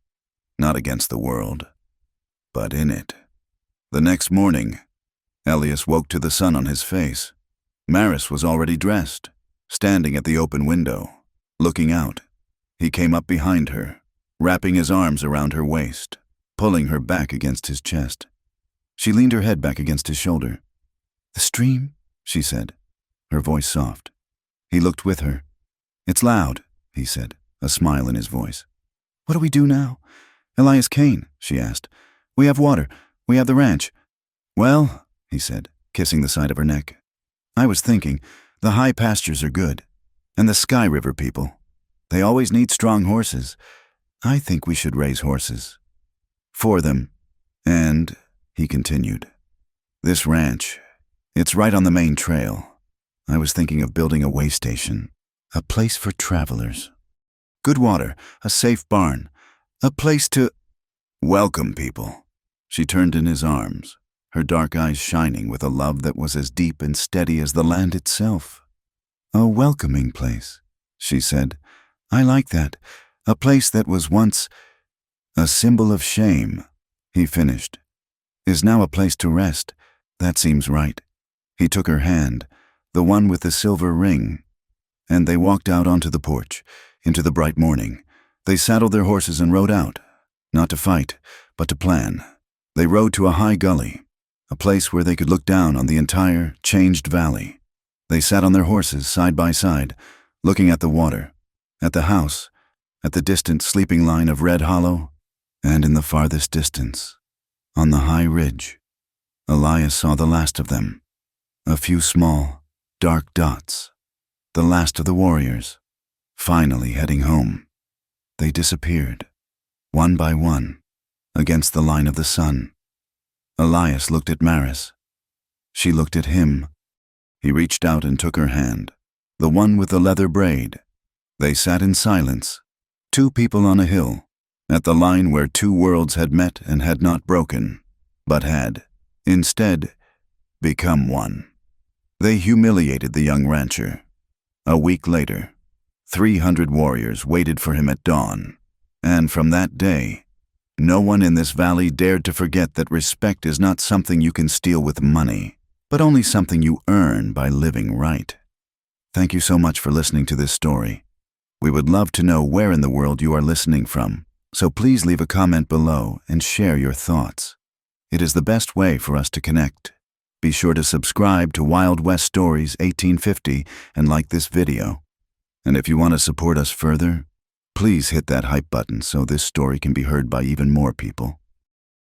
not against the world, but in it. The next morning, Elias woke to the sun on his face. Maris was already dressed, standing at the open window, looking out. He came up behind her, wrapping his arms around her waist, pulling her back against his chest. She leaned her head back against his shoulder. "The stream?" she said, her voice soft. He looked with her. "It's loud," he said, a smile in his voice. "What do we do now?" "Elias Kane," she asked. "We have water. We have the ranch." "Well," he said, kissing the side of her neck, "I was thinking, the high pastures are good. And the Sky River people, they always need strong horses. I think we should raise horses. For them. And," he continued, "this ranch, it's right on the main trail. I was thinking of building a way station, a place for travelers. Good water, a safe barn, a place to welcome people." She turned in his arms, her dark eyes shining with a love that was as deep and steady as the land itself. "A welcoming place," she said. "I like that. A place that was once a symbol of shame," he finished, "is now a place to rest. That seems right." He took her hand, the one with the silver ring, and they walked out onto the porch, into the bright morning. They saddled their horses and rode out, not to fight, but to plan. They rode to a high gully, a place where they could look down on the entire, changed valley. They sat on their horses side by side, looking at the water, at the house, at the distant sleeping line of Red Hollow, and in the farthest distance, on the high ridge, Elias saw the last of them. A few small, dark dots, the last of the warriors, finally heading home. They disappeared, one by one, against the line of the sun. Elias looked at Maris. She looked at him. He reached out and took her hand, the one with the leather braid. They sat in silence, two people on a hill, at the line where two worlds had met and had not broken, but had, instead, become one. They humiliated the young rancher. A week later, 300 warriors waited for him at dawn, and from that day, no one in this valley dared to forget that respect is not something you can steal with money, but only something you earn by living right. Thank you so much for listening to this story. We would love to know where in the world you are listening from, so please leave a comment below and share your thoughts. It is the best way for us to connect. Be sure to subscribe to Wild West Stories 1850 and like this video. And if you want to support us further, please hit that hype button so this story can be heard by even more people.